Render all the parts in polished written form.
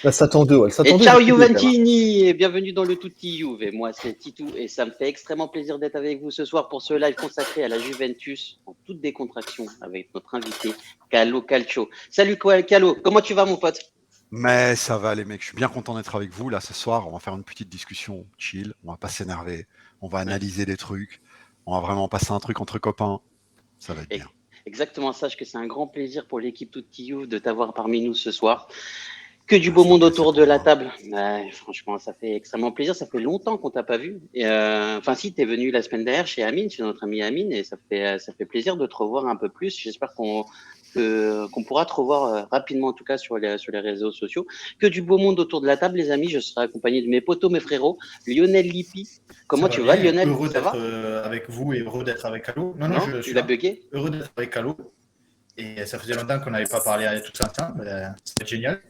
Elle s'attendait, Et ciao Juventini et bienvenue dans le Tutti Juve. Moi c'est Titou et ça me fait extrêmement plaisir d'être avec vous ce soir pour ce live consacré à la Juventus en toute décontraction avec notre invité Calo Calcio. Salut Calo, comment tu vas mon pote? Mais ça va les mecs, je suis bien content d'être avec vous là ce soir. On va faire une petite discussion chill, on va pas s'énerver, on va analyser des trucs, on va vraiment passer un truc entre copains. Ça va être bien. Exactement, sache que c'est un grand plaisir pour l'équipe Tutti Juve de t'avoir parmi nous ce soir. Que du beau monde autour de la table. Ouais, franchement, ça fait extrêmement plaisir. Ça fait longtemps qu'on t'a pas vu. Enfin, si, t'es venu la semaine dernière chez Amine, chez notre ami Amine, et ça fait plaisir de te revoir un peu plus. J'espère qu'on pourra te revoir rapidement, en tout cas, sur les réseaux sociaux. Que du beau monde autour de la table, les amis. Je serai accompagné de mes potos, mes frérots. Lionel Lippi. Comment tu vas, Lionel? Heureux d'être avec vous et heureux d'être avec Calo. Non, je suis là. Bugué. Heureux d'être avec Calo. Et ça faisait longtemps qu'on n'avait pas parlé à tous ensemble. C'était génial.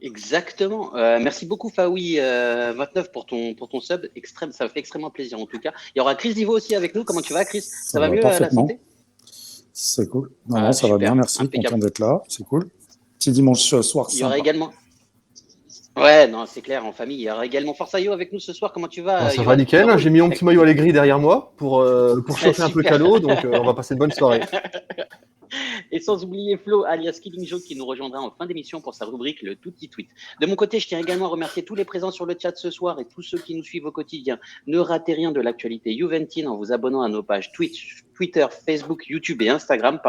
Exactement. Merci beaucoup Faoui29 pour ton sub. Ça me fait extrêmement plaisir en tout cas. Il y aura Chris Divo aussi avec nous. Comment tu vas, Chris? Ça va mieux la santé? C'est cool. Non, ça va bien, merci. Content d'être là. C'est cool. Petit dimanche soir. Il y aura également. Ouais, non, c'est clair, en famille. Il y aura également Forsayo avec nous ce soir. Comment tu vas? Ça va nickel. J'ai mis mon petit maillot Allegri derrière moi pour chauffer un peu Calo. Donc on va passer une bonne soirée. Et sans oublier Flo, alias Killing Joke, qui nous rejoindra en fin d'émission pour sa rubrique Le Tutti Tweet. De mon côté, je tiens également à remercier tous les présents sur le chat ce soir et tous ceux qui nous suivent au quotidien. Ne ratez rien de l'actualité juventine en vous abonnant à nos pages Twitch, Twitter, Facebook, YouTube et Instagram.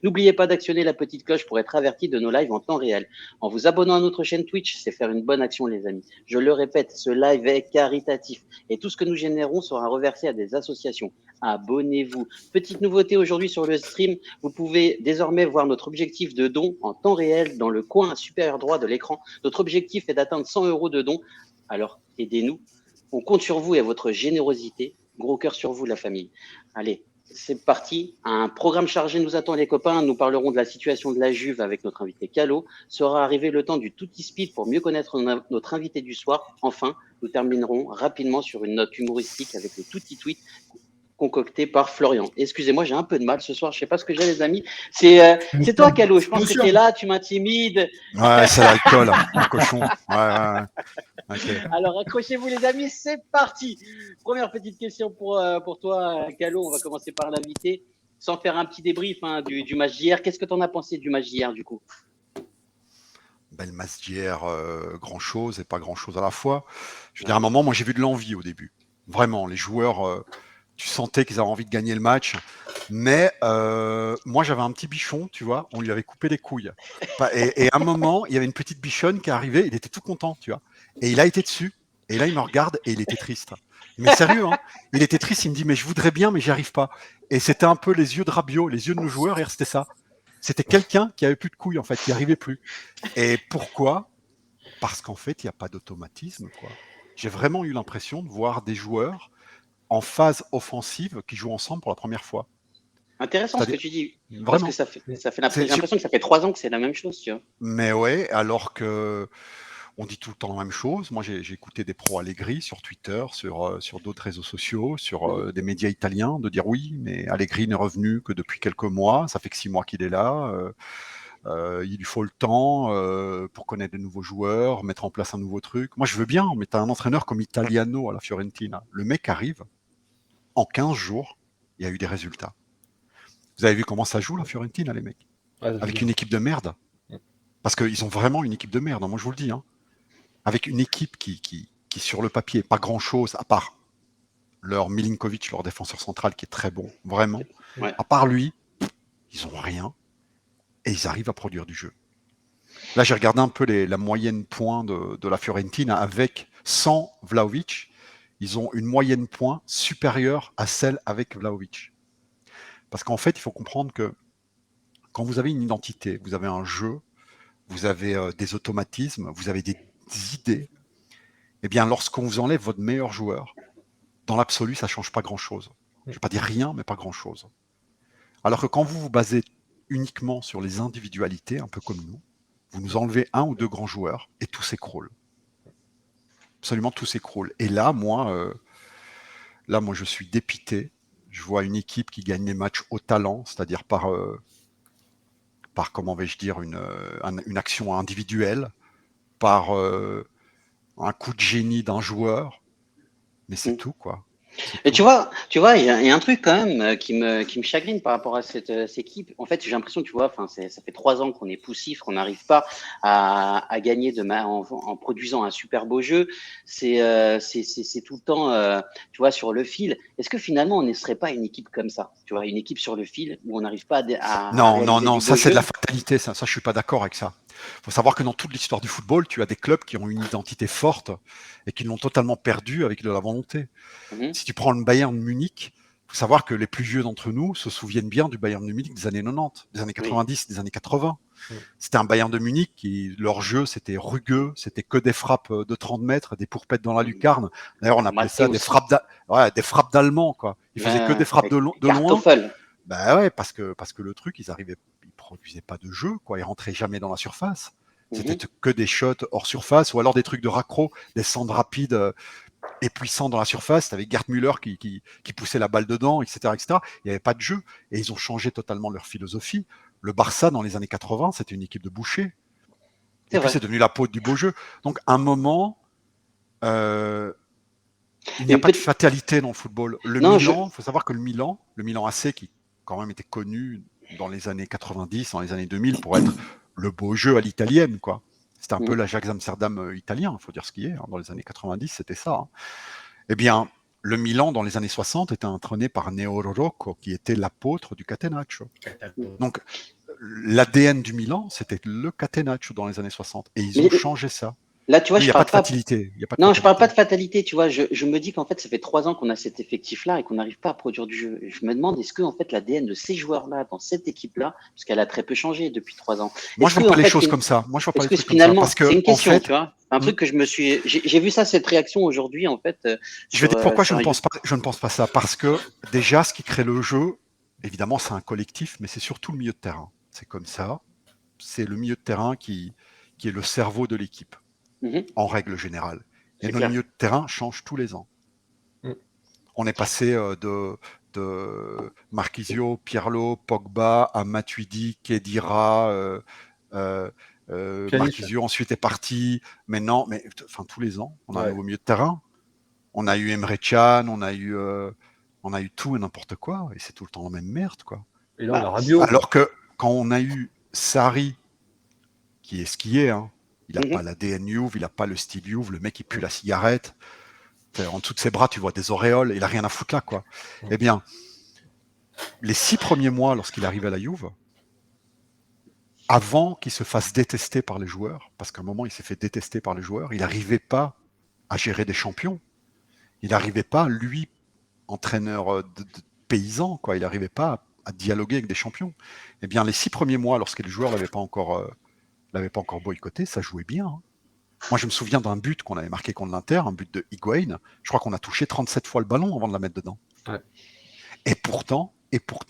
N'oubliez pas d'actionner la petite cloche pour être averti de nos lives en temps réel. En vous abonnant à notre chaîne Twitch, c'est faire une bonne action, les amis. Je le répète, ce live est caritatif et tout ce que nous générons sera reversé à des associations. Abonnez-vous. Petite nouveauté aujourd'hui sur le stream, vous pouvez désormais voir notre objectif de don en temps réel dans le coin supérieur droit de l'écran. Notre objectif est d'atteindre 100 € de dons. Alors, aidez-nous. On compte sur vous et votre générosité. Gros cœur sur vous, la famille. Allez, c'est parti. Un programme chargé nous attend, les copains. Nous parlerons de la situation de la Juve avec notre invité Calo. Sera arrivé le temps du Tutti Speed pour mieux connaître notre invité du soir. Enfin, nous terminerons rapidement sur une note humoristique avec le Tutti Tweet concocté par Florian. Excusez-moi, j'ai un peu de mal ce soir, je sais pas ce que j'ai, les amis. C'est toi, Calo, je pense que t'es là, tu m'intimides. Ouais, c'est l'alcool, un cochon. Ouais. Okay. Alors, accrochez-vous, les amis, c'est parti. Première petite question pour toi, Calo. On va commencer par l'invité, sans faire un petit débrief du match d'hier. Qu'est-ce que tu en as pensé du match d'hier, du coup? Le match d'hier, grand-chose et pas grand-chose à la fois. Je veux dire, à un moment, moi, j'ai vu de l'envie au début. Vraiment, les joueurs... tu sentais qu'ils avaient envie de gagner le match. Mais moi, j'avais un petit bichon, tu vois, on lui avait coupé les couilles. Et à un moment, il y avait une petite bichonne qui arrivait, il était tout content, tu vois. Et il a été dessus. Et là, il me regarde et il était triste. Mais sérieux, hein, il était triste, il me dit, mais je voudrais bien, mais j'y arrive pas. Et c'était un peu les yeux de Rabiot, les yeux de nos joueurs, et c'était ça. C'était quelqu'un qui avait plus de couilles, en fait, qui n'y arrivait plus. Et pourquoi? Parce qu'en fait, il n'y a pas d'automatisme, quoi. J'ai vraiment eu l'impression de voir des joueurs en phase offensive qui jouent ensemble pour la première fois. Intéressant ce que tu dis. Vraiment. Parce que ça fait l'impression que ça fait 3 ans que c'est la même chose, tu vois. Mais ouais, alors que on dit tout le temps la même chose. Moi, j'ai écouté des pros Allegri sur Twitter, sur d'autres réseaux sociaux, sur des médias italiens, de dire oui, mais Allegri n'est revenu que depuis quelques mois. Ça fait que 6 mois qu'il est là. Il lui faut le temps pour connaître de nouveaux joueurs, mettre en place un nouveau truc. Moi, je veux bien, mais tu as un entraîneur comme Italiano à la Fiorentina. Le mec arrive, en 15 jours, il y a eu des résultats. Vous avez vu comment ça joue la Fiorentina, les mecs? Avec une équipe de merde. Parce qu'ils ont vraiment une équipe de merde, moi je vous le dis. Hein. Avec une équipe qui sur le papier, pas grand-chose, à part leur Milinkovic, leur défenseur central, qui est très bon, vraiment. Ouais. À part lui, ils ont rien. Et ils arrivent à produire du jeu. Là, j'ai regardé un peu la moyenne points de la Fiorentina avec, sans Vlahovic. Ils ont une moyenne points supérieure à celle avec Vlahovic. Parce qu'en fait, il faut comprendre que quand vous avez une identité, vous avez un jeu, vous avez des automatismes, vous avez des idées, eh bien, lorsqu'on vous enlève votre meilleur joueur, dans l'absolu, ça ne change pas grand-chose. Je ne vais pas dire rien, mais pas grand-chose. Alors que quand vous vous basez uniquement sur les individualités, un peu comme nous, vous nous enlevez un ou deux grands joueurs et tout s'écroule. Absolument tout s'écroule. Et là, moi, je suis dépité. Je vois une équipe qui gagne les matchs au talent, c'est-à-dire par par comment vais-je dire, une action individuelle, par un coup de génie d'un joueur, mais c'est tout, quoi. Et tu vois, il y a un truc quand même qui me chagrine par rapport à cette équipe. En fait, j'ai l'impression, tu vois, enfin, ça fait 3 ans qu'on est poussif, qu'on n'arrive pas à gagner en produisant un super beau jeu. C'est tout le temps, tu vois, sur le fil. Est-ce que finalement, on ne serait pas une équipe comme ça, tu vois, une équipe sur le fil où on n'arrive pas à réaliser Non, du ça beau c'est de la jeu? fatalité, ça je suis pas d'accord avec ça. Il faut savoir que dans toute l'histoire du football, tu as des clubs qui ont une identité forte et qui l'ont totalement perdue avec de la volonté. Mhm. Si tu prends le Bayern de Munich, il faut savoir que les plus vieux d'entre nous se souviennent bien du Bayern de Munich des années 90, des années Oui. 90, des années 80. Oui. C'était un Bayern de Munich qui, leur jeu, c'était rugueux, c'était que des frappes de 30 mètres, des pourpettes dans la lucarne. D'ailleurs, on appelait ça des frappes d'Allemands, quoi. Ils faisaient que des frappes de loin. Kartoffel. Bah ouais, parce que le truc, ils produisaient pas de jeu, quoi. Ils rentraient jamais dans la surface. C'était que des shots hors surface ou alors des trucs de raccro, des centres rapides et puissants dans la surface. T'avais Gerd Müller qui poussait la balle dedans, etc., etc. Il n'y avait pas de jeu et ils ont changé totalement leur philosophie. Le Barça, dans les années 80, c'était une équipe de bouchers. Et puis c'est devenu la peau du beau jeu. Donc, à un moment, il n'y a pas de fatalité dans le football. Il faut savoir que le Milan AC, qui quand même était connu dans les années 90, dans les années 2000, pour être le beau jeu à l'italienne, quoi. C'était un peu l'Ajax Amsterdam italien, il faut dire ce qui est. Hein. Dans les années 90, c'était ça. Hein. Eh bien, le Milan, dans les années 60, était entraîné par Neo Rocco, qui était l'apôtre du Catenaccio. Donc, l'ADN du Milan, c'était le Catenaccio dans les années 60. Et ils ont changé ça. Là, tu vois, il n'y a pas de fatalité. Je parle pas de fatalité, tu vois. Je me dis qu'en fait, ça fait 3 ans qu'on a cet effectif-là et qu'on n'arrive pas à produire du jeu. Je me demande, est-ce que en fait, l'ADN de ces joueurs-là, dans cette équipe-là, parce qu'elle a très peu changé depuis 3 ans. Moi, je vois pas les choses comme ça. Moi, je vois pas les trucs comme ça. Parce que, c'est une question, en fait, tu vois. Un truc que j'ai vu ça, cette réaction aujourd'hui, en fait. Je vais dire pourquoi je ne pense pas ça. Parce que déjà, ce qui crée le jeu, évidemment, c'est un collectif, mais c'est surtout le milieu de terrain. C'est comme ça. C'est le milieu de terrain qui est le cerveau de l'équipe, en règle générale. Et notre milieu de terrain change tous les ans. On est passé de Marquisio, Pirlo, Pogba, à Matuidi, Khedira, Marquisio ensuite est parti. Maintenant, tous les ans, on a un nouveau milieu de terrain. On a eu Emre Can, on a eu tout et n'importe quoi, et c'est tout le temps la même merde, quoi. Et là, on a Rabiot. Alors que quand on a eu Sarri, qui est ce qu'il est, hein, il n'a pas l'ADN Juve, il n'a pas le style Juve, le mec il pue la cigarette. En dessous de ses bras, tu vois des auréoles, il a rien à foutre là, quoi. Eh bien, les 6 premiers mois, lorsqu'il arrive à la Juve, avant qu'il se fasse détester par les joueurs, parce qu'à un moment il s'est fait détester par les joueurs, il n'arrivait pas à gérer des champions. Il n'arrivait pas, lui, entraîneur de paysan, quoi. Il n'arrivait pas à dialoguer avec des champions. Eh bien, les 6 premiers mois, lorsque les joueurs l'avaient pas encore boycotté, ça jouait bien. Hein. Moi, je me souviens d'un but qu'on avait marqué contre l'Inter, un but de Higuain. Je crois qu'on a touché 37 fois le ballon avant de la mettre dedans. Ouais. Et pourtant,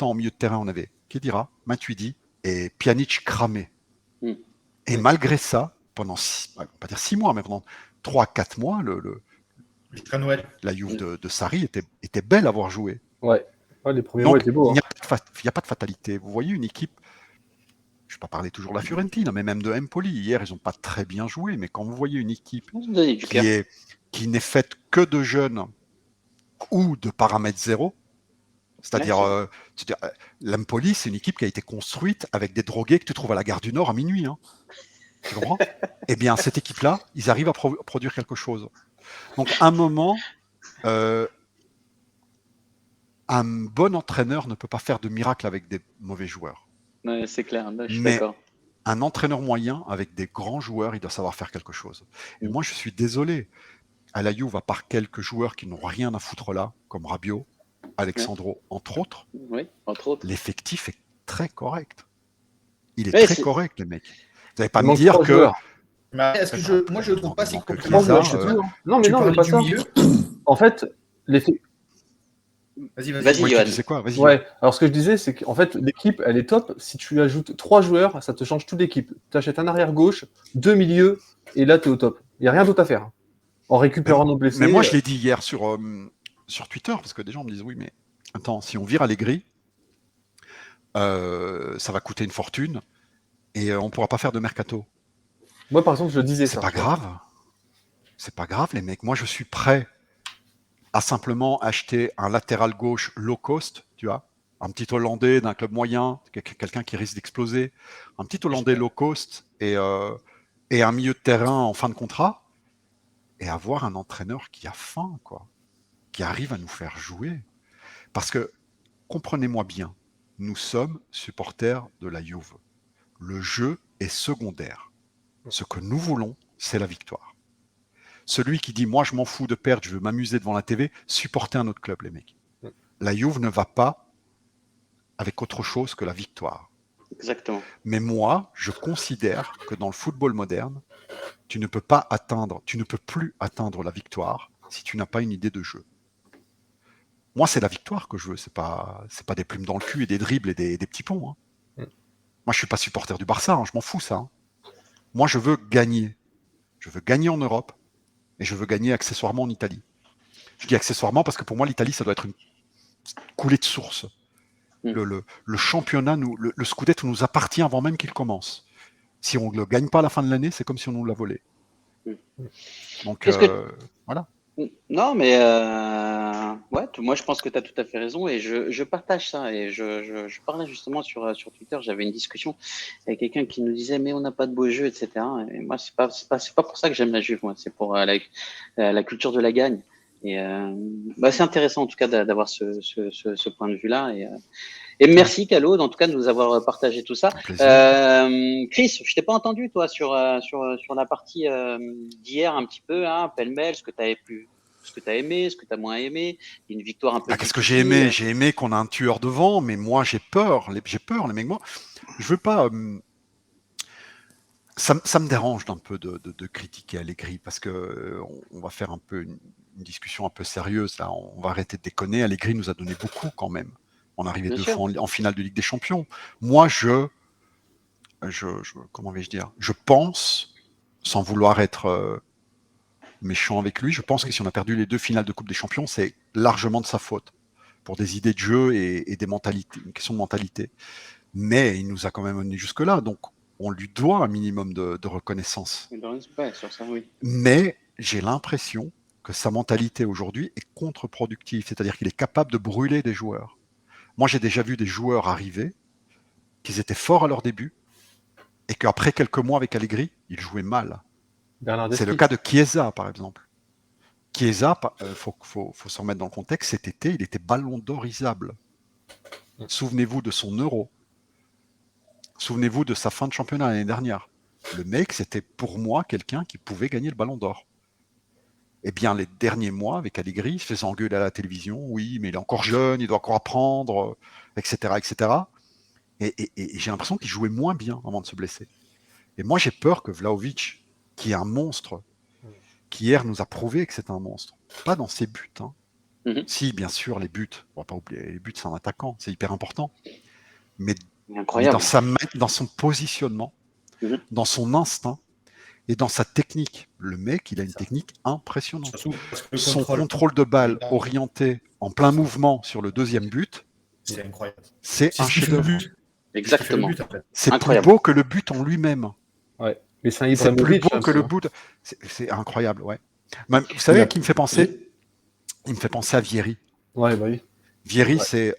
au milieu de terrain, on avait Khedira, Matuidi et Pjanic cramé. Et malgré ça, pendant 6 mois, mais pendant 3-4 mois, la Juve de Sarri était belle à voir jouer. Ouais, les premiers mois étaient beaux. Il n'y a pas de fatalité. Vous voyez une équipe, je ne vais pas parler toujours de la Fiorentina, mais même de Empoli. Hier, ils n'ont pas très bien joué, mais quand vous voyez une équipe qui n'est faite que de jeunes ou de paramètres zéro, c'est-à-dire l'Empoli, c'est une équipe qui a été construite avec des drogués que tu trouves à la gare du Nord à minuit. Hein. Tu comprends ? Eh bien, cette équipe-là, ils arrivent à produire quelque chose. Donc, à un moment, un bon entraîneur ne peut pas faire de miracle avec des mauvais joueurs. Ouais, c'est clair, là, je suis d'accord. Un entraîneur moyen, avec des grands joueurs, il doit savoir faire quelque chose. Et moi, je suis désolé. À la Juve, à part quelques joueurs qui n'ont rien à foutre là, comme Rabiot, Alexandro, entre autres, l'effectif est très correct. Il est très correct, les mecs. Vous n'allez pas me dire que... Moi, je ne trouve pas si compliqué. Non, mais pas ça. En fait, Vas-y, Johan. C'est quoi ? Vas-y. Ouais. Alors, ce que je disais, c'est qu'en fait, l'équipe, elle est top. Si tu ajoutes 3 joueurs, ça te change toute l'équipe. Tu achètes un arrière-gauche, 2 milieux, et là, tu es au top. Il n'y a rien d'autre à faire. En récupérant nos blessés. Mais moi, je l'ai dit hier sur Twitter, parce que des gens me disent, oui, mais attends, si on vire Allegri, ça va coûter une fortune. et on ne pourra pas faire de mercato. Moi, par exemple, je disais C'est ça. pas grave. C'est pas grave, les mecs. Moi, je suis prêt à simplement acheter un latéral gauche low cost, tu vois, un petit Hollandais d'un club moyen, quelqu'un qui risque d'exploser, un petit Hollandais low cost et un milieu de terrain en fin de contrat, et avoir un entraîneur qui a faim, quoi, qui arrive à nous faire jouer. Parce que, comprenez-moi bien, nous sommes supporters de la Juve. Le jeu est secondaire. Ce que nous voulons, c'est la victoire. Celui qui dit « moi je m'en fous de perdre, je veux m'amuser devant la TV », supportez un autre club, les mecs. La Juve ne va pas avec autre chose que la victoire. Exactement. Mais moi, je considère que dans le football moderne, tu ne peux plus atteindre la victoire si tu n'as pas une idée de jeu. Moi, c'est la victoire que je veux, c'est pas des plumes dans le cul et des dribbles et des petits ponts. Hein. Moi, je suis pas supporter du Barça, hein, je m'en fous ça. Hein. Moi, je veux gagner. Je veux gagner en Europe et je veux gagner accessoirement en Italie. Je dis accessoirement parce que pour moi, l'Italie, ça doit être une coulée de source. Le championnat, le Scudetto nous appartient avant même qu'il commence. Si on ne le gagne pas à la fin de l'année, c'est comme si on nous l'a volé. Donc, voilà. Non, mais ouais, moi je pense que tu as tout à fait raison et je partage ça. Et je parlais justement sur Twitter, j'avais une discussion avec quelqu'un qui nous disait mais on n'a pas de beau jeu, etc. Et moi, c'est pas pour ça que j'aime la Juve, moi, c'est pour la culture de la gagne. Et c'est intéressant en tout cas d'avoir ce point de vue-là. Et merci Calo, en tout cas de nous avoir partagé tout ça. Chris, je t'ai pas entendu toi sur la partie d'hier un petit peu, hein, pêle-mêle, ce que tu as aimé, ce que tu as moins aimé, une victoire un peu. Qu'est-ce que j'ai aimé ? J'ai aimé qu'on a un tueur devant, mais moi j'ai peur. J'ai peur, les mecs. Moi, je veux pas. Ça me dérange d'un peu de critiquer Allegri parce que on va faire un peu une discussion un peu sérieuse là. On va arrêter de déconner. Allegri nous a donné beaucoup quand même. On est arrivé deux fois en finale de Ligue des Champions. Moi, comment vais-je dire ? Je pense, sans vouloir être méchant avec lui, je pense que si on a perdu les 2 finales de Coupe des Champions, c'est largement de sa faute pour des idées de jeu et des mentalités, une question de mentalité. Mais il nous a quand même mené jusque-là, donc on lui doit un minimum de reconnaissance. Sur ça, oui. Mais j'ai l'impression que sa mentalité aujourd'hui est contre-productive, c'est-à-dire qu'il est capable de brûler des joueurs. Moi, j'ai déjà vu des joueurs arriver, qu'ils étaient forts à leur début, et qu'après quelques mois avec Allegri, ils jouaient mal. C'est le cas de Chiesa, par exemple. Chiesa, faut se remettre dans le contexte, cet été, il était ballon d'orisable. Souvenez-vous de son Euro. Souvenez-vous de sa fin de championnat l'année dernière. Le mec, c'était pour moi quelqu'un qui pouvait gagner le ballon d'or. Eh bien, les derniers mois, avec Allegri, il se faisait engueuler à la télévision. Oui, mais il est encore jeune, il doit encore apprendre, etc., etc. Et j'ai l'impression qu'il jouait moins bien avant de se blesser. Et moi, j'ai peur que Vlahovic, qui est un monstre, qui hier nous a prouvé que c'est un monstre, pas dans ses buts. Hein. Si, bien sûr, les buts, on va pas oublier, les buts, c'est un attaquant, c'est hyper important. Mais dans son positionnement, dans son instinct, et dans sa technique. Le mec, il a une technique impressionnante. Son contrôle de balle orienté en plein mouvement sur le deuxième but, c'est incroyable. C'est un chef-d'œuvre. Exactement. C'est plus beau que le but en lui-même. Ouais. Mais c'est plus beau que le but. C'est incroyable, ouais. Même, vous savez à qui il me fait penser ? Il me fait penser à Vieri. Ouais, bah oui. Vieri, c'était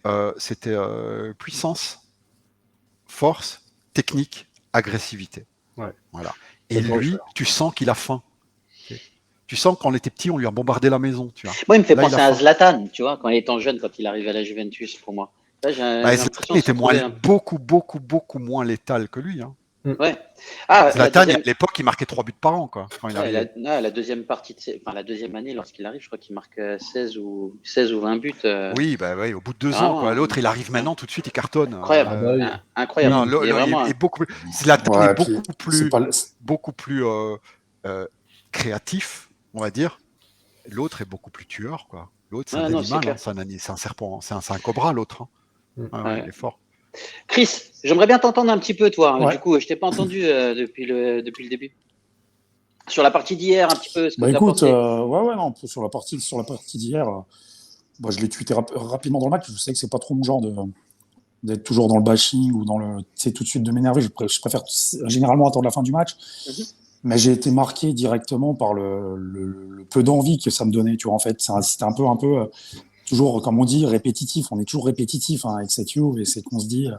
puissance, force, technique, agressivité. Ouais. Voilà. Et lui, tu sens qu'il a faim. Tu sens que quand on était petit, on lui a bombardé la maison. Tu vois. Moi, il me fait penser à Zlatan, tu vois, quand il était jeune, quand il arrivait à la Juventus, pour moi. Là, Zlatan était beaucoup moins létal que lui. Hein. Ouais. Zlatan, à l'époque, il marquait 3 buts par an. Quoi, quand il arrivait. La deuxième partie, la deuxième année, lorsqu'il arrive, je crois qu'il marque 16 ou 20 buts. Oui, au bout de 2 ans. Quoi. L'autre, il arrive maintenant, tout de suite, il cartonne. Incroyable. Incroyable. Non, il est beaucoup plus. Zlatan est beaucoup plus créatif, on va dire. L'autre est beaucoup plus tueur. Quoi. L'autre, c'est un animal. C'est un serpent. C'est un cobra, l'autre. Hein. Il est fort. Chris, j'aimerais bien t'entendre un petit peu, toi. Du coup, je t'ai pas entendu depuis le début. Sur la partie d'hier, un petit peu. Ce que écoute, non, sur la partie d'hier, je l'ai tweeté rapidement dans le match. Je sais que c'est pas trop mon genre d'être toujours dans le bashing ou dans le, c'est tout de suite de m'énerver. Je préfère généralement attendre la fin du match. Mais j'ai été marqué directement par le peu d'envie que ça me donnait. Tu vois, en fait, c'était un peu toujours, comme on dit, répétitif. On est toujours répétitif avec cette Juve, et c'est qu'on se dit,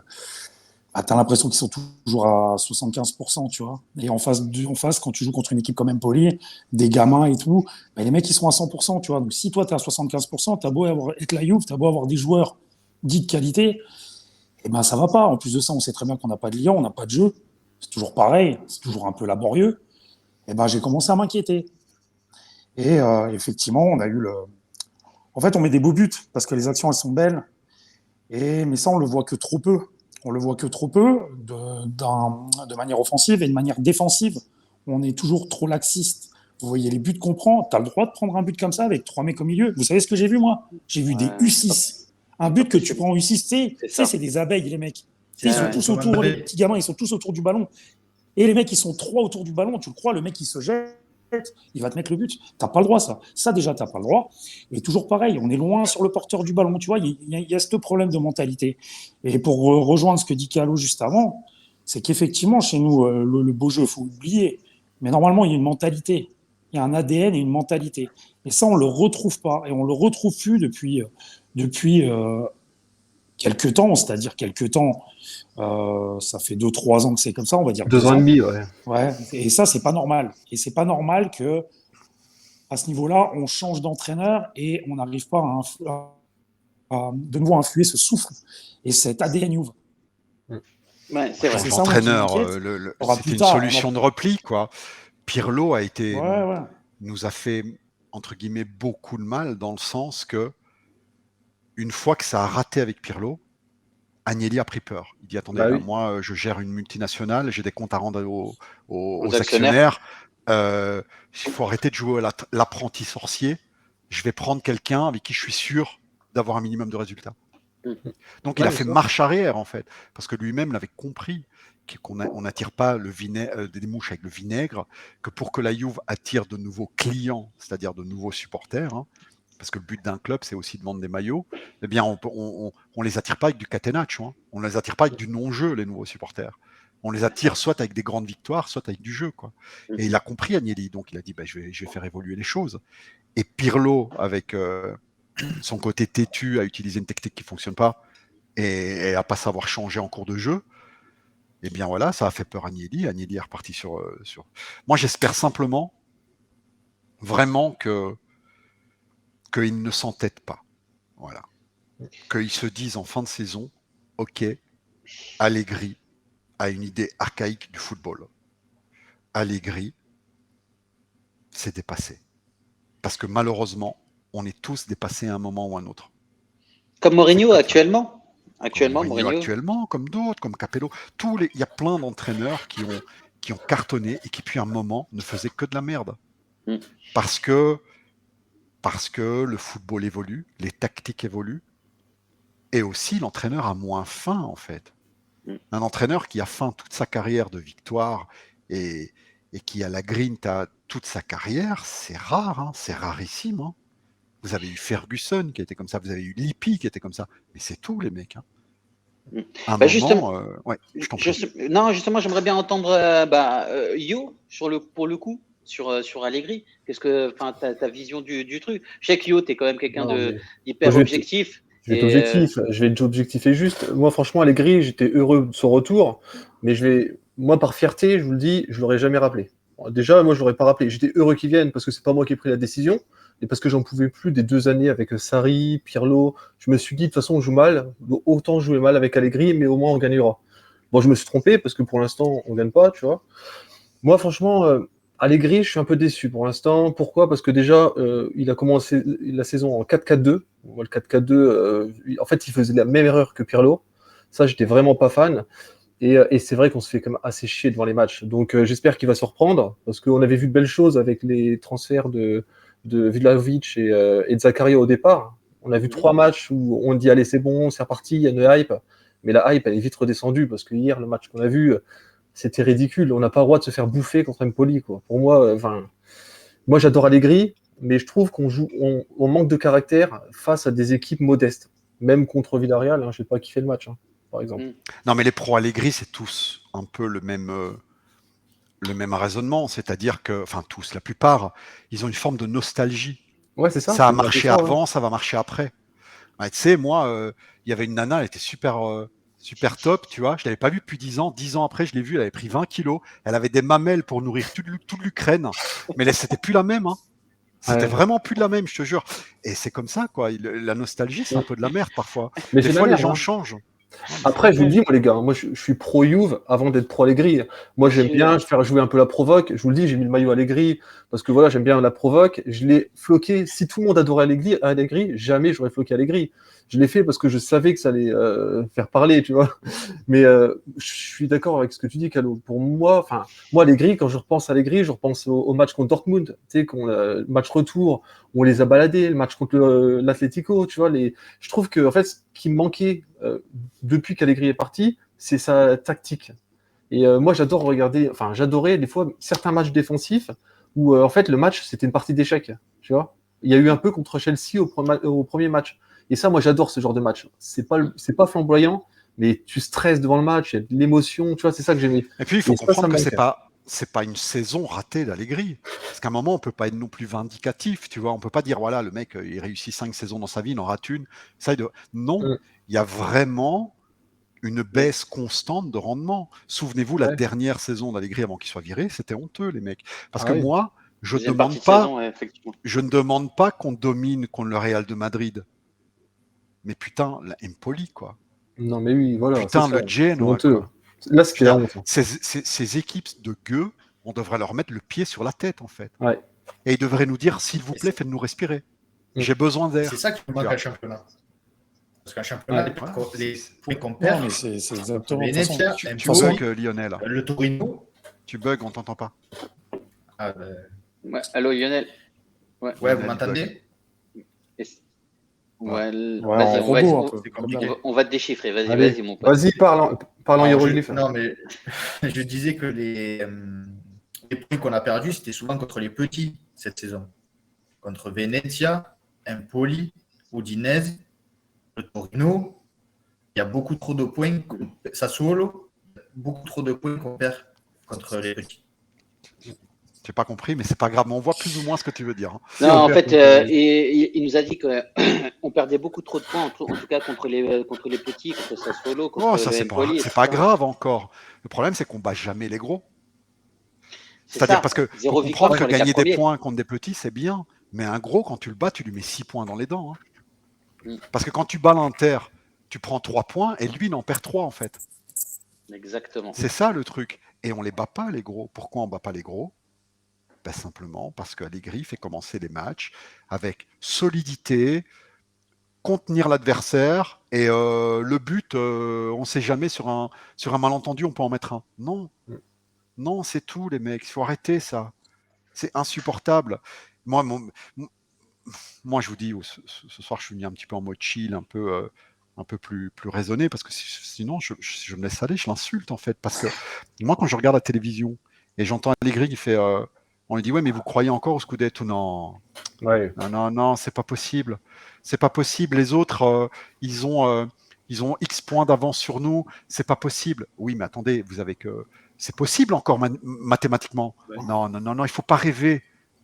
t'as l'impression qu'ils sont toujours à 75%, tu vois. Et en face, quand tu joues contre une équipe comme Empoli, des gamins et tout, les mecs, ils sont à 100%, tu vois. Donc, si toi, t'es à 75%, t'as beau être la Juve, t'as beau avoir des joueurs dits de qualité, ça va pas. En plus de ça, on sait très bien qu'on n'a pas de liant, on n'a pas de jeu. C'est toujours pareil, c'est toujours un peu laborieux. J'ai commencé à m'inquiéter. Et effectivement, on a eu En fait, on met des beaux buts parce que les actions, elles sont belles. Mais ça, on le voit que trop peu. On le voit que trop peu de manière offensive, et de manière défensive. On est toujours trop laxiste. Vous voyez les buts qu'on prend. Tu as le droit de prendre un but comme ça avec 3 mecs au milieu. Vous savez ce que j'ai vu, moi? J'ai vu des U6. Un but que tu prends en U6, c'est des abeilles, les mecs. Ils sont tous autour, les petits gamins, ils sont tous autour du ballon. Et les mecs, ils sont 3 autour du ballon. Tu le crois, le mec, il se jette, il va te mettre le but. T'as pas le droit, ça. Ça, déjà, t'as pas le droit. Et toujours pareil, on est loin sur le porteur du ballon. Tu vois, il y a ce problème de mentalité. Et pour rejoindre ce que dit Calo juste avant, c'est qu'effectivement, chez nous, le beau jeu, il faut oublier. Mais normalement, il y a une mentalité. Il y a un ADN et une mentalité. Et ça, on le retrouve pas. Et on le retrouve plus depuis quelques temps. C'est-à-dire quelques temps, ça fait 2-3 ans que c'est comme ça, on va dire. 2 ans et demi, ouais. Ouais. Et ça, c'est pas normal. Et c'est pas normal que, à ce niveau-là, on change d'entraîneur et on n'arrive pas à de nouveau influer ce souffle et cet ADN Juve. Ouais, c'est vrai. L'entraîneur, c'était une solution de repli, quoi. Pirlo a été, nous a fait, entre guillemets, beaucoup de mal, dans le sens que, une fois que ça a raté avec Pirlo, Agnelli a pris peur. Il dit, attendez, moi, je gère une multinationale, j'ai des comptes à rendre aux actionnaires. Il faut arrêter de jouer à l'apprenti sorcier. Je vais prendre quelqu'un avec qui je suis sûr d'avoir un minimum de résultats. Donc, il a fait marche arrière, en fait, parce que lui-même l'avait compris qu'on n'attire pas des mouches avec le vinaigre, que pour que la Juve attire de nouveaux clients, c'est-à-dire de nouveaux supporters, parce que le but d'un club, c'est aussi de vendre des maillots, eh bien, on les attire pas avec du catenaccio, on les attire pas avec du non-jeu, les nouveaux supporters. On les attire soit avec des grandes victoires, soit avec du jeu, quoi. Et il a compris, Agnelli, donc il a dit, je vais faire évoluer les choses. Et Pirlo, avec son côté têtu, a utilisé une technique qui fonctionne pas et à pas savoir changer en cours de jeu. Eh bien voilà, ça a fait peur à Agnelli. Agnelli est reparti sur. Moi, j'espère simplement, vraiment, qu'ils ne s'entêtent pas. Voilà. Qu'ils se disent en fin de saison, ok, Allegri a une idée archaïque du football. Allegri, c'est dépassé. Parce que malheureusement, on est tous dépassés à un moment ou à un autre. Comme Mourinho actuellement. Actuellement, comme d'autres, comme Capello. Il y a plein d'entraîneurs qui ont cartonné et qui, depuis un moment, ne faisaient que de la merde. Parce que le football évolue, les tactiques évoluent, et aussi l'entraîneur a moins faim, en fait. Un entraîneur qui a faim toute sa carrière de victoire et qui a la grinta toute sa carrière, c'est rare, c'est rarissime. Vous avez eu Ferguson qui était comme ça, vous avez eu Lippi qui était comme ça, mais c'est tout, les mecs. Justement, je t'en prie. Non, justement, j'aimerais bien entendre Yo pour le coup sur Allegri. Qu'est-ce que, ta vision du truc? Je sais que Yo, t'es quand même quelqu'un d'hyper objectif. Je vais être objectif et juste. Moi, franchement, Allegri, j'étais heureux de son retour, mais moi, par fierté, je vous le dis, je l'aurais jamais rappelé. Déjà, moi, je l'aurais pas rappelé. J'étais heureux qu'il vienne parce que c'est pas moi qui ai pris la décision, et parce que j'en pouvais plus des 2 années avec Sarri, Pirlo. Je me suis dit, de toute façon, on joue mal, autant jouer mal avec Allegri, mais au moins on gagnera. Bon, je me suis trompé parce que pour l'instant, on gagne pas, tu vois. Moi, franchement, Allegri, je suis un peu déçu pour l'instant. Pourquoi? Parce que déjà, il a commencé la saison en 4-4-2. Le 4-4-2, en fait, il faisait la même erreur que Pirlo. Ça, j'étais vraiment pas fan. Et c'est vrai qu'on se fait quand même assez chier devant les matchs. Donc, j'espère qu'il va se reprendre, parce qu'on avait vu de belles choses avec les transferts de Vlahovic et de Zakaria au départ. On a vu 3 matchs où on dit allez, c'est bon, c'est reparti, il y a une hype. Mais la hype, elle est vite redescendue, parce que hier, le match qu'on a vu, c'était ridicule. On n'a pas le droit de se faire bouffer contre Empoli, quoi. Pour moi, moi j'adore Allegri, mais je trouve on manque de caractère face à des équipes modestes. Même contre Villarreal, j'ai pas kiffé le match. par exemple. Non, mais les pros Allegri, c'est tous un peu le même raisonnement. C'est-à-dire que, enfin tous, la plupart, ils ont une forme de nostalgie. Ouais, c'est ça. Ça a c'est un peu marché ça, ouais. avant, ça va marcher après. Ouais, tu sais, moi, il y avait une nana, elle était super top, tu vois. Je l'avais pas vue depuis 10 ans. 10 ans après, je l'ai vue, elle avait pris 20 kilos. Elle avait des mamelles pour nourrir toute l'Ukraine. Mais c'était plus la même, hein. C'était Ouais. vraiment plus de la même, je te jure. Et c'est comme ça, quoi. La nostalgie, c'est un peu de la merde parfois. Mais Des c'est de fois, la les merde, gens hein. changent. Non, mais Après, je vous le c'est- dis, moi, les gars, moi, je suis pro Juve avant d'être pro Allegri. Moi, Bien j'aime sûr. bien faire jouer un peu la provoque. Je vous le dis, j'ai mis le maillot Allegri parce que voilà, j'aime bien la provoque. Je l'ai floqué. Si tout le monde adorait Allegri, jamais j'aurais floqué Allegri. Je l'ai fait parce que je savais que ça allait faire parler, tu vois. Mais je suis d'accord avec ce que tu dis, Calo. Pour moi, enfin, moi, Allegri, quand je repense à Allegri, je repense au match contre Dortmund, tu sais, le match retour où on les a baladés, le match contre l'Atlético, tu vois. Je trouve que, en fait, ce qui me manquait depuis qu'Allegri est parti, c'est sa tactique. Et moi, j'adore regarder, enfin, j'adorais des fois certains matchs défensifs où, en fait, le match, c'était une partie d'échecs, tu vois. Il y a eu un peu contre Chelsea au premier match. Et ça, moi, j'adore ce genre de match. C'est pas flamboyant, mais tu stresses devant le match, il y a de l'émotion, tu vois, c'est ça que j'aimais. Et puis, il faut Et ça comprendre me que manque. c'est pas une saison ratée d'Allegri. Parce qu'à un moment, on peut pas être non plus vindicatif, tu vois. On peut pas dire, voilà, le mec, il réussit 5 saisons dans sa vie, il en rate une. Non, Mm. il y a vraiment une baisse constante de rendement. Souvenez-vous, la Ouais. dernière saison d'Allegri avant qu'il soit viré, c'était honteux, les mecs. Parce Ah que oui. moi, Deuxième partie de saison, ouais, effectivement. je ne demande pas qu'on domine contre le Real de Madrid. Mais putain, la Empoli, quoi. Non, mais oui, voilà, c'est Putain, ça. le C'est Genoa, honteux. quoi. Là, Je c'était veux la dire, honte. ces équipes de gueux, on devrait leur mettre le pied sur la tête, en fait. Ouais. Et ils devraient nous dire, s'il vous plaît, faites-nous respirer. Mm. J'ai besoin d'air. C'est ça qui nous manque Tu vois. à championnat. Parce qu'un championnat, Ouais. les points qu'on Non, perd, mais c'est exactement. contre De toute façon, Venezia, Tu Empoli, bugs, Lionel. le Torino. Tu bugs, on t'entend pas. Ah, Ouais, allô, Lionel. Ouais. ouais, Lionel, vous il m'entendez? Ouais, Ouais, vas-y, en robot un peu. C'est comme compliqué. d'hab. on va te déchiffrer. Vas-y, Allez, vas-y, mon pote. vas-y, parle en Non, hiéroglyphe. non, mais je disais que les points qu'on a perdus, c'était souvent contre les petits cette saison. Contre Venezia, Empoli, Udinese, le Torino. Il y a beaucoup trop de points. Sassuolo, beaucoup trop de points qu'on perd contre les petits. J'ai pas compris, mais c'est pas grave. Mais on voit plus ou moins ce que tu veux dire. Hein. Non, on en perd fait, contre- il nous a dit qu'on perdait beaucoup trop de points, en tout cas contre les petits, contre Sassuolo, contre Oh, ça, le Empoli. c'est pas grave encore. Le problème, c'est qu'on bat jamais les gros. C'est C'est-à-dire ça, parce que faut zéro victoire comprendre que sur les 4 gagner des premiers. points contre des petits, c'est bien. Mais un gros, quand tu le bats, tu lui mets 6 points dans les dents. Hein. Mm. Parce que quand tu bats l'Inter, tu prends 3 points et lui, il en perd 3 en fait. Exactement. C'est ça le truc. Et on les bat pas, les gros. Pourquoi on bat pas les gros? Ben, simplement parce qu'Allegri fait commencer les matchs avec solidité, contenir l'adversaire et le but, on ne sait jamais sur un malentendu, on peut en mettre un. Non, non, c'est tout, les mecs. Il faut arrêter ça. C'est insupportable. Moi, moi, je vous dis, ce soir, je suis mis un petit peu en mode chill, un peu plus raisonné, parce que sinon, je me laisse aller, je l'insulte en fait. Parce que moi, quand je regarde la télévision et j'entends Allegri qui fait, on lui dit, ouais, mais vous croyez encore au Scudetto? Non, Ouais. non, c'est pas possible. C'est pas possible. Les autres, ils ont X points d'avance sur nous. C'est pas possible. Oui, mais attendez, vous avez que. C'est possible encore mathématiquement. Ouais. Non, il faut pas rêver.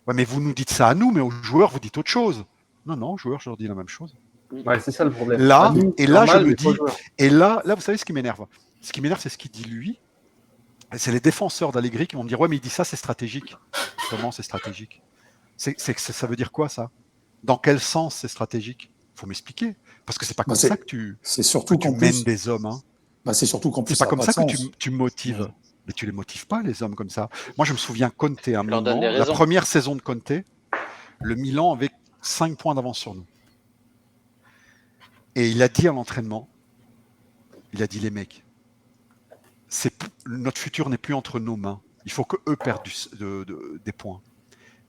Ouais, mais vous nous dites ça à nous, mais aux joueurs, vous dites autre chose. Non, aux joueurs, je leur dis la même chose. Ouais, c'est ça le problème. Là, À nous, et c'est là, je normal, me mais pas aux dis, joueurs. et là, vous savez ce qui m'énerve? Ce qui m'énerve, c'est ce qu'il dit lui. C'est les défenseurs d'Allegri qui vont me dire, ouais, mais il dit ça, c'est stratégique. Comment c'est stratégique? Ça veut dire quoi, ça? Dans quel sens c'est stratégique? Faut m'expliquer. Parce que c'est pas comme ça que tu surtout qu'en mènes plus, des hommes. Hein. c'est surtout qu'en plus, C'est pas comme ça que tu tu motives. Ouais. Mais tu les motives pas, les hommes, comme ça. Moi, je me souviens, Conte, à un leur donne moment, des la raisons. première saison de Conte, le Milan avait 5 points d'avance sur nous. Et il a dit à l'entraînement, il a dit, les mecs, notre futur n'est plus entre nos mains. Il faut qu'eux perdent des points.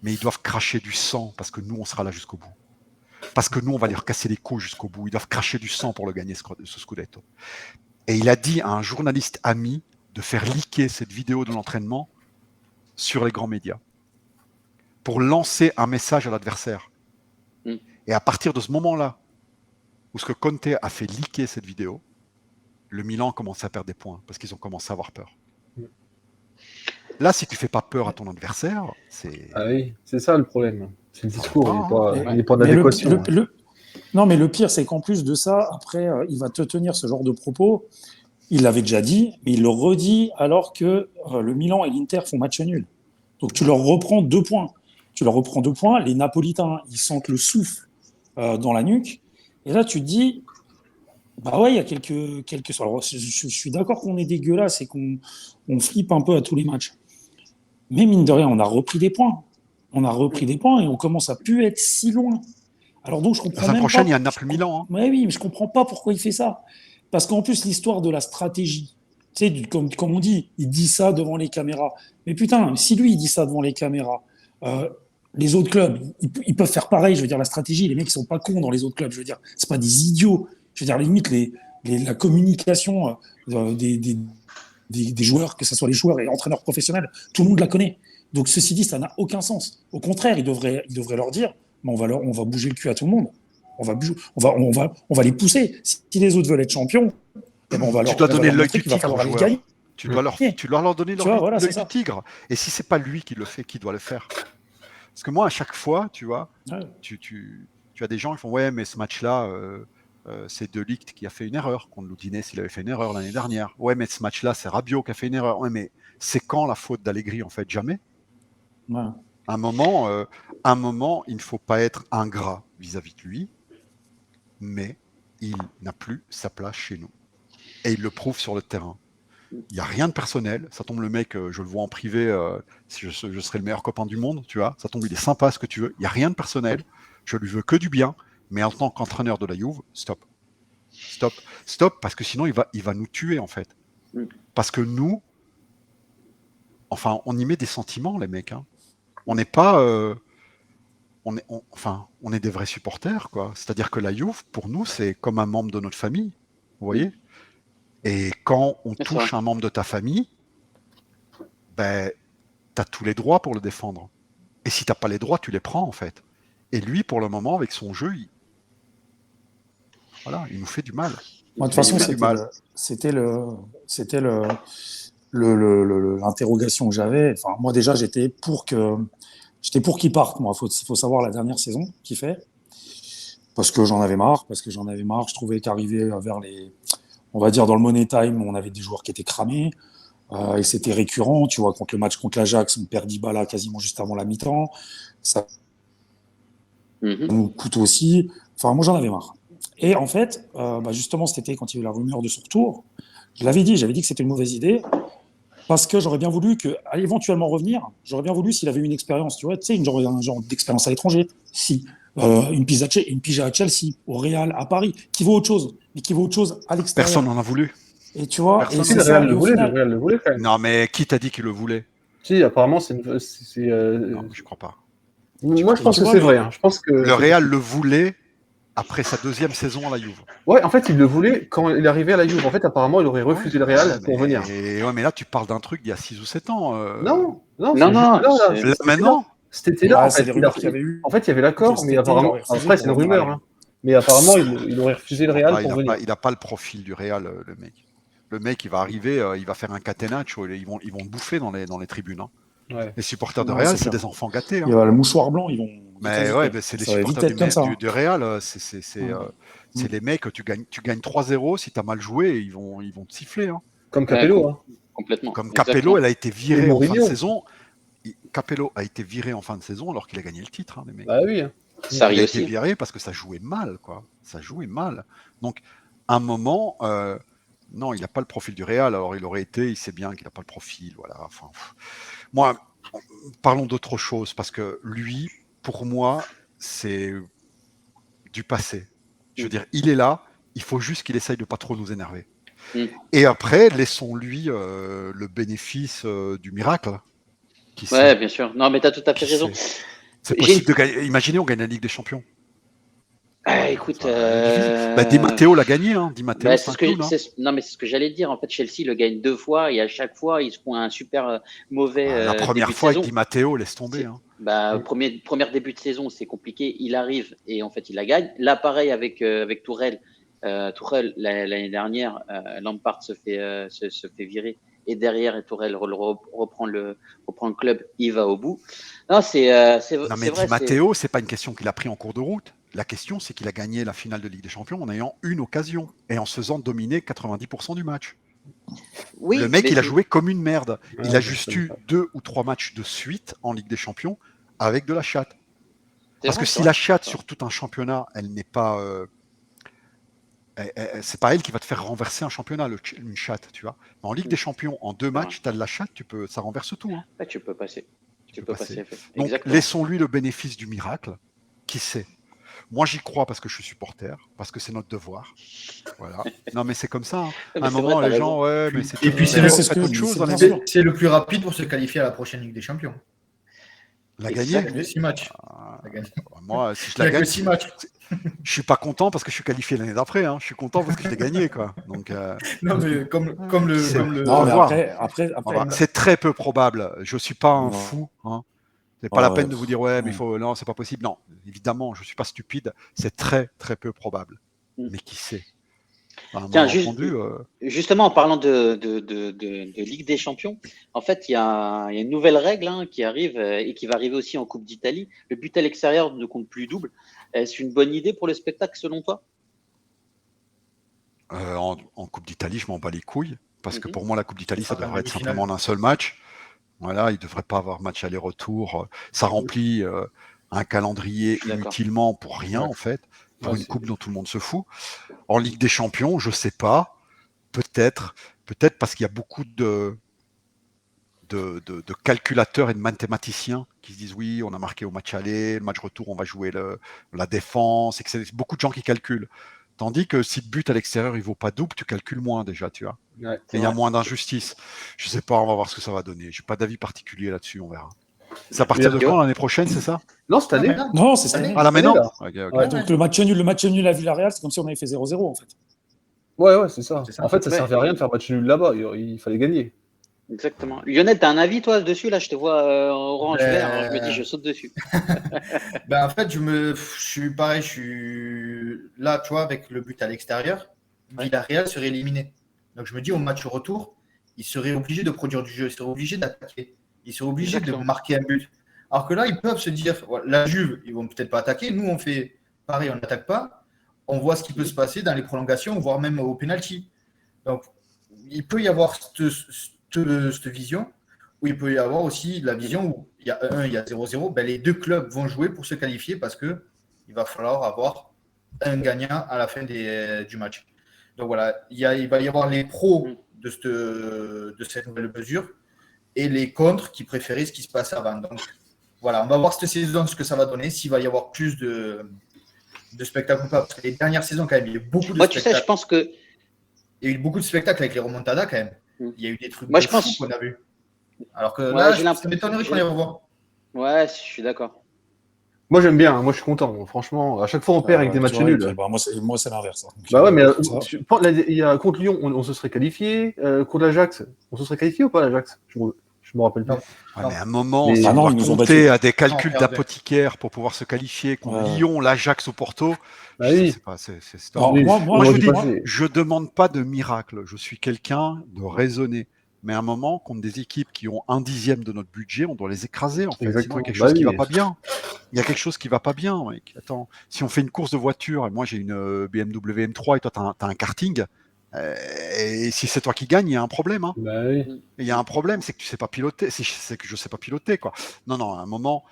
Mais ils doivent cracher du sang parce que nous, on sera là jusqu'au bout. Parce que nous, on va leur casser les couilles jusqu'au bout. Ils doivent cracher du sang pour le gagner, ce Scudetto. Et il a dit à un journaliste ami de faire leaker cette vidéo de l'entraînement sur les grands médias pour lancer un message à l'adversaire. Et à partir de ce moment-là, où ce que Conte a fait leaker cette vidéo, le Milan commence à perdre des points parce qu'ils ont commencé à avoir peur. Là, si tu fais pas peur à ton adversaire, c'est... Ah oui, c'est ça le problème. C'est le discours, il n'est pas en Mais adéquation. Non, mais le pire, c'est qu'en plus de ça, après, il va te tenir ce genre de propos. Il l'avait déjà dit, mais il le redit alors que le Milan et l'Inter font match nul. Donc tu leur reprends 2 points. Les Napolitains, ils sentent le souffle dans la nuque. Et là, tu te dis, bah ouais, il y a quelques... Alors, je suis d'accord qu'on est dégueulasse et qu'on flippe un peu à tous les matchs. Mais mine de rien, on a repris des points. Et on commence à plus être si loin. Alors donc, je comprends La semaine même prochaine, pas. il y a Naples-Milan. Hein. Ouais, oui, mais je comprends pas pourquoi il fait ça. Parce qu'en plus, l'histoire de la stratégie, tu sais, comme on dit, il dit ça devant les caméras. Mais putain, si lui, il dit ça devant les caméras, les autres clubs, ils peuvent faire pareil. Je veux dire, la stratégie, les mecs, ils sont pas cons dans les autres clubs. Je veux dire, c'est pas des idiots. Je veux dire, limite, la communication des joueurs, que ce soit les joueurs et entraîneurs professionnels, tout le monde la connaît. Donc, ceci dit, ça n'a aucun sens. Au contraire, il devrait leur dire, mais on va bouger le cul à tout le monde. On va les pousser. Si les autres veulent être champions, eh ben Tu dois donner l'œil du qu'il va tigre aux falloir les joueurs. gagner. Tu dois leur donner l'œil du tigre. Et si c'est pas lui qui le fait, qui doit le faire? Parce que moi, à chaque fois, tu vois, tu as des gens qui font ouais, mais ce match-là, c'est De Ligt qui a fait une erreur. Contre l'Udinese, il avait fait une erreur l'année dernière. Ouais, mais ce match-là, c'est Rabiot qui a fait une erreur. Ouais, mais c'est quand la faute d'Allegri? En fait, jamais. Ouais. À un moment, il ne faut pas être ingrat vis-à-vis de lui, mais il n'a plus sa place chez nous. Et il le prouve sur le terrain. Il n'y a rien de personnel. Ça tombe, le mec, je le vois en privé, si je serais le meilleur copain du monde, tu vois. Ça tombe, il est sympa, ce que tu veux. Il n'y a rien de personnel. Je lui veux que du bien. Mais en tant qu'entraîneur de la Juve, stop. Stop, parce que sinon, il va nous tuer, en fait. Parce que nous, enfin, on y met des sentiments, les mecs. Hein. On n'est pas... on est des vrais supporters, quoi. C'est-à-dire que la Juve, pour nous, c'est comme un membre de notre famille. Vous voyez ? Et quand on touche un membre de ta famille, ben, tu as tous les droits pour le défendre. Et si tu n'as pas les droits, tu les prends, en fait. Et lui, pour le moment, avec son jeu, il nous fait du mal. Moi, de toute façon, c'était l'interrogation que j'avais. Enfin, moi, déjà, j'étais pour qu'il parte. Moi, faut savoir la dernière saison qu'il fait. Parce que j'en avais marre. Je trouvais qu'arriver vers on va dire dans le Money Time, on avait des joueurs qui étaient cramés. Et c'était récurrent. Tu vois, contre le match contre l'Ajax, on perd Dybala quasiment juste avant la mi-temps. Ça nous coûte aussi. Enfin, moi, j'en avais marre. Et en fait, justement, cet été, quand il y a eu la rumeur de son retour, j'avais dit que c'était une mauvaise idée. Parce que j'aurais bien voulu éventuellement revenir, j'aurais bien voulu s'il avait une expérience, tu vois, un genre d'expérience à l'étranger. Si. Une pige à Chelsea, au Real, à Paris, qui vaut autre chose, mais qui vaut autre chose à l'extérieur. Personne n'en a voulu. Et tu vois, le Real le voulait quand même. Non, mais qui t'a dit qu'il le voulait? Si, apparemment, c'est. Non, je crois pas. Moi, je pense que c'est vrai. Hein. Je pense que le Real le voulait après sa deuxième saison à la Juve. Ouais, en fait, il le voulait quand il est arrivé à la Juve. En fait, apparemment, il aurait refusé le Real pour venir. Mais là, tu parles d'un truc d'il y a 6 ou 7 ans. Non. Maintenant. C'était là, en fait. C'est des rumeurs qu'il y avait eu. En fait, il y avait l'accord, mais apparemment, après, c'est une rumeur. Hein. Mais apparemment, il aurait refusé le Real pour venir. Il n'a pas le profil du Real, le mec. Le mec, il va arriver, il va faire un catenaccio, ils vont le bouffer dans les tribunes. Hein. Ouais. Les supporters de Real, c'est des enfants gâtés. Hein. Il y a le mouchoir blanc, ils vont. Mais ouais, c'est les supporters du Real. C'est les mecs, tu gagnes 3-0, si tu as mal joué, ils vont te siffler. Hein. Comme Capello. Hein. Complètement. Comme Capello, elle a été virée en fin de saison. Capello a été viré en fin de saison alors qu'il a gagné le titre. Hein, les mecs. Ah oui. Hein. Il a été viré parce que ça jouait mal, quoi. Ça jouait mal. Donc, à un moment, non, il n'a pas le profil du Real. Alors, il sait bien qu'il n'a pas le profil. Voilà. Enfin, moi, parlons d'autre chose parce que lui, pour moi, c'est du passé. Je veux dire, il est là. Il faut juste qu'il essaye de pas trop nous énerver. Et après, laissons-lui le bénéfice du miracle. Ouais, bien sûr. Non, mais tu as tout à fait raison. C'est possible de gagner. Imaginez, on gagne la Ligue des Champions. Écoute, Di Matteo l'a gagné. Hein. Di Matteo, non, mais c'est ce que j'allais dire. En fait, Chelsea le gagne 2 fois et à chaque fois, ils se font un super mauvais. La première fois avec Di Matteo, laisse tomber. Hein. Premier début de saison, c'est compliqué. Il arrive et en fait, il la gagne. Là, pareil avec Tourelle. Tourelle, l'année dernière, Lampard se fait virer. Et derrière, Tourelle reprend le club, il va au bout. Non, Non, mais vrai. Di Matteo, c'est pas une question qu'il a pris en cours de route. La question, c'est qu'il a gagné la finale de Ligue des Champions en ayant une occasion et en se faisant dominer 90% du match. Oui, le mec, mais il a joué comme une merde. Ouais, il a je juste sais eu pas. 2 ou 3 matchs de suite en Ligue des Champions avec de la chatte. C'est Parce vrai, que c'est si vrai. la chatte sur tout un championnat, elle n'est pas, c'est pas elle qui va te faire renverser un championnat, une chatte, tu vois. Mais en Ligue des Champions, en 2 matchs, tu as de la chatte, ça renverse tout. Hein. Ouais, tu peux passer. Tu peux passer. Donc Exactement. laissons-lui le bénéfice du miracle. Qui sait? Moi, j'y crois parce que je suis supporter, parce que c'est notre devoir. Voilà. Non, mais c'est comme ça. Hein. Non, À mais un c'est moment, vrai, t'as les raison. gens, ouais, mais c'est Et puis, c'est c'est ce que autre chose c'est dans bien la sûr. vie. C'est le plus rapide pour se qualifier à la prochaine Ligue des Champions. La Il gagner. n'y a que 6 matchs. Moi, si je Il n'y la a que gagne, 6 matchs. je suis pas content parce que je suis qualifié l'année d'après. Hein. Je suis content parce que je l'ai gagné, quoi. Donc, Non, mais comme c'est- le. Non, mais voir. après, c'est très peu probable. Je suis pas un Non. fou. Hein. C'est pas la peine de vous dire ouais, mais ouais. il faut non, c'est pas possible. Non, évidemment, je suis pas stupide. C'est très très peu probable. Mm. Mais qui sait? À un Tiens, malentendu, justement, en parlant de Ligue des Champions, en fait, il y a une nouvelle règle qui arrive et qui va arriver aussi en Coupe d'Italie. Le but à l'extérieur ne compte plus double. Est-ce une bonne idée pour le spectacle, selon toi? en Coupe d'Italie, je m'en bats les couilles. Parce que Mhm. pour moi, la Coupe d'Italie, ça Enfin, devrait être demi-finale. simplement d'un seul match. Voilà, il ne devrait pas avoir match aller-retour. Ça remplit un calendrier Je suis d'accord. inutilement pour rien, Ouais. en fait, pour Ouais, une c'est- coupe dont tout le monde se fout. En Ligue des Champions, je sais pas. Peut-être parce qu'il y a beaucoup de calculateurs et de mathématiciens qui se disent oui, on a marqué au match aller, le match retour, on va jouer la défense, etc. Beaucoup de gens qui calculent. Tandis que si le but à l'extérieur, il vaut pas double, tu calcules moins déjà, tu vois. Ouais. Et il y a moins d'injustice. Je sais pas, on va voir ce que ça va donner. J'ai pas d'avis particulier là-dessus, on verra. C'est à partir de Yo. quand l'année prochaine, c'est ça? Non, cette année. Non, c'est cette année. Ah là maintenant? là. Ok, ok. Ouais. Donc le match nul à Villarreal, c'est comme si on avait fait 0-0 en fait. Ouais, c'est ça. C'est ça. En fait, ça Ouais. servait à rien de faire match nul là-bas. Il fallait gagner. Exactement. Lionel, tu as un avis, toi, dessus? Là, je te vois orange-vert. Alors, je me dis, Ben- je saute dessus. En fait, je suis pareil. Je suis là, tu vois, avec le but à l'extérieur. Villarreal serait éliminé. Donc, je me dis, au match retour, il serait obligé de produire du jeu. Il serait obligé d'attaquer. Il serait obligé Exactement. de marquer un but. Alors que là, ils peuvent se dire, ouais, la Juve, ils vont peut-être pas attaquer. Nous, on fait pareil, on n'attaque pas. On voit ce qui peut se passer dans les prolongations, voire même au penalty. Donc, il peut y avoir cette vision, où il peut y avoir aussi la vision où il y a 1, il y a 0-0. Ben, les deux clubs vont jouer pour se qualifier parce qu'il va falloir avoir un gagnant à la fin du match. Donc voilà, il va y avoir les pros de cette nouvelle mesure et les contres qui préféraient ce qui se passe avant. Donc voilà, on va voir cette saison ce que ça va donner, s'il va y avoir plus de spectacles ou pas. Parce que les dernières saisons, quand même, il y a eu beaucoup de Moi, tu sais, spectacles. je pense que. Il y a eu beaucoup de spectacles avec les remontadas quand même. Il y a eu des trucs Moi, de je fou pense- qu'on a vu. Alors que Ouais, là, j'ai ça m'étonnerait qu'on les revoie. Ouais, je suis d'accord. Moi, j'aime bien. Moi, je suis content. Moi, franchement, à chaque fois, on perd avec des matchs Tu vois, et nuls. puis, bah, moi c'est l'inverse. Donc, Bah ouais, mais ça. il y a, contre Lyon, on se serait qualifié. Contre l'Ajax, on se serait qualifié ou pas l'Ajax? Je me rappelle pas. Non. Ouais, Non. mais à un moment, Mais- si Ah on non, doit ils nous ont compter battus. à des calculs Non, perdait. d'apothicaire pour pouvoir se qualifier contre Ouais. Lyon, l'Ajax ou Porto, Bah je oui. sais pas, c'est stop. Alors, Oui, moi, Moi, je vous j'ai dis, pas fait. je demande pas de miracle. Je suis quelqu'un de raisonné. Mais à un moment, contre des équipes qui ont 1/10 de notre budget, on doit les écraser, en fait. Sinon, il y Exactement. a quelque Bah chose qui oui. va pas bien. Il y a quelque chose qui va pas bien, mec. Attends, si on fait une course de voiture, et moi j'ai une BMW M3 et toi t'as un karting, et si c'est toi qui gagne, il y a un problème. Hein. Bah oui. Il y a un problème, c'est que tu sais pas piloter. C'est que je sais pas piloter, quoi. Non, à un moment,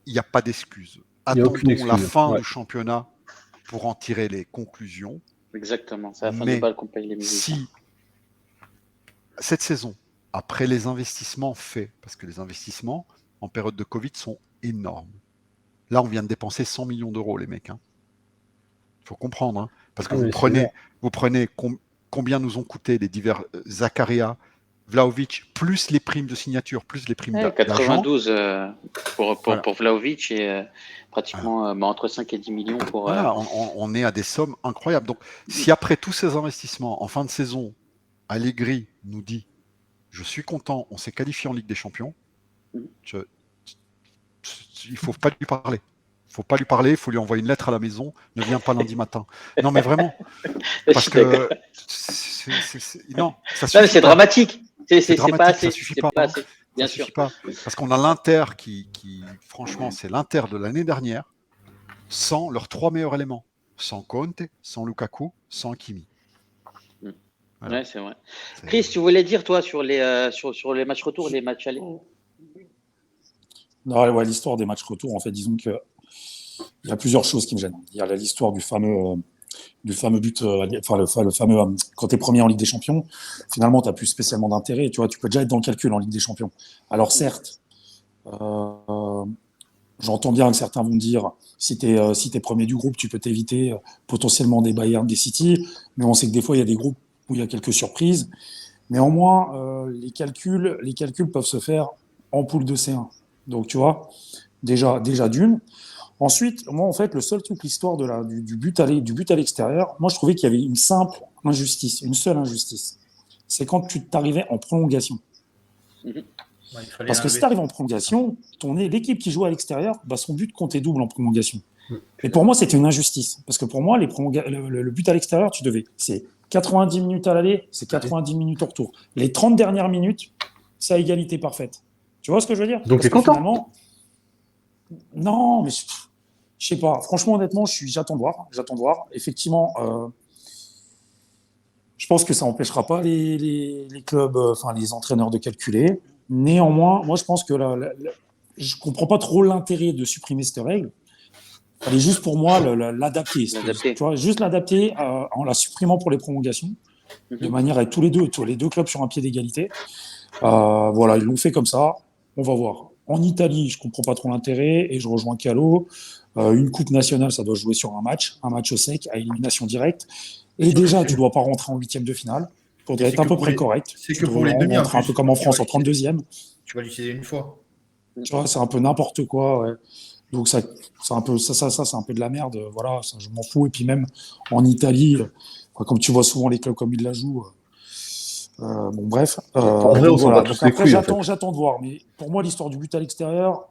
il n'y a pas d'excuse. Il y a aucune Attendons la excuse. fin Ouais. du championnat pour en tirer les conclusions. Exactement. C'est la fin Mais du bal qu'on paye les musiques. Si cette saison, après les investissements faits, parce que les investissements en période de Covid sont énormes. Là, on vient de dépenser 100 millions d'euros, les mecs. Il faut comprendre. Hein, parce que Ah, vous mais c'est prenez combien nous ont coûté les divers Zakaria, Vlahovic, plus les primes de signature, plus les primes Ouais, d'agent. 92 pour Voilà. Vlahovic et pratiquement entre 5 et 10 millions pour. Voilà, on est à des sommes incroyables. Donc, si après tous ces investissements, en fin de saison, Allegri nous dit « Je suis content, on s'est qualifié en Ligue des Champions », il ne faut pas lui parler. Faut pas lui parler, il faut lui envoyer une lettre à la maison. Ne viens pas lundi matin. Non, mais vraiment. Je Parce suis d'accord. que non, ça Non, mais suffit c'est pas. dramatique. C'est C'est pas dramatique, assez. ça suffit C'est pas. pas assez. Bien Ça sûr. suffit pas. Parce qu'on a l'Inter qui, franchement, c'est l'Inter de l'année dernière, sans leurs 3 meilleurs éléments. Sans Conte, sans Lukaku, sans Kimi. Voilà. Ouais, c'est vrai. C'est- Chris, tu voulais dire, toi, sur les matchs retour et les matchs allés? Non, ouais, l'histoire des matchs retour, en fait, disons que il y a plusieurs choses qui me gênent. Il y a l'histoire du fameux but, enfin le fameux quand tu es premier en Ligue des Champions, finalement, tu n'as plus spécialement d'intérêt. Tu vois, tu peux déjà être dans le calcul en Ligue des Champions. Alors certes, j'entends bien que certains vont dire, si tu es premier du groupe, tu peux t'éviter potentiellement des Bayern, des City, mais on sait que des fois, il y a des groupes où il y a quelques surprises. Néanmoins, les calculs peuvent se faire en poule de C1. Donc, tu vois, déjà d'une. Ensuite, moi, en fait, le seul truc, l'histoire du but à l'extérieur, moi, je trouvais qu'il y avait une seule injustice. C'est quand tu t'arrivais en prolongation. Ouais, il fallait Parce que si l'enlever. tu arrives en prolongation, l'équipe qui joue à l'extérieur, bah, son but comptait double en prolongation. Et pour moi, c'était une injustice. Parce que pour moi, le but à l'extérieur, c'est 90 minutes à l'aller, c'est 90 minutes au retour. Les 30 dernières minutes, c'est à égalité parfaite. Tu vois ce que je veux dire? Donc, Parce t'es que content? finalement, non, mais je sais pas. Franchement, honnêtement, j'attends de voir. Effectivement, je pense que ça n'empêchera pas les clubs, enfin les entraîneurs de calculer. Néanmoins, moi, je pense que je comprends pas trop l'intérêt de supprimer cette règle. Il fallait juste pour moi l'adapter. L'adapter. Tu vois, juste l'adapter en la supprimant pour les prolongations, de manière à être tous les deux clubs sur un pied d'égalité. Voilà, ils l'ont fait comme ça. On va voir. En Italie, je comprends pas trop l'intérêt et je rejoins Calo. Une coupe nationale, ça doit jouer sur un match au sec, à élimination directe. Et déjà, tu dois pas rentrer en huitième de finale. Pour être à peu près correct. C'est Tu que pour dois les demi, en rentrer un plus. peu comme en Tu France vas en 32e. Tu vas l'utiliser une fois. Tu vois, c'est un peu n'importe quoi. Ouais. Donc c'est un peu c'est un peu de la merde. Voilà, ça, je m'en fous. Et puis même en Italie, comme tu vois souvent les clubs comme ils la jouent. Bon bref. En vrai, on Donc s'en voilà. bat tous Donc les après, couilles, en fait. j'attends de voir. Mais pour moi, l'histoire du but à l'extérieur,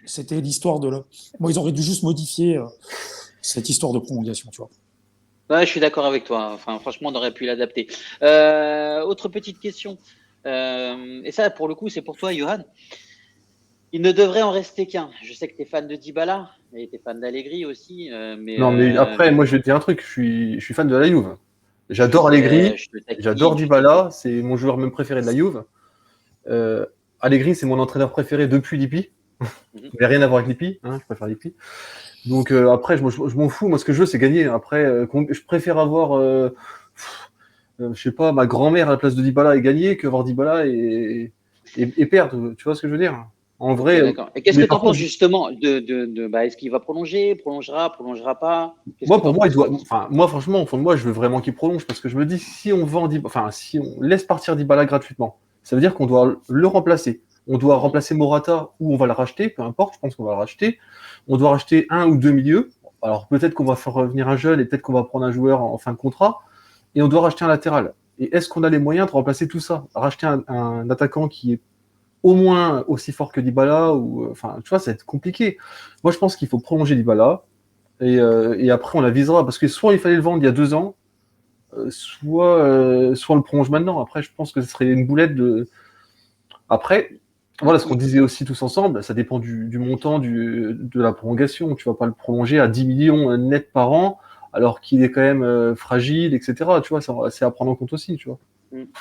c'était l'histoire de Moi, ils auraient dû juste modifier cette histoire de prolongation, tu vois. Ouais, je suis d'accord avec toi. Enfin, franchement, on aurait pu l'adapter. Autre petite question. Et ça, pour le coup, c'est pour toi, Johan. Il ne devrait en rester qu'un. Je sais que tu es fan de Dybala et tu es fan d'Allegri aussi. Non, mais après, moi, je vais te dire un truc. Je suis fan de la Juve. J'adore Allegri, je te taquine, j'adore Dybala. C'est mon joueur même préféré de la Juve. Allegri, c'est mon entraîneur préféré depuis Lippi. Il n'y a rien à voir avec Lippi. Hein, je préfère Lippi. Donc après, je m'en fous. Moi, ce que je veux, c'est gagner. Après, je préfère avoir, je sais pas, ma grand-mère à la place de Dybala et gagner que avoir Dybala et perdre. Tu vois ce que je veux dire? En vrai. D'accord. Et qu'est-ce mais que tu en par contre, penses justement est-ce qu'il va prolonger, prolongera pas? Qu'est-ce moi, que pour t'en moi, penses, toi? moi, franchement, au fond de moi, je veux vraiment qu'il prolonge parce que je me dis, si on vend si on laisse partir Dybala gratuitement, ça veut dire qu'on doit le remplacer. On doit remplacer Morata ou on va le racheter, peu importe, je pense qu'on va le racheter. On doit racheter un ou deux milieux. Alors peut-être qu'on va faire revenir un jeune et peut-être qu'on va prendre un joueur en fin de contrat. Et on doit racheter un latéral. Et est-ce qu'on a les moyens de remplacer tout ça? Racheter un attaquant qui est au moins aussi fort que Dybala ou enfin, tu vois, ça va être compliqué. Moi, je pense qu'il faut prolonger Dybala et après on l'avisera parce que soit il fallait le vendre il y a 2 ans, soit on le prolonge maintenant. Après, je pense que ce serait une boulette de. Après, voilà ce qu'on disait aussi tous ensemble, ça dépend du montant de la prolongation. Tu vas pas le prolonger à 10 millions net par an alors qu'il est quand même fragile, etc. Tu vois, c'est à prendre en compte aussi, tu vois.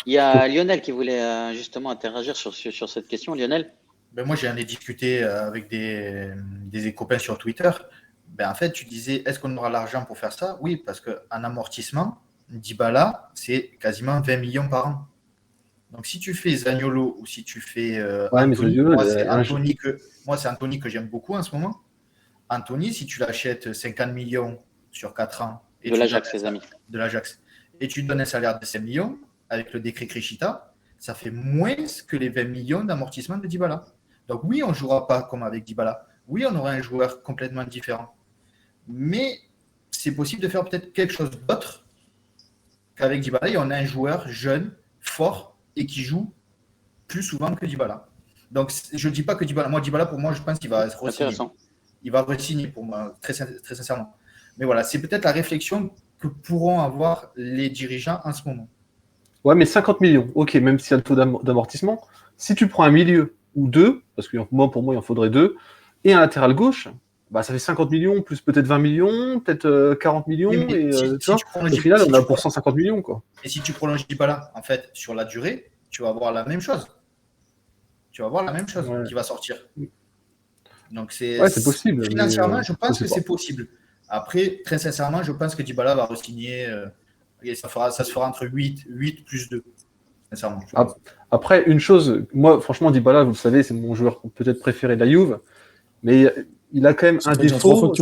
Il y a Lionel qui voulait justement interagir sur cette question. Lionel? Ben moi, j'en ai discuté avec des copains sur Twitter. Ben, en fait, tu disais, est-ce qu'on aura l'argent pour faire ça? Oui, parce qu'en amortissement, Dybala, c'est quasiment 20 millions par an. Donc, si tu fais Zaniolo ou si tu fais Ouais, mais Anthony, Zaniolo, moi, c'est Anthony que j'aime beaucoup en ce moment. Anthony, si tu l'achètes 50 millions sur 4 ans, et De l'Ajax, ses amis. de l'Ajax, et tu donnes un salaire de 5 millions, avec le décret Krishita, ça fait moins que les 20 millions d'amortissement de Dybala. Donc oui, on ne jouera pas comme avec Dybala. Oui, on aura un joueur complètement différent. Mais c'est possible de faire peut-être quelque chose d'autre qu'avec Dybala. Et on a un joueur jeune, fort, et qui joue plus souvent que Dybala. Donc je ne dis pas que Dybala, pour moi, je pense qu'il va se re-signer. Intéressant. il va re-signer pour moi, très sincèrement. Mais voilà, c'est peut-être la réflexion que pourront avoir les dirigeants en ce moment. Ouais, mais 50 millions, ok, même s'il y a le taux d'amortissement, si tu prends un milieu ou deux, parce que pour moi, il en faudrait deux, et un latéral gauche, bah, ça fait 50 millions, plus peut-être 20 millions, peut-être 40 millions, Oui, mais et tu vois, tu prolonges, au final, on a pour 150 millions, quoi. Et si tu prolonges Dybala, en fait, sur la durée, tu vas avoir la même chose. Tu vas avoir la même chose qui va sortir. Donc, Ouais, c'est possible. Financièrement, je pense que sais pas. c'est possible. Après, très sincèrement, je pense que Dybala va re-signer et ça se fera entre 8 plus 2. Sincèrement. Après, une chose, moi, franchement, Dybala, vous le savez, c'est mon joueur peut-être préféré de la Juve, mais il a quand même un défaut.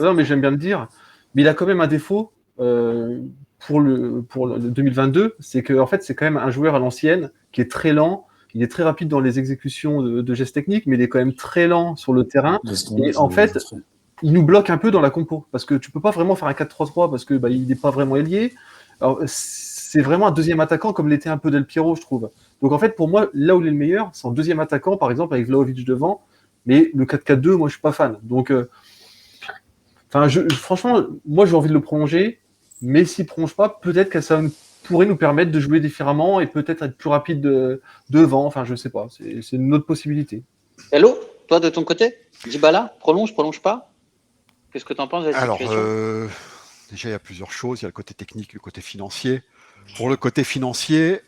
Non, mais j'aime bien le dire, mais il a quand même un défaut pour le 2022, c'est que en fait, c'est quand même un joueur à l'ancienne qui est très lent. Il est très rapide dans les exécutions de gestes techniques, mais il est quand même très lent sur le terrain. Et en fait, il nous bloque un peu dans la compo, parce que tu peux pas vraiment faire un 4-3-3 parce que il n'est pas vraiment ailier. Alors, c'est vraiment un deuxième attaquant comme l'était un peu Del Piero, je trouve. Donc en fait, pour moi, là où il est le meilleur, c'est en deuxième attaquant, par exemple, avec Vlahovic devant. Mais le 4-4-2, moi, je suis pas fan. Donc, franchement, moi, j'ai envie de le prolonger. Mais s'il ne prolonge pas, peut-être que ça pourrait nous permettre de jouer différemment et peut-être être plus rapide devant. Enfin, je sais pas. C'est une autre possibilité. Hello, toi de ton côté, Dybala, prolonge pas? Qu'est-ce que tu en penses de la situation? Déjà, il y a plusieurs choses. Il y a le côté technique, le côté financier. Pour le côté financier,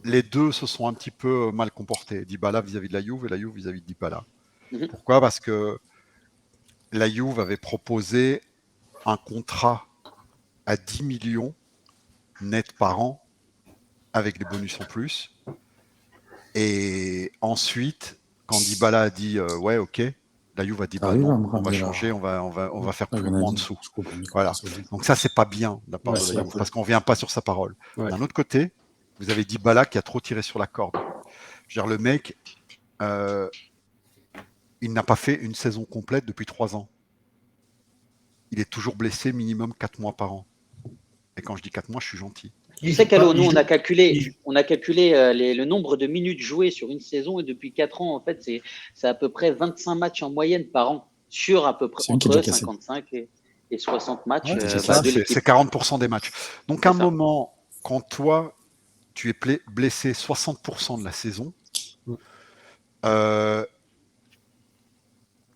les deux se sont un petit peu mal comportés. Dybala vis-à-vis de la Juve et la Juve vis-à-vis de Dybala. Pourquoi ? Parce que la Juve avait proposé un contrat à 10 millions net par an avec des bonus en plus. Et ensuite, quand Dybala a dit ouais, ok, la Juve a dit non, on va changer, on va faire plus en dessous. Voilà. Donc ça, c'est pas bien de la part de la Juve parce qu'on vient pas sur sa parole. Ouais. D'un autre côté, vous avez Dybala qui a trop tiré sur la corde. Je veux dire, le mec, il n'a pas fait une saison complète depuis 3 ans. Il est toujours blessé minimum 4 mois par an. Et quand je dis 4 mois, je suis gentil. Tu sais qu'Allo, nous, on a calculé le nombre de minutes jouées sur une saison et depuis 4 ans, en fait, c'est à peu près 25 matchs en moyenne par an sur à peu près entre 55 et 60 matchs. Ouais, c'est 40% des matchs. Donc, à un moment, quand toi, tu es blessé 60% de la saison,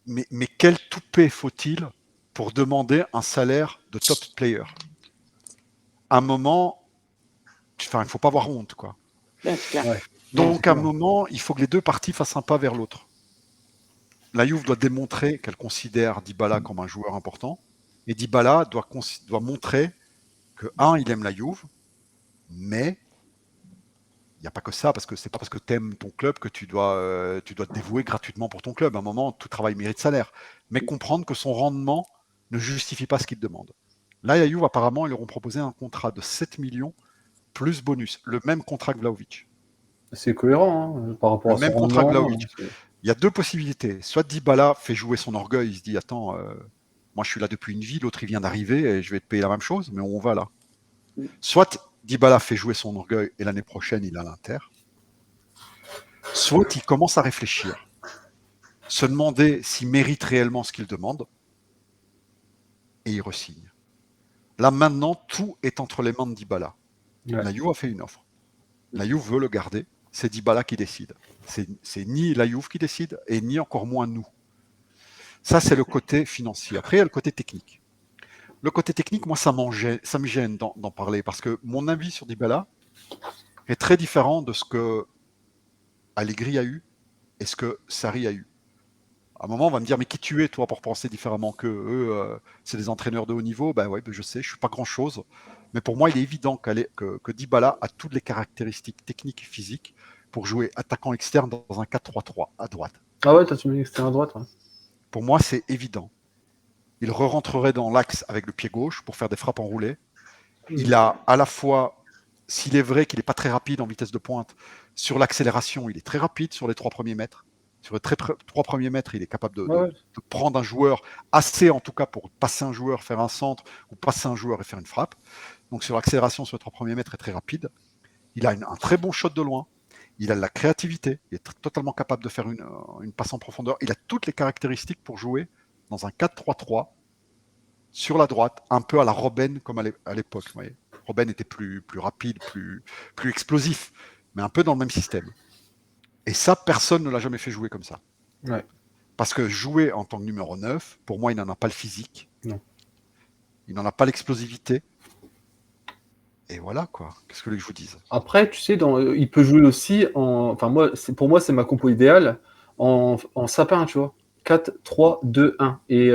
mais quel toupet faut-il pour demander un salaire de top player ? À un moment, il ne faut pas avoir honte, quoi. Ouais. Donc, à un moment, il faut que les deux parties fassent un pas vers l'autre. La Juve doit démontrer qu'elle considère Dybala comme un joueur important, et Dybala doit montrer que, il aime la Juve, mais il n'y a pas que ça, parce que c'est pas parce que tu aimes ton club que tu dois te dévouer gratuitement pour ton club. À un moment, tout travail mérite salaire. Mais comprendre que son rendement ne justifie pas ce qu'il demande. Là, la Juve, apparemment, ils leur ont proposé un contrat de 7 millions plus bonus. Le même contrat que Vlahovic. C'est cohérent par rapport à son rendement. Le même contrat que Vlahovic. Il y a deux possibilités. Soit Dybala fait jouer son orgueil, il se dit, attends, moi je suis là depuis une vie, l'autre il vient d'arriver et je vais te payer la même chose, mais on va là. Soit Dybala fait jouer son orgueil et l'année prochaine il a l'Inter. Soit il commence à réfléchir, se demander s'il mérite réellement ce qu'il demande et il re-signe. Là maintenant, tout est entre les mains de Dybala. Ouais. La Juve a fait une offre. La Juve veut le garder. C'est Dybala qui décide. C'est ni la Juve qui décide et ni encore moins nous. Ça, c'est le côté financier. Après, il y a le côté technique. Le côté technique, moi, ça me gêne d'en parler parce que mon avis sur Dybala est très différent de ce que Allegri a eu et ce que Sarri a eu. À un moment, on va me dire, mais qui tu es, toi, pour penser différemment qu'eux, c'est des entraîneurs de haut niveau. Ben ouais, je sais, je ne suis pas grand-chose. Mais pour moi, il est évident que Dybala a toutes les caractéristiques techniques et physiques pour jouer attaquant externe dans un 4-3-3 à droite. Ah ouais, toi tu mets externe à droite. Ouais. Pour moi, c'est évident. Il re-rentrerait dans l'axe avec le pied gauche pour faire des frappes enroulées. Il a à la fois, s'il est vrai qu'il n'est pas très rapide en vitesse de pointe, sur l'accélération, il est très rapide sur les 3 premiers mètres. Sur les 3 premiers mètres, il est capable de prendre un joueur assez, en tout cas, pour passer un joueur, faire un centre, ou passer un joueur et faire une frappe. Donc sur l'accélération, sur les 3 premiers mètres, est très rapide. Il a un très bon shot de loin. Il a de la créativité. Il est totalement capable de faire une passe en profondeur. Il a toutes les caractéristiques pour jouer dans un 4-3-3 sur la droite, un peu à la Robben comme à l'époque. Vous voyez. Robben était plus rapide, plus explosif, mais un peu dans le même système. Et ça, personne ne l'a jamais fait jouer comme ça. Ouais. Parce que jouer en tant que numéro 9, pour moi, il n'en a pas le physique. Non. Il n'en a pas l'explosivité. Et voilà, quoi. Qu'est-ce que vous voulez que je vous dise? Après, tu sais, il peut jouer aussi enfin, pour moi, c'est ma compo idéale en sapin, tu vois. 4, 3, 2, 1. Et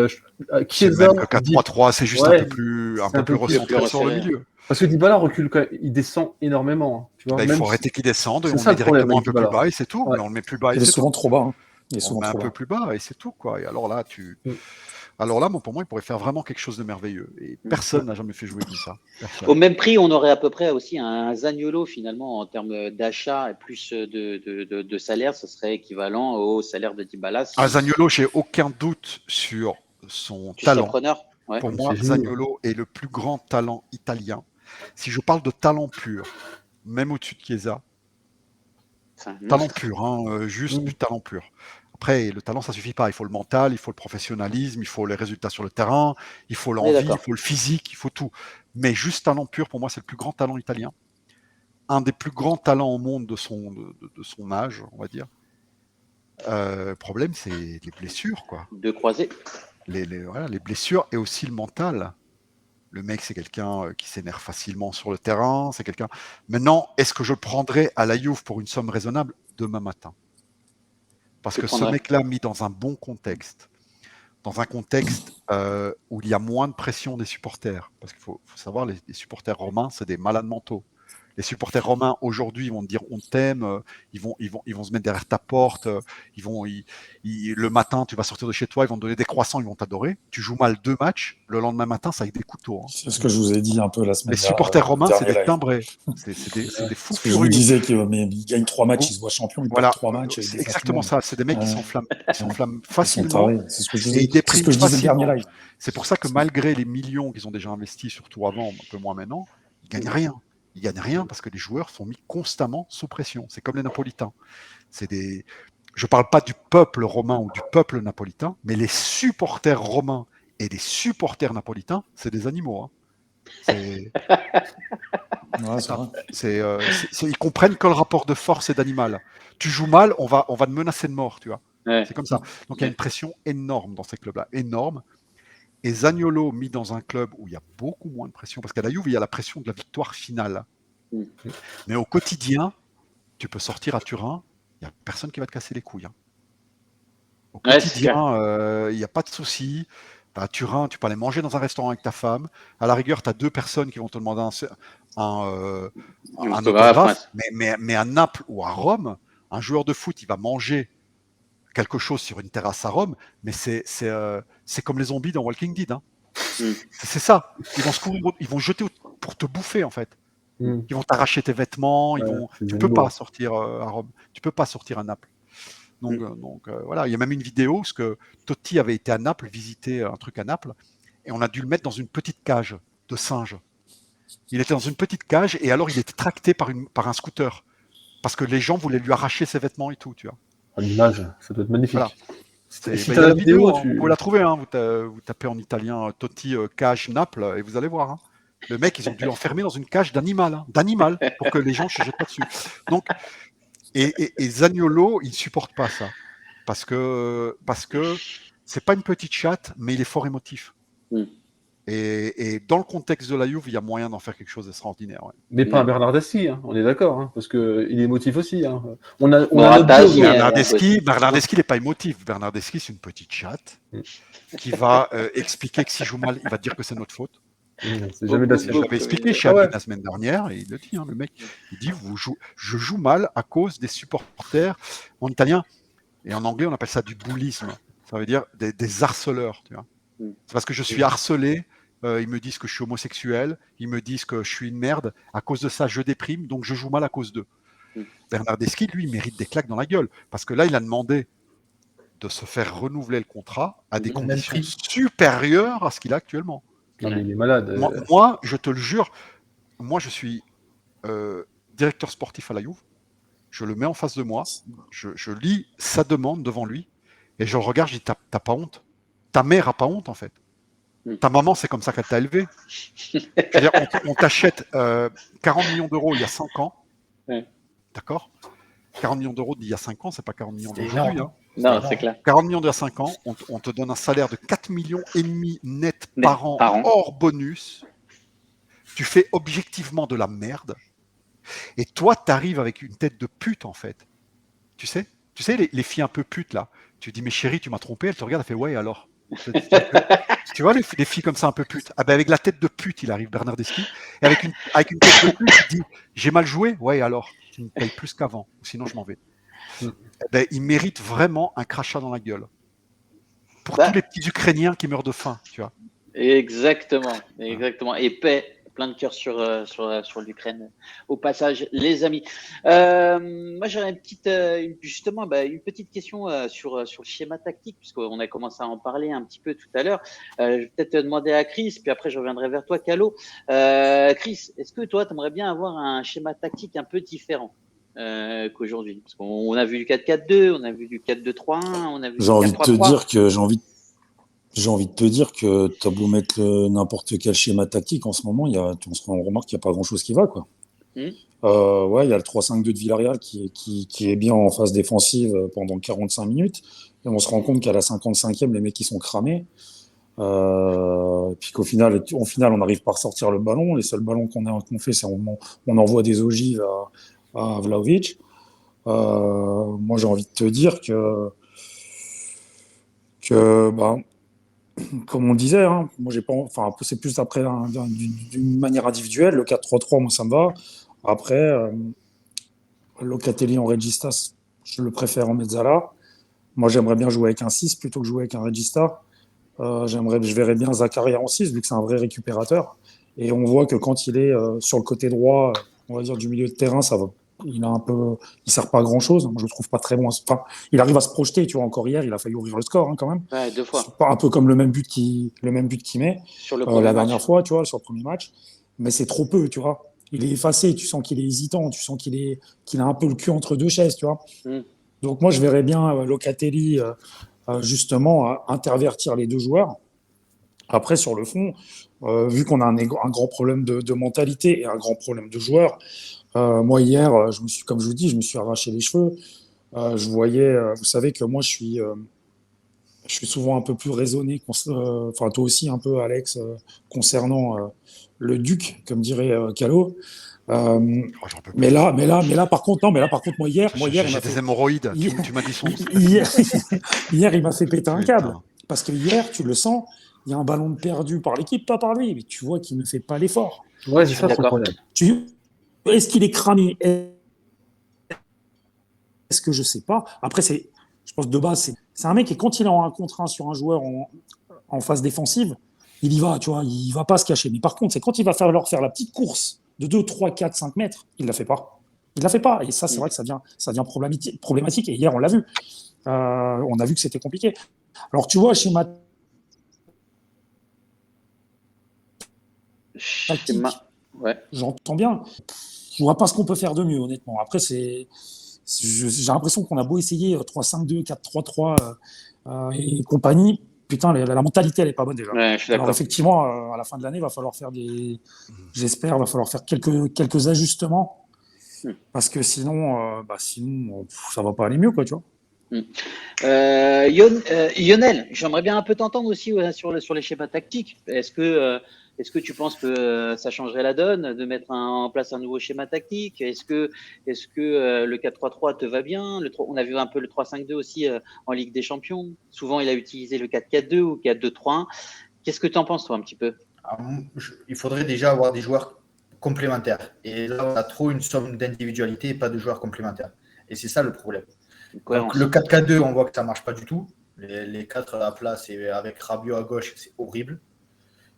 C'est Chiesa, même que 4-3-3, c'est juste Ouais, un peu plus c'est un peu plus recentré sur le resserré. milieu. parce que Dybala recule quand même, il descend énormément, tu vois. Là, il Même faut si- arrêter qu'il descende et C'est on ça le met le problème directement un avec peu plus Dybala. bas et c'est tout. Ouais. Mais on le met plus bas et Il est c'est souvent tout. trop bas. Hein. Il est On souvent le met un trop peu bas. plus bas et c'est tout, quoi. Et alors là, Mm. Alors là, pour moi, il pourrait faire vraiment quelque chose de merveilleux. Et personne n'a jamais fait jouer comme ça. Personne. Au même prix, on aurait à peu près aussi un Zaniolo finalement en termes d'achat et plus de salaire, ce serait équivalent au salaire de Dybala. À Zaniolo, j'ai aucun doute sur son Tu serais talent. preneur. Ouais. Pour moi, C'est génial. Zaniolo est le plus grand talent italien. Si je parle de talent pur, même au-dessus de Chiesa, C'est un talent monstre. pur, hein, juste Mm. du talent pur. Après, le talent, ça suffit pas. Il faut le mental, il faut le professionnalisme, il faut les résultats sur le terrain, il faut On est l'envie, il d'accord. faut le physique, il faut tout. Mais juste talent pur, pour moi, c'est le plus grand talent italien. Un des plus grands talents au monde de son âge, on va dire. Le problème, c'est les blessures, quoi. De croiser. Voilà, les blessures et aussi le mental. Le mec, c'est quelqu'un qui s'énerve facilement sur le terrain. C'est quelqu'un. Maintenant, est-ce que je le prendrais à la Juve pour une somme raisonnable demain matin? Parce Tu que ce prendrais. mec-là, mis dans un bon contexte, dans un contexte où il y a moins de pression des supporters, parce qu'il faut savoir, les supporters romains, c'est des malades mentaux. Les supporters romains aujourd'hui, ils vont te dire on t'aime, ils vont se mettre derrière ta porte, le matin, tu vas sortir de chez toi, ils vont te donner des croissants, ils vont t'adorer. Tu joues mal 2 matchs, le lendemain matin, c'est avec des couteaux. Hein. C'est ce que je vous ai dit un peu la semaine Les supporters romains, c'est dernière des live. timbrés, c'est des fous Ce que je vous furieux. disais qu'ils gagnent 3 matchs, ils se voient champions, ils Voilà, perdent 3 matchs. c'est exactement ça. C'est des mecs qui s'enflamment Ils sont facilement. tarés. C'est ce que je Et disais. ils C'est ce dépriment que je disais le facilement. dernier live. C'est pour ça que malgré les millions qu'ils ont déjà investis, surtout avant, un peu moins maintenant, ils gagnent rien. Ils gagnent rien parce que les joueurs sont mis constamment sous pression. C'est comme les Napolitains. Je parle pas du peuple romain ou du peuple napolitain, mais les supporters romains et les supporters napolitains, c'est des animaux. Hein. Ouais, c'est vrai. Ils comprennent que le rapport de force est d'animal. Tu joues mal, on va te menacer de mort, tu vois. Ouais. C'est comme ça. Donc il y a une pression énorme dans ces clubs-là, énorme. Et Zaniolo mis dans un club où il y a beaucoup moins de pression, parce qu'à la Juve, il y a la pression de la victoire finale. Mm. Mais au quotidien, tu peux sortir à Turin, il n'y a personne qui va te casser les couilles. Hein. Au Ouais, c'est quotidien, il n'y a pas de souci. À Turin, tu peux aller manger dans un restaurant avec ta femme. À la rigueur, tu as 2 personnes qui vont te demander un autographe. Mais à Naples ou à Rome, un joueur de foot, il va manger quelque chose sur une terrasse à Rome, mais c'est comme les zombies dans Walking Dead. Hein. Mm. C'est ça. Ils vont se courir, ils vont jeter pour te bouffer en fait. Mm. Ils vont t'arracher tes vêtements. Ouais, tu peux pas sortir à Rome. Tu peux pas sortir à Naples. Donc voilà, il y a même une vidéo parce que Totti avait été à Naples visiter un truc à Naples et on a dû le mettre dans une petite cage de singe. Il était dans une petite cage et alors il était tracté par un scooter parce que les gens voulaient lui arracher ses vêtements et tout, tu vois. L'image, ça doit être magnifique. Voilà. Si Il y t'as a la la vidéo, vidéo, vous pouvez la trouver. Hein. Vous tapez en italien Totti cage Naples et vous allez voir. Hein. Le mec, ils ont dû l'enfermer dans une cage d'animal, pour que les gens se jettent pas dessus. Donc, et Zaniolo, il supporte pas ça parce que c'est pas une petite chatte, mais il est fort émotif. Mm. Et dans le contexte de la Juve, il y a moyen d'en faire quelque chose d'extraordinaire. Ouais. Mais pas un Bernardeschi, hein, on est d'accord, hein, parce qu'il est émotif aussi. Hein. On a Morata notre aussi, Dieu, Bernardeschi n'est pas émotif. Bernardeschi, c'est une petite chatte qui va expliquer que s'il joue mal, il va dire que c'est notre faute. C'est jamais de la Je l'avais expliqué chez Abid la semaine dernière, et il le dit, hein, le mec, il dit je joue mal à cause des supporters en italien, et en anglais on appelle ça du bullisme, ça veut dire des harceleurs, tu vois. C'est parce que je suis harcelé, ils me disent que je suis homosexuel, ils me disent que je suis une merde, à cause de ça je déprime, donc je joue mal à cause d'eux. Bernardeschi, lui, il mérite des claques dans la gueule, parce que là il a demandé de se faire renouveler le contrat à des conditions supérieures à ce qu'il a actuellement. Non, mais il est malade. Moi, je te le jure, moi, je suis directeur sportif à la Juve. Je le mets en face de moi. Je lis sa demande devant lui. Et je le regarde, je dis, t'as pas honte? ta mère a pas honte en fait. Ta maman, c'est comme ça qu'elle t'a élevé. Je veux dire, on t'achète 40 millions d'euros il y a 5 ans. Ouais. D'accord? 40 millions d'euros d'il y a 5 ans, c'est pas 40 millions C'était d'aujourd'hui. énorme. Non, c'est clair. 40 millions d'il y a 5 ans, on te donne un salaire de 4,5 millions net par an, hors bonus. Tu fais objectivement de la merde. Et toi, tu arrives avec une tête de pute, en fait. Tu sais les filles un peu putes, là. Tu dis, mais chérie, tu m'as trompé. Elle te regarde, elle fait, ouais, alors. Tu vois, les filles comme ça un peu putes. Ah ben avec la tête de pute, il arrive Bernardeschi. Et avec une tête de pute, il dit, j'ai mal joué. Ouais, alors, tu me payes plus qu'avant. Sinon, je m'en vais. Eh ben, il mérite vraiment un crachat dans la gueule. Pour tous les petits Ukrainiens qui meurent de faim, tu vois. Exactement. Et paix, plein de cœurs sur l'Ukraine. Au passage, les amis. Moi, j'aurais une petite question sur le schéma tactique, puisqu'on a commencé à en parler un petit peu tout à l'heure. Je vais peut-être te demander à Chris, puis après je reviendrai vers toi, Calo. Chris, est-ce que toi, tu aimerais bien avoir un schéma tactique un peu différent qu'aujourd'hui? Parce qu'on a vu du 4-4-2, on a vu du 4-2-3-1, on a vu du 4-3-3. J'ai envie de te dire que t'as beau mettre n'importe quel schéma tactique en ce moment, on remarque qu'il n'y a pas grand-chose qui va, quoi. Ouais, il y a le 3-5-2 de Villarreal qui est bien en phase défensive pendant 45 minutes. Et on se rend compte qu'à la 55e, les mecs, ils sont cramés. Puis qu'au final, on n'arrive pas à ressortir le ballon. Les seuls ballons qu'on fait, c'est on envoie des ogives à Vlahovic. Moi, j'ai envie de te dire que comme on disait, hein, moi j'ai pas, enfin c'est plus après d'une manière individuelle. Le 4-3-3, moi ça me va. Après, Locatelli en Regista, je le préfère en Mezzala. Moi j'aimerais bien jouer avec un 6 plutôt que jouer avec un Regista. Je verrais bien Zakaria en 6 vu que c'est un vrai récupérateur. Et on voit que quand il est sur le côté droit, on va dire du milieu de terrain, ça va. Il sert pas à grand chose. Moi, je le trouve pas très bon. Enfin, il arrive à se projeter. Tu vois, encore hier, il a failli ouvrir le score, hein, quand même. Ouais, 2 fois. C'est pas un peu comme le même but qu'il met Sur le la dernière fois, tu vois, sur le premier match. Mais c'est trop peu, tu vois. Il est effacé. Tu sens qu'il est hésitant. Tu sens qu'il a un peu le cul entre deux chaises, tu vois. Donc moi, je verrais bien Locatelli justement intervertir les deux joueurs. Après, sur le fond, vu qu'on a un grand problème de mentalité et un grand problème de joueurs, moi hier, comme je vous dis, je me suis arraché les cheveux. Je voyais, vous savez que moi je suis souvent un peu plus raisonné, enfin toi aussi un peu Alex, concernant le Duc, comme dirait Calo. Mais là par contre moi hier j'ai des hémorroïdes. Tu m'as dit son. Hier il m'a fait péter un câble parce que hier tu le sens, il y a un ballon perdu par l'équipe, pas par lui, mais tu vois qu'il ne fait pas l'effort. Ouais, c'est ça son problème. Est-ce qu'il est cramé? Est-ce que je sais pas? Après, je pense de base, c'est un mec et quand il est en 1 contre 1 sur un joueur en phase défensive, il y va, tu vois, il va pas se cacher. Mais par contre, c'est quand il va falloir faire la petite course de 2, 3, 4, 5 mètres, il la fait pas. Il la fait pas. Et ça, c'est vrai que ça devient problématique. Et hier, on l'a vu. On a vu que c'était compliqué. Alors, tu vois, schéma tactique, ouais. J'entends bien. Je vois pas ce qu'on peut faire de mieux, honnêtement. Après, j'ai l'impression qu'on a beau essayer 3-5-2, 4-3-3 et compagnie. Putain, la mentalité, elle est pas bonne déjà. Ouais, je suis d'accord. Alors effectivement, à la fin de l'année, va falloir faire quelques ajustements parce que sinon, ça va pas aller mieux, quoi, tu vois. Lionel, j'aimerais bien un peu t'entendre aussi sur les schémas tactiques. Est-ce que tu penses que ça changerait la donne de mettre en place un nouveau schéma tactique? Est-ce que le 4-3-3 te va bien? On a vu un peu le 3-5-2 aussi en Ligue des Champions. Souvent, il a utilisé le 4-4-2 ou 4-2-3-1. Qu'est-ce que tu en penses, toi, un petit peu? Il faudrait déjà avoir des joueurs complémentaires. Et là, on a trop une somme d'individualité et pas de joueurs complémentaires. Et c'est ça le problème. Donc, le 4-4-2, on voit que ça ne marche pas du tout. Les 4 à la place et avec Rabiot à gauche, c'est horrible.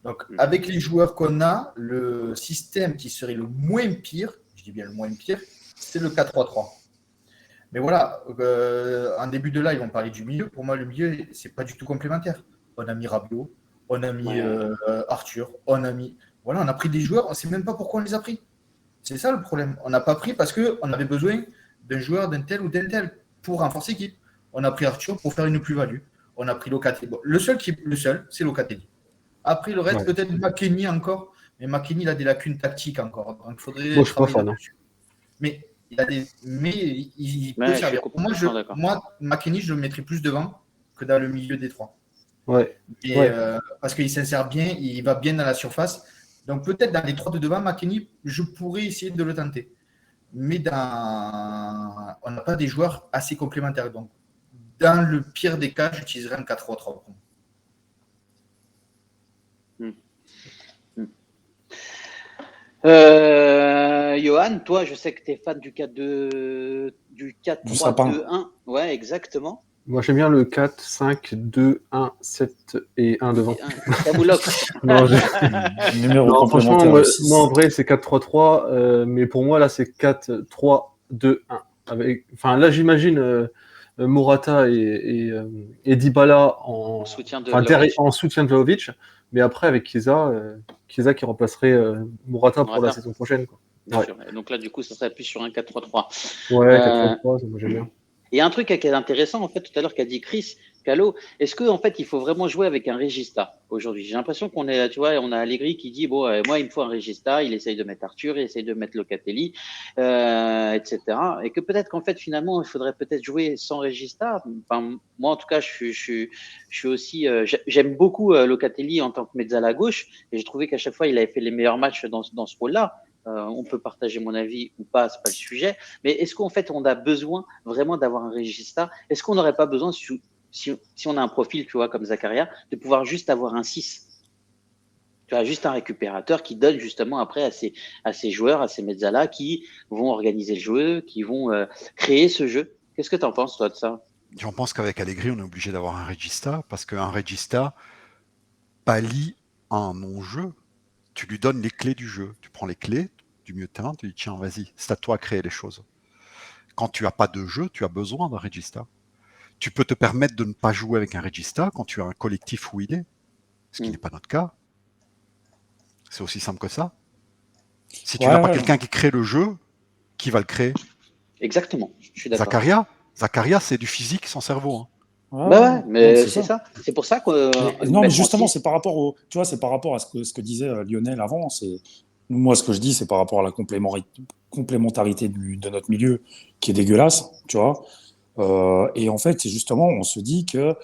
Donc, avec les joueurs qu'on a, le système qui serait le moins pire, je dis bien le moins pire, c'est le 4-3-3. Mais voilà, en début de live, on parlait du milieu. Pour moi, le milieu, c'est pas du tout complémentaire. On a mis Rabiot, on a mis Arthur, on a pris des joueurs, on ne sait même pas pourquoi on les a pris. C'est ça le problème. On n'a pas pris parce qu'on avait besoin d'un joueur d'un tel ou d'un tel pour renforcer l'équipe. On a pris Arthur pour faire une plus-value. on a pris Locatelli. Bon, le seul, c'est Locatelli. Après, le reste, peut-être McKennie encore. Mais McKennie, il a des lacunes tactiques encore. Donc, il faudrait Moi, je suis pas travailler fan. là-dessus. Mais il peut Ouais, servir. je suis Moi, complètement d'accord. McKennie, je le mettrais plus devant que dans le milieu des trois. Ouais. Et, parce qu'il s'insère bien, il va bien dans la surface. Donc, peut-être dans les trois de devant, McKennie, je pourrais essayer de le tenter. Mais on n'a pas des joueurs assez complémentaires. Donc, dans le pire des cas, j'utiliserais un 4-3-3. Johan, toi, je sais que tu es fan du 4-3-2-1. Ouais, exactement. Moi, j'aime bien le 4, 5, 2, 1, 7 et 1 devant. Camoulox. Non, Numéro franchement, complémentaire. moi, en vrai, c'est 4-3-3. Mais pour moi, là, c'est 4-3-2-1. Là, j'imagine Morata et Dybala en soutien de Vlahovic. Mais après, avec Chiesa qui remplacerait Morata pour la saison prochaine. Quoi. Bien sûr. Et donc là, du coup, ça serait plus sur un 4-3-3. Ouais, 4-3-3, moi j'aime bien. Il y a un truc qui est intéressant, en fait, tout à l'heure qu'a dit Chris Calo. Est-ce qu'en fait, il faut vraiment jouer avec un régista aujourd'hui? J'ai l'impression qu'on est, tu vois, on a Allegri qui dit, bon, moi, il me faut un régista. Il essaye de mettre Arthur, il essaye de mettre Locatelli, etc. Et que peut-être qu'en fait, finalement, il faudrait peut-être jouer sans régista. Enfin, moi, en tout cas, je suis aussi, j'aime beaucoup Locatelli en tant que mezzala gauche. Et j'ai trouvé qu'à chaque fois, il avait fait les meilleurs matchs dans ce rôle-là. On peut partager mon avis ou pas, c'est pas le sujet. Mais est-ce qu'en fait, on a besoin vraiment d'avoir un régista? Est-ce qu'on n'aurait pas besoin, si on a un profil, tu vois, comme Zakaria, de pouvoir juste avoir un 6? Tu as juste un récupérateur qui donne justement après à ces joueurs, à ces mezzalas qui vont organiser le jeu, qui vont créer ce jeu. Qu'est-ce que tu en penses, toi, de ça? J'en pense qu'avec Allegri, on est obligé d'avoir un regista parce qu'un regista pallie un non-jeu. Tu lui donnes les clés du jeu. Tu prends les clés du milieu de terrain, tu dis tiens, vas-y, c'est à toi de créer les choses. Quand tu n'as pas de jeu, tu as besoin d'un regista. Tu peux te permettre de ne pas jouer avec un regista quand tu as un collectif où il est, ce qui n'est pas notre cas. C'est aussi simple que ça. Si tu n'as pas quelqu'un qui crée le jeu, qui va le créer? Exactement, je suis d'accord. Zakaria, c'est du physique sans cerveau. Ouais, mais c'est ça. C'est pour ça que. Non, mais justement, c'est par rapport c'est par rapport à ce que disait Lionel avant. Moi, ce que je dis, c'est par rapport à la complémentarité de notre milieu qui est dégueulasse, tu vois. Et en fait, c'est justement, on se dit que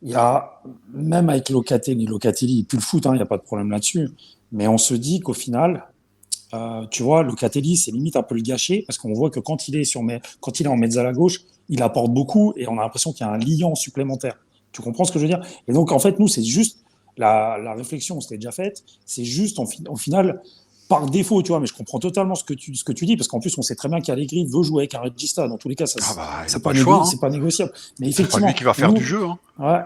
il y a, même avec Locatelli, il pue le foot, il n'y a pas de problème là-dessus. Mais on se dit qu'au final, tu vois, Locatelli, c'est limite un peu le gâcher parce qu'on voit que quand il est en mezzala gauche, il apporte beaucoup et on a l'impression qu'il y a un liant supplémentaire. Tu comprends ce que je veux dire? Et donc, en fait, nous, c'est juste la réflexion, c'était déjà faite. C'est juste, au final, par défaut, tu vois, mais je comprends totalement ce que tu dis parce qu'en plus, on sait très bien qu'Allegri veut jouer avec un regista. Dans tous les cas, c'est pas négociable. Mais effectivement, c'est pas lui qui va faire du jeu.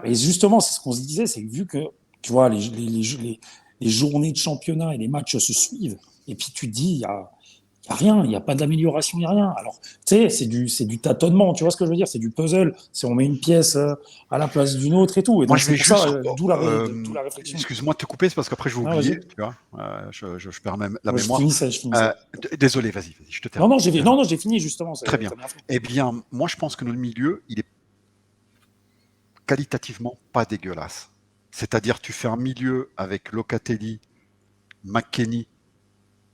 Et justement, c'est ce qu'on se disait, c'est que vu que, tu vois, les journées de championnat et les matchs se suivent, et puis tu te dis, il y a rien, il n'y a pas d'amélioration, il n'y a rien. Alors, tu sais, c'est du tâtonnement, tu vois ce que je veux dire? C'est du puzzle, on met une pièce à la place d'une autre et tout. Et donc, moi, je vais juste. D'où la réflexion. Excuse-moi de te couper, c'est parce qu'après, je vais oublier. Tu vois, je perds même la mémoire. Je finissais. Désolé, vas-y, je te termine. Non, j'ai fini justement. Très bien. Eh bien, moi, je pense que notre milieu, il est qualitativement pas dégueulasse. C'est-à-dire, tu fais un milieu avec Locatelli, McKennie,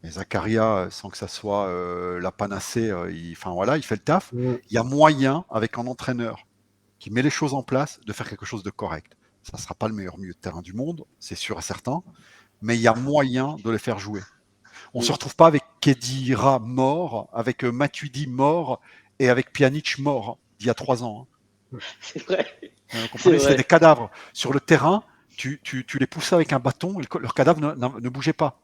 et Zakaria, sans que ça soit la panacée, il fait le taf. Il y a moyen, avec un entraîneur qui met les choses en place, de faire quelque chose de correct. Ça ne sera pas le meilleur milieu de terrain du monde, c'est sûr et certain, mais il y a moyen de les faire jouer. On ne se retrouve pas avec Khedira mort, avec Matuidi mort et avec Pjanic mort d'il y a 3 ans. C'est vrai. Vous comprenez, c'est des cadavres. Sur le terrain, tu les poussais avec un bâton et leurs cadavres ne bougeaient pas.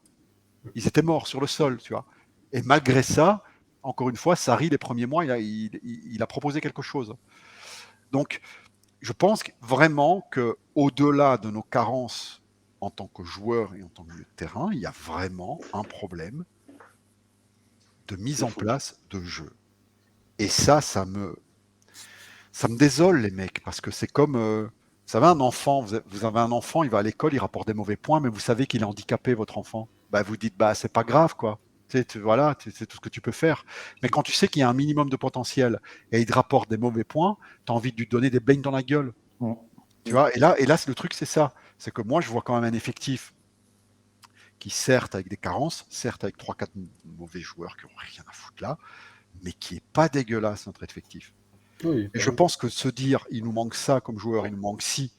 Ils étaient morts sur le sol, tu vois. Et malgré ça, encore une fois, Sarri, les premiers mois, il a proposé quelque chose. Donc, je pense vraiment qu'au-delà de nos carences en tant que joueurs et en tant que milieu de terrain, il y a vraiment un problème de mise en place de jeu. Et ça me désole, les mecs, parce que c'est comme... vous savez, un enfant, vous avez un enfant, il va à l'école, il rapporte des mauvais points, mais vous savez qu'il est handicapé, votre enfant. Vous dites, c'est pas grave, quoi. C'est tout ce que tu peux faire. Mais quand tu sais qu'il y a un minimum de potentiel et il te rapporte des mauvais points, tu as envie de lui donner des beignes dans la gueule. Tu vois, et là, le truc, c'est ça. C'est que moi, je vois quand même un effectif qui, certes, avec des carences, certes, avec 3-4 mauvais joueurs qui n'ont rien à foutre là, mais qui est pas dégueulasse, notre effectif. Oui, Et je pense que se dire, il nous manque ça comme joueur, il nous manque ci,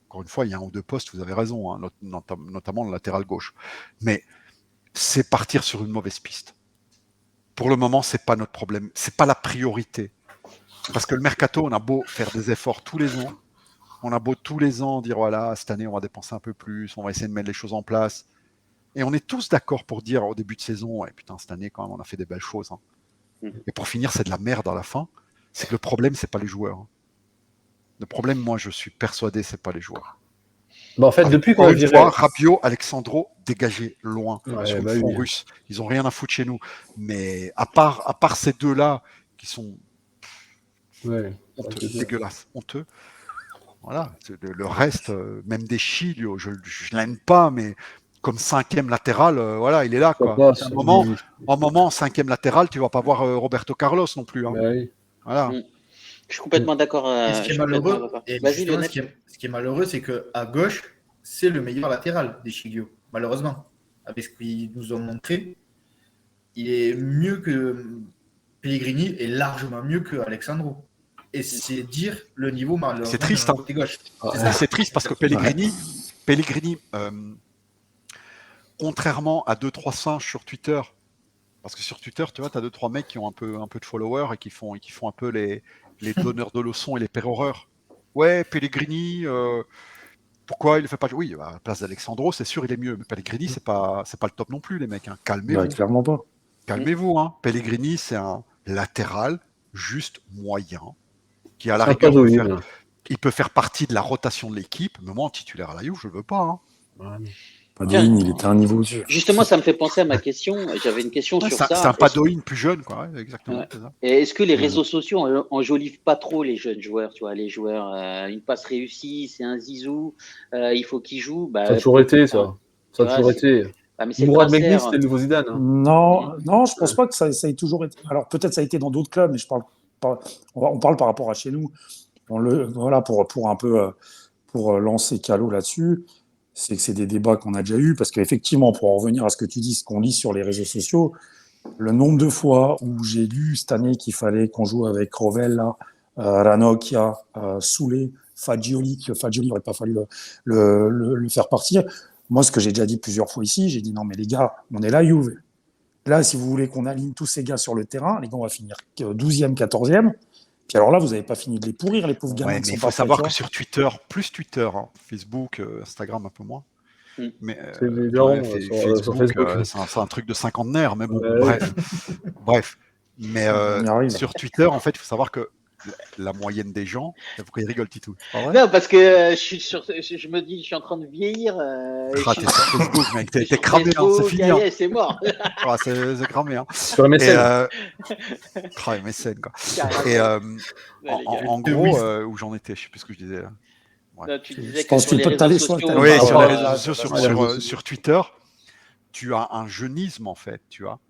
encore une fois, il y a un ou deux postes, vous avez raison, hein, notamment le latéral gauche. Mais c'est partir sur une mauvaise piste. Pour le moment, c'est pas notre problème, c'est pas la priorité. Parce que le mercato, on a beau faire des efforts tous les ans, on a beau tous les ans dire voilà, cette année on va dépenser un peu plus, on va essayer de mettre les choses en place. Et on est tous d'accord pour dire au début de saison, ouais, putain, cette année quand même on a fait des belles choses. Hein. Et pour finir, c'est de la merde à la fin. C'est que le problème, c'est pas les joueurs. Hein. Le problème, moi, je suis persuadé, c'est pas les joueurs. Bah, en fait, Avec, depuis qu'on a viré... Rabiot, Alexandro, dégagés loin Ouais, sur bah le front oui. russe. Ils ont rien à foutre chez nous. Mais à part ces deux-là qui sont Ouais, honteux, dégueulasses, honteux. Voilà, le reste, même des Chilio, je l'aime pas, mais comme cinquième latéral, voilà, il est là. Quoi. Passe, En moment, cinquième latéral, tu vas pas voir Roberto Carlos non plus. Hein. Bah oui. Voilà. Je suis complètement d'accord. Et ce qui est malheureux, ce qui est malheureux, c'est qu'à gauche, c'est le meilleur latéral des Chilio, malheureusement. Avec ce qu'ils nous ont montré, il est mieux que Pellegrini et largement mieux que Alexandro. Et c'est dire le niveau malheureusement c'est triste, de côté gauche. C'est triste parce que Pellegrini, contrairement à 2-3 singes sur Twitter, parce que sur Twitter, tu vois, tu as 2-3 mecs qui ont un peu de followers et qui font un peu les donneurs de leçons et les péroreurs. Ouais, Pellegrini, pourquoi il ne fait pas jouer? Oui, à la place d'Alexandro, c'est sûr, il est mieux. Mais Pellegrini, c'est pas le top non plus, les mecs. Hein. Calmez-vous. Bah, clairement pas. Calmez-vous. Hein. Pellegrini, c'est un latéral juste moyen qui, à la rigueur, il peut faire partie de la rotation de l'équipe. Mais moi, en titulaire à la Juve, je ne veux pas. Hein. Padoin, il était à un niveau au-dessus. Justement, ça me fait penser à ma question. J'avais une question sur ça. C'est un Padoin plus jeune, quoi. Ouais, exactement. Ouais. C'est ça. Et est-ce que les réseaux sociaux enjolivent pas trop les jeunes joueurs? Tu vois, les joueurs, une passe réussie, c'est un zizou, il faut qu'il joue. Bah, ça a toujours été, ça. Ça a toujours été. Mourad Mekni, c'était le nouveau Zidane. Hein. Non, je pense pas que ça ait toujours été. Alors peut-être ça a été dans d'autres clubs, mais je parle pas. On parle par rapport à chez nous. Voilà, pour un peu pour lancer Calo là-dessus, c'est que c'est des débats qu'on a déjà eus, parce qu'effectivement, pour en revenir à ce que tu dis, ce qu'on lit sur les réseaux sociaux, le nombre de fois où j'ai lu cette année qu'il fallait qu'on joue avec Rovella, Ranocchia, Soulé, Fagioli, que Fagioli n'aurait pas fallu le faire partir. Moi, ce que j'ai déjà dit plusieurs fois ici, j'ai dit non, mais les gars, on est là, Juve. Là, si vous voulez qu'on aligne tous ces gars sur le terrain, les gars, on va finir 12e, 14e. Puis alors là, vous n'avez pas fini de les pourrir, les pauvres gamins. Ouais, mais il faut savoir que sur Twitter, plus Twitter, hein, Facebook, Instagram un peu moins. Mais Facebook, c'est un truc de cinquantenaire, mais bon, bref. Mais sur Twitter, en fait, il faut savoir que la moyenne des gens, pourquoi ils rigolent, Titou? Non, parce que je me dis, je suis en train de vieillir. T'es sur Facebook, mec, t'es cramé, hein, c'est fini. Hein. C'est mort. C'est cramé. Hein. Sur MSN. MSN, quoi. Et en gros, où j'en étais, je sais plus ce que je disais là. Ouais. Non, tu disais je pense qu'il peut t'aller sur les réseaux sociaux, sur Twitter, tu as un jeunisme, en fait, tu vois.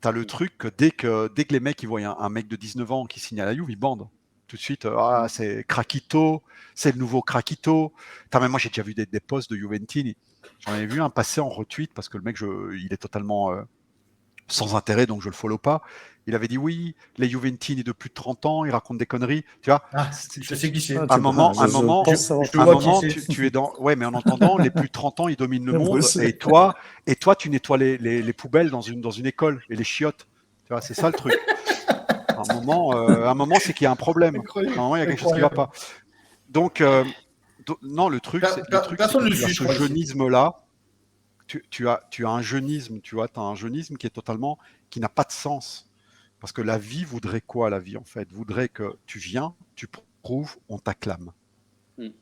Tu as le truc que dès que les mecs ils voient un mec de 19 ans qui signe à la Juve, ils bandent. Tout de suite, c'est Craquito, c'est le nouveau Craquito. Même moi, j'ai déjà vu des posts de Juventini. J'en avais vu un passer en retweet parce que le mec, il est totalement sans intérêt, donc je le follow pas. Il avait dit oui, les Juventini de plus de 30 ans, ils racontent des conneries. Tu vois, je sais qui c'est. Un moment, tu es dans. Ouais, mais en entendant, les plus de 30 ans, ils dominent le monde. Et toi, tu nettoies les poubelles dans une école et les chiottes. Tu vois, c'est ça le truc. À un moment, c'est qu'il y a un problème. À un moment, il y a quelque chose qui ne va pas. Donc, non, le truc, c'est que ce jeunisme-là, tu as un jeunisme, tu vois, tu as un jeunisme qui n'a pas de sens. Parce que la vie voudrait quoi, la vie, en fait? Voudrait que tu viens, tu prouves, on t'acclame.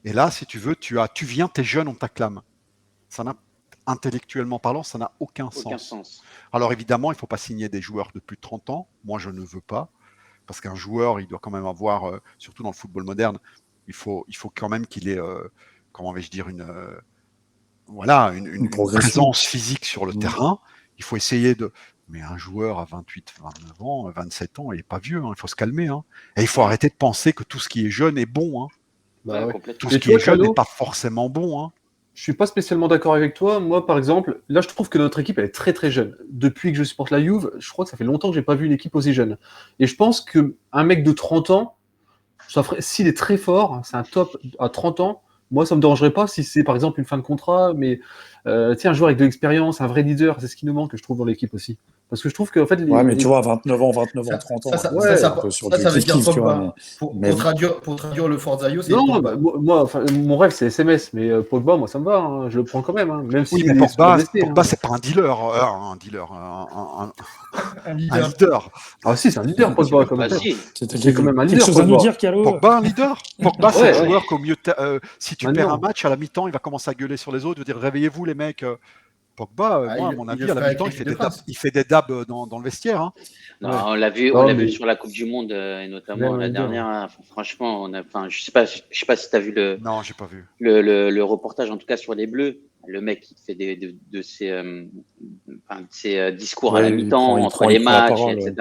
Et là, si tu veux, tu viens, t'es jeune, on t'acclame. Intellectuellement parlant, ça n'a aucun sens. Alors évidemment, il ne faut pas signer des joueurs de plus de 30 ans. Moi, je ne veux pas. Parce qu'un joueur, il doit quand même avoir, surtout dans le football moderne, il faut quand même qu'il ait, comment vais-je dire, une présence physique sur le terrain. Il faut essayer de... Mais un joueur à 28, 29 ans, 27 ans, il n'est pas vieux, hein, il faut se calmer. Hein. Et il faut arrêter de penser que tout ce qui est jeune est bon. Hein. Bah ouais. complètement. Tout ce Et qui tu vois, est jeune Calo, n'est pas forcément bon. Hein. je suis pas spécialement d'accord avec toi. Moi, par exemple, là, je trouve que notre équipe elle est très très jeune. Depuis que je supporte la Juve, je crois que ça fait longtemps que j'ai pas vu une équipe aussi jeune. Et je pense que un mec de 30 ans, s'il est très fort, c'est un top à 30 ans. Moi, ça me dérangerait pas si c'est par exemple une fin de contrat, mais tu sais, un joueur avec de l'expérience, un vrai leader, c'est ce qui nous manque, je trouve, dans l'équipe aussi. Parce que je trouve qu'en fait, Ouais, mais tu vois, 29 ans, 30 ans, Ouais. c'est un peu sur du ça veut dire kiff-kiff, tu vois. Pogba. Mais Pour traduire le Forzaio, c'est Non, Pogba. bah, moi, enfin, mon rêve c'est SMS, mais Pogba, moi ça me va, hein, je le prends quand même, hein, même Oui, s'il mais est souvent blessé. Pogba, Hein. c'est pas un dealer, Un un leader. leader. Ah si, c'est un leader, Pogba, quand Bah même. si. C'est quand même un quelque leader, chose à nous Pogba. dire, Calo? Pogba, un leader. Pogba, c'est Ouais, le ouais. joueur qu'au mieux, si tu perds un Maintenant. match à la mi-temps, il va commencer à gueuler sur les autres, il va dire réveillez-vous les mecs. Pogba, moi, à mon Il avis, le à la ferait avec mi-temps, l'équipe de France. il fait des dabs dans le vestiaire. Hein. Non, Ouais. on Non, l'a vu mais sur la Coupe du Monde et notamment même un la leader. dernière. Hein. Franchement, enfin, je sais pas si tu as vu Non, j'ai pas vu. le reportage, en tout cas sur les Bleus. Le mec, il fait de ses discours à la Ouais, mi-temps, entre les il prend la matchs, parole. Ouais. etc.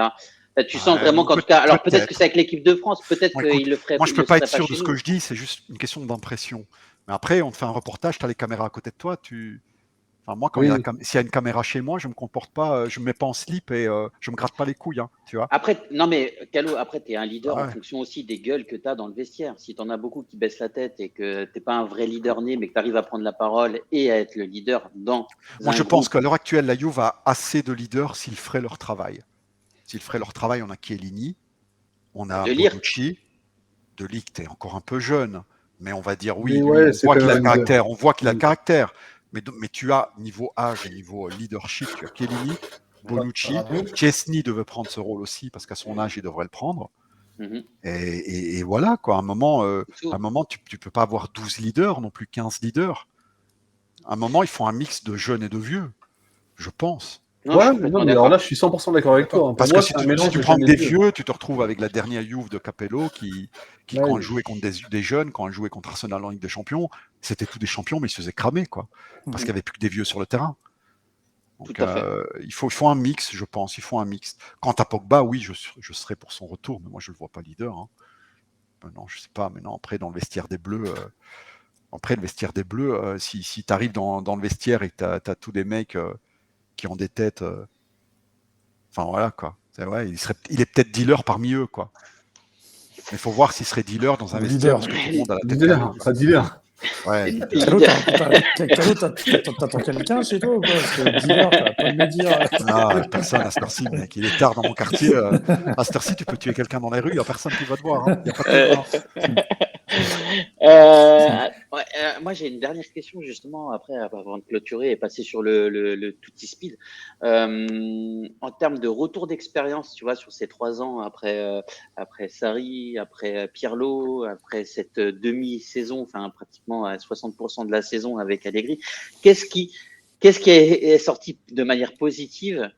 Là, tu sens vraiment Ouais, qu'en tout cas, alors peut-être que c'est peut-être. avec l'équipe de France, peut-être Bon, écoute, qu'il le ferait, moi, je il peux le pas être serait pas sûr de chez ce que nous. je dis, c'est juste une question d'impression. Mais après, on te fait un reportage, tu as les caméras à côté de toi, Enfin, moi, Oui. s'il y a une caméra chez moi, je me comporte pas, je me mets pas en slip et je me gratte pas les couilles, hein, tu vois. Après, non mais Calo, après, tu es un leader en Ouais. fonction aussi des gueules que tu as dans le vestiaire. Si tu en as beaucoup qui baissent la tête et que tu n'es pas un vrai leader né, mais que tu arrives à prendre la parole et à être le leader dans Moi, un je pense groupe. qu'à l'heure actuelle, la Juve a assez de leaders s'ils feraient leur travail. S'ils feraient leur travail, on a Chiellini, on a De lire. Bonucci, De Ligt est encore un peu jeune, mais on va dire oui, Mais lui, ouais, c'est quand même un leader. on voit qu'il a le Mm. caractère. Mais tu as, niveau âge et niveau leadership, tu as Chiellini, Bonucci, Radio. Chesney devait prendre ce rôle aussi, parce qu'à son âge, il devrait le prendre. Mhm. Et voilà, quoi. À un moment tu peux pas avoir 12 leaders, non plus 15 leaders. À un moment, ils font un mix de jeunes et de vieux, je pense. Non, je Ouais, suis mais non, complètement mais alors là, d'accord. je suis 100% d'accord avec toi. Hein. Pour Parce que moi, si c'est un si mélange tu de prends jeunes et que des de vieux. vieux, tu te retrouves avec la dernière Juve de Capello qui Ouais, quand elle jouait contre des jeunes, quand elle jouait contre Arsenal en Ligue des Champions, c'était tous des champions, mais ils se faisaient cramer, quoi. Parce qu'il n'y avait plus que des vieux sur le terrain. Donc, Tout à fait. il faut un mix, je pense. Il faut un mix. Quant à Pogba, oui, je serais pour son retour, mais moi, je ne le vois pas leader. Hein. Non, je sais pas. Mais non, après, dans le vestiaire des Bleus, si tu arrives dans le vestiaire et que tu as tous des mecs qui ont des têtes. Enfin, voilà, quoi. Ouais, il est peut-être dealer parmi eux, quoi. Mais il faut voir s'il serait dealer dans un vestiaire, Leader. parce que tout le monde a la tête Leader, carrée. pas dealer. Ouais, Calo, Leader. t'attends quelqu'un chez toi ou quoi? Parce que dealer, t'as pas de me dire. Ah, personne à cette heure-ci, mec. Il est tard dans mon quartier. À cette heure-ci, tu peux tuer quelqu'un dans les rues, il n'y a personne qui va te voir. Il n'y a pas de témoin. Moi, j'ai une dernière question justement après, avant de clôturer et passer sur le Tutti Speed. En termes de retour d'expérience, tu vois, sur ces 3 ans après Sarri, après Pirlo, après cette demi-saison, enfin pratiquement à 60% de la saison avec Allegri, qu'est-ce qui est sorti de manière positive?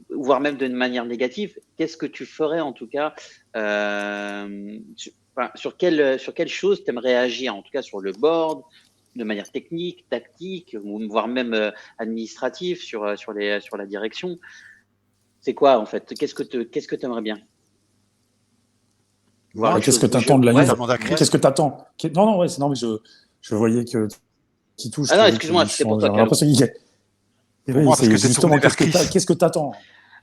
Voire même de manière négative, qu'est-ce que tu ferais en tout cas sur quelle chose tu aimerais agir, en tout cas sur le board, de manière technique, tactique, ou voire même administrative sur la direction. C'est quoi en fait? Qu'est-ce que tu aimerais bien voir les Qu'est-ce que choses bouger? t'attends de la Ouais, Juve? demande à Chris. Qu'est-ce que t'attends? Non, mais je voyais que qui touche. Ah non, excuse-moi, c'était pour toi, J'ai l'impression qu'il est. Pour moi, parce que t'es Justement, tourné vers Chris. qu'est-ce que t'attends?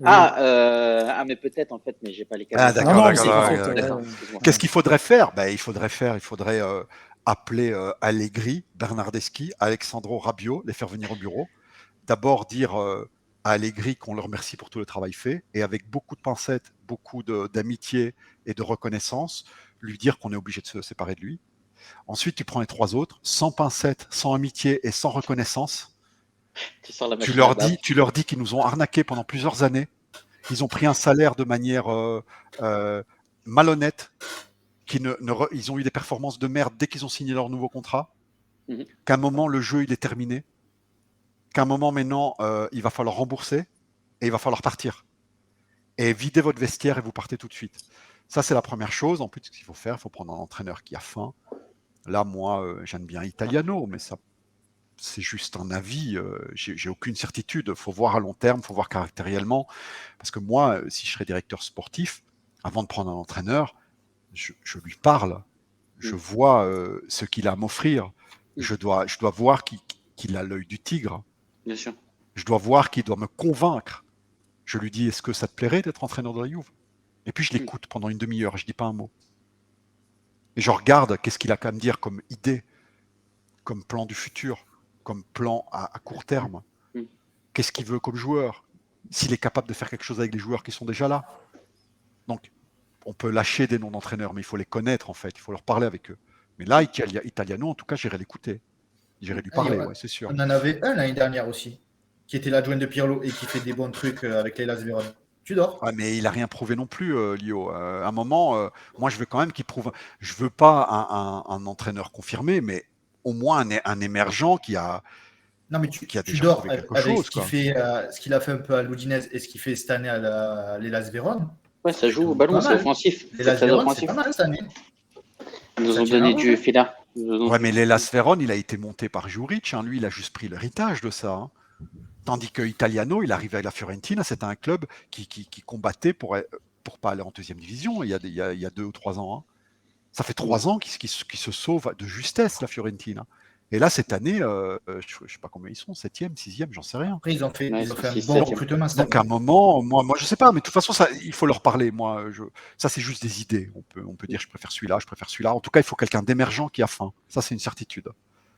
Mais peut-être en fait, mais j'ai pas les Ah, capacités. d'accord, Non, d'accord, c'est en d'accord, fait. d'accord. Excuse-moi. Qu'est-ce qu'il faudrait faire? Il faudrait appeler Allegri, Bernardeschi, Alexandro Rabiot, les faire venir au bureau. D'abord dire à Allegri qu'on le remercie pour tout le travail fait, et avec beaucoup de pincettes, beaucoup d'amitié et de reconnaissance, lui dire qu'on est obligé de se séparer de lui. Ensuite, tu prends les 3 autres, sans pincettes, sans amitié et sans reconnaissance. Tu sors la Tu machine à leur bave. dis qu'ils nous ont arnaqués pendant plusieurs années. Ils ont pris un salaire de manière malhonnête. Ils ont eu des performances de merde dès qu'ils ont signé leur nouveau contrat. Mhm. Qu'à un moment, le jeu, il est terminé. Qu'à un moment, maintenant, il va falloir rembourser et il va falloir partir. Et videz votre vestiaire et vous partez tout de suite. Ça, c'est la première chose. En plus, ce qu'il faut faire, il faut prendre un entraîneur qui a faim. Là, moi, j'aime bien Italiano, mais ça, c'est juste un avis. J'ai aucune certitude. Il faut voir à long terme, il faut voir caractériellement. Parce que moi, si je serais directeur sportif, avant de prendre un entraîneur, je lui parle. Je vois ce qu'il a à m'offrir. Je dois voir qu'il a l'œil du tigre. Bien sûr. Je dois voir qu'il doit me convaincre. Je lui dis, est-ce que ça te plairait d'être entraîneur de la Juve? Et puis je l'écoute pendant une demi-heure, je dis pas un mot. Et je regarde qu'est-ce qu'il a qu'à me dire comme idée, comme plan du futur, comme plan à court terme. Qu'est-ce qu'il veut comme joueur? S'il est capable de faire quelque chose avec les joueurs qui sont déjà là. Donc, on peut lâcher des noms d'entraîneurs, mais il faut les connaître en fait, il faut leur parler avec eux. Mais là, Italiano, en tout cas, j'irai l'écouter. J'irai lui parler, ouais, c'est sûr. On en avait un l'année dernière aussi, qui était l'adjoint de Pirlo et qui fait des bons trucs avec Leila Zveron. Tu dors. Ouais, mais il n'a rien prouvé non plus, Lio. À un moment, moi, je veux quand même qu'il prouve. Je veux pas un entraîneur confirmé, mais au moins un émergent qui a. Non, mais qui a tu déjà dors prouvé quelque avec chose, ce qu'il fait, ce qu'il a fait un peu à l'Udinese et ce qu'il fait cette année à l'Hellas Vérone. Ouais, ça joue au ballon, c'est offensif. C'est L'Hellas très Vérone, c'est offensif. pas mal cette année. Ils nous Ça ont tient donné la du route. fila. Ouais, mais l'Hellas Vérone, il a été monté par Juric. Hein. Lui, il a juste pris l'héritage de ça. Hein. Tandis que Italiano, il arrivait à la Fiorentina, c'était un club qui combattait pour pas aller en deuxième division il y a 2 ou 3 ans. Hein. Ça fait 3 ans qu'il se sauve de justesse, la Fiorentina. Et là, cette année, je ne sais pas combien ils sont, 7e, 6e, j'en sais rien. Après, ils ont fait un c'est bon 7e. recrutement cette Donc à un année. moment, moi je sais pas, mais de toute façon, ça, il faut leur parler. Moi, ça c'est juste des idées. On peut dire je préfère celui-là, je préfère celui-là. En tout cas, il faut quelqu'un d'émergent qui a faim. Ça, c'est une certitude.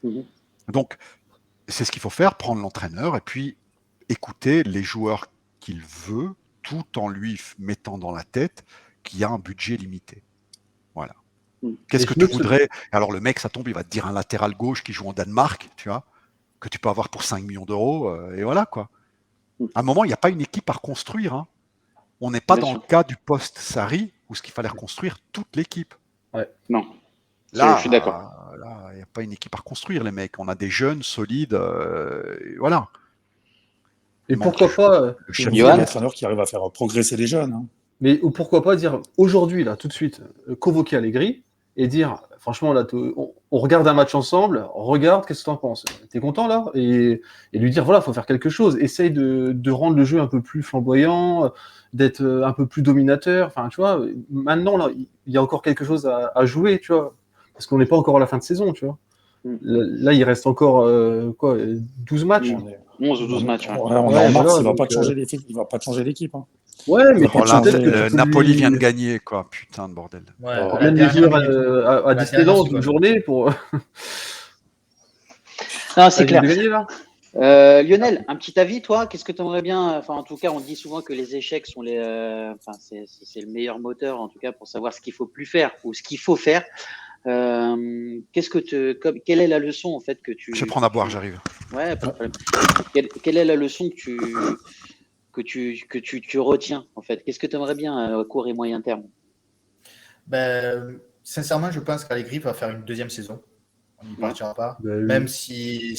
Mhm. Donc, c'est ce qu'il faut faire, prendre l'entraîneur et puis écouter les joueurs qu'il veut, tout en lui mettant dans la tête qu'il y a un budget limité. Voilà. Qu'est-ce que tu voudrais? Alors le mec, ça tombe, il va te dire un latéral gauche qui joue en Danemark, tu vois, que tu peux avoir pour 5 millions d'euros, et voilà quoi. À un moment, il n'y a pas une équipe à reconstruire. Hein. On n'est pas Bien dans sûr. le cas du post-Sarri où ce qu'il fallait reconstruire toute l'équipe. Non. Là, Je suis d'accord. Là, il n'y a pas une équipe à reconstruire, les mecs. On a des jeunes, solides, et voilà. Et pourquoi pas, Il y a Johan des entraîneurs qui arrivent à faire progresser les jeunes. Hein. mais ou pourquoi pas dire aujourd'hui, là, tout de suite, convoquer Allegri et dire, franchement, là, on regarde un match ensemble, regarde, qu'est-ce que tu en penses? T'es content, là? Et lui dire, voilà, il faut faire quelque chose. Essaye de rendre le jeu un peu plus flamboyant, d'être un peu plus dominateur. Enfin, tu vois, maintenant, là, il y a encore quelque chose à jouer, tu vois, parce qu'on n'est pas encore à la fin de saison, tu vois. Là, il reste encore, 12 matchs? On est- 11 ou 12 matchs. on Ouais. est en Ouais, mars, voilà, il va donc, pas te changer l'équipe. Il va pas te changer l'équipe. Hein. Ouais, mais va pas Là, peut-être que tu peux Napoli lui- vient de gagner, quoi. Putain de bordel. Ouais, Oh. la Même les dernière joueurs minute. à La Disneyland dernière une seconde. journée pour Non, c'est clair. de gagner, là. Lionel, un petit avis, toi, qu'est-ce que tu aimerais bien? Enfin, en tout cas, on dit souvent que les échecs sont c'est le meilleur moteur, en tout cas, pour savoir ce qu'il faut plus faire ou ce qu'il faut faire. Quelle est la leçon en fait que tu? Je vais prendre à boire, j'arrive. Ouais, pas de problème. Quelle est la leçon que tu retiens en fait? Qu'est-ce que tu aimerais bien à court et moyen terme? Sincèrement, je pense qu'Allegri va faire une deuxième saison. On n'y partira pas. Bah oui. Même si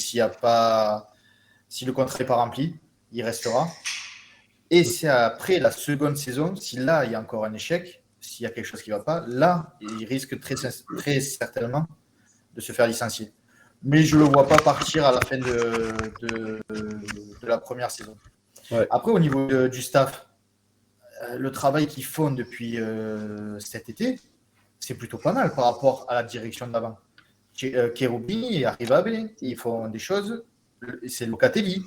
le contrat n'est pas rempli, il restera. Et c'est après la seconde saison, si là, il y a encore un échec, s'il y a quelque chose qui ne va pas, là, il risque très certainement de se faire licencier. Mais je ne le vois pas partir à la fin de la première saison. Ouais. Après, au niveau du staff, le travail qu'ils font depuis cet été, c'est plutôt pas mal par rapport à la direction d'avant. Cherubini arrive à Bélé. Ils font des choses. C'est Locatelli,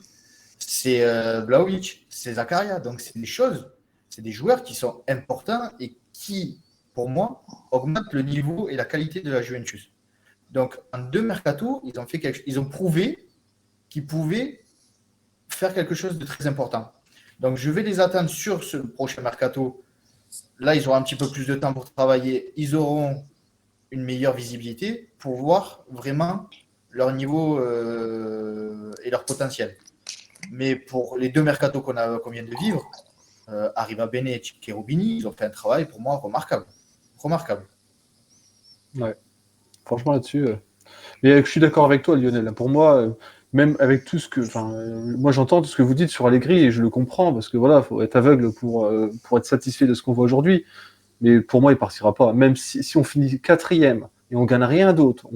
c'est Vlahovic, c'est Zakaria. Donc, c'est des choses, c'est des joueurs qui sont importants et qui, pour moi, augmentent le niveau et la qualité de la Juventus. Donc, en 2 mercato, ils ont prouvé qu'ils pouvaient faire quelque chose de très important. Donc, je vais les attendre sur ce prochain mercato. Là, ils auront un petit peu plus de temps pour travailler. Ils auront une meilleure visibilité pour voir vraiment leur niveau et leur potentiel. Mais pour les 2 mercatos qu'on vient de vivre, Arriva Bene et Cherubini, ils ont fait un travail pour moi remarquable. Remarquable. Ouais. Franchement, là-dessus. Mais je suis d'accord avec toi, Lionel. Pour moi, même avec tout ce que. Moi, j'entends tout ce que vous dites sur Allegri et je le comprends parce que voilà, il faut être aveugle pour être satisfait de ce qu'on voit aujourd'hui. Mais pour moi, il partira pas. Même si on finit 4e et on gagne rien d'autre.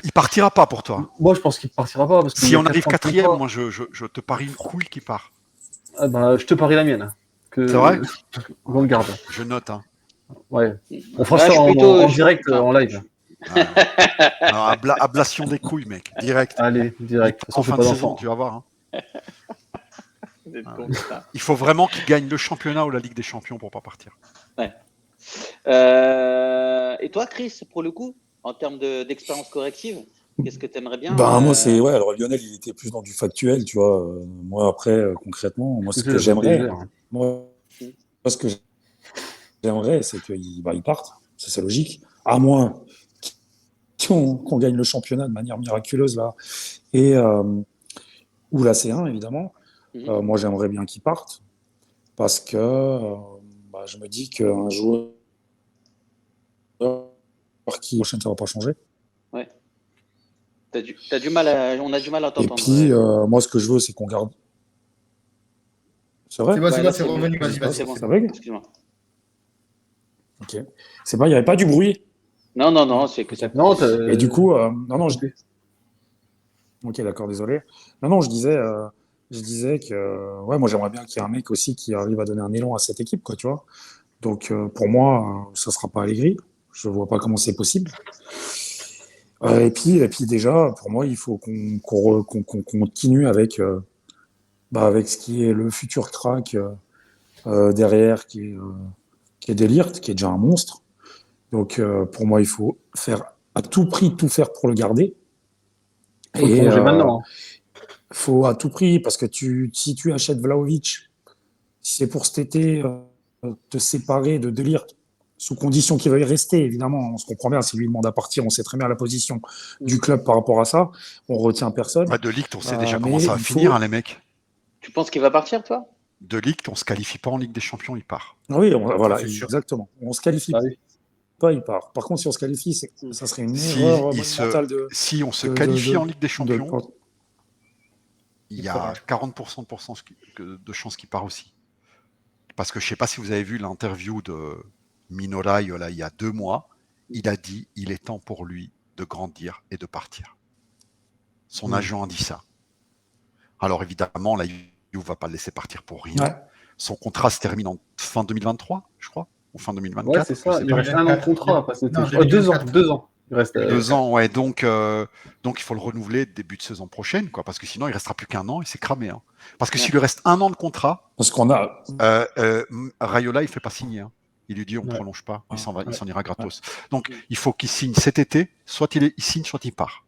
Il partira pas pour toi. Moi, je pense qu'il partira pas. Parce Si on arrive 4e, moi, je te parie une couille qui part. Ah ben, je te parie la mienne. C'est vrai? On le garde. Je note. Hein. Ouais. On fera ça en direct, en live. Alors, ablation des couilles, mec, direct. Allez, direct. En fin pas de saison, d'enfant. tu vas voir. Hein. Vous êtes Ah. con, ça. Il faut vraiment qu'il gagne le championnat ou la Ligue des Champions pour pas partir. Et toi, Chris, pour le coup, en termes d'expérience corrective, qu'est-ce que tu aimerais bien Moi, c'est ouais. Alors Lionel, il était plus dans du factuel, tu vois. Moi, après, concrètement, moi, ce que j'aimerais, ce que j'aimerais, c'est qu'ils partent. Ça, c'est logique. À moins qu'on gagne le championnat de manière miraculeuse là, et ou la C1 évidemment. Moi, j'aimerais bien qu'ils partent parce que je me dis qu'un joueur qui prochaine, ça va pas changer. Ouais. T'as du mal on a du mal à t'entendre. Et puis, moi, ce que je veux, c'est qu'on garde. C'est vrai? C'est revenu. Vas-y. C'est bon. Ça bug? Excuse-moi. Ok. C'est pas, il n'y avait pas du bruit. Non, c'est que ça. Non, Et du coup, ok, d'accord, désolé. Non, je disais que, moi, j'aimerais bien qu'il y ait un mec aussi qui arrive à donner un élan à cette équipe, quoi, tu vois. Donc, pour moi, ça sera pas Allegri. Je vois pas comment c'est possible. Et puis déjà, pour moi, il faut qu'on continue avec ce qui est le futur crack derrière, qui est De Ligt, qui est déjà un monstre. Donc, pour moi, il faut faire à tout prix tout faire pour le garder. Faut le prolonger maintenant. Faut à tout prix, parce que si tu achètes Vlahovic, si c'est pour cet été te séparer de De Ligt, sous condition qu'il veuille rester, évidemment, on se comprend bien, si lui demande à partir, on sait très bien la position du club par rapport à ça, on retient personne. De Ligt, on sait déjà comment ça va finir, les mecs. Tu penses qu'il va partir, toi? De Ligt, on se qualifie pas en Ligue des Champions, il part. Oui, voilà, exactement. On se qualifie pas, il part. Par contre, si on se qualifie, ça serait une erreur monumentale si on se qualifie en Ligue des Champions, il y a 40% de chances qu'il part aussi. Parce que je ne sais pas si vous avez vu l'interview de Minola il y a 2 mois, il a dit il est temps pour lui de grandir et de partir. Son agent a dit ça. Alors évidemment, la Juve ne va pas le laisser partir pour rien. Ouais. Son contrat se termine en fin 2023, je crois, ou fin 2024. Ouais, c'est ça. Il reste 1 an de contrat. 2 ans. Il reste 2 ans, ouais. Donc il faut le renouveler début de saison prochaine, quoi, parce que sinon il restera plus qu'1 an et c'est cramé. Hein. Parce que s'il lui reste 1 an de contrat, parce qu'on a Raiola, il fait pas signer. Hein. Il lui dit on prolonge pas, il s'en ira gratos. Donc il faut qu'il signe cet été, soit il signe, soit il part.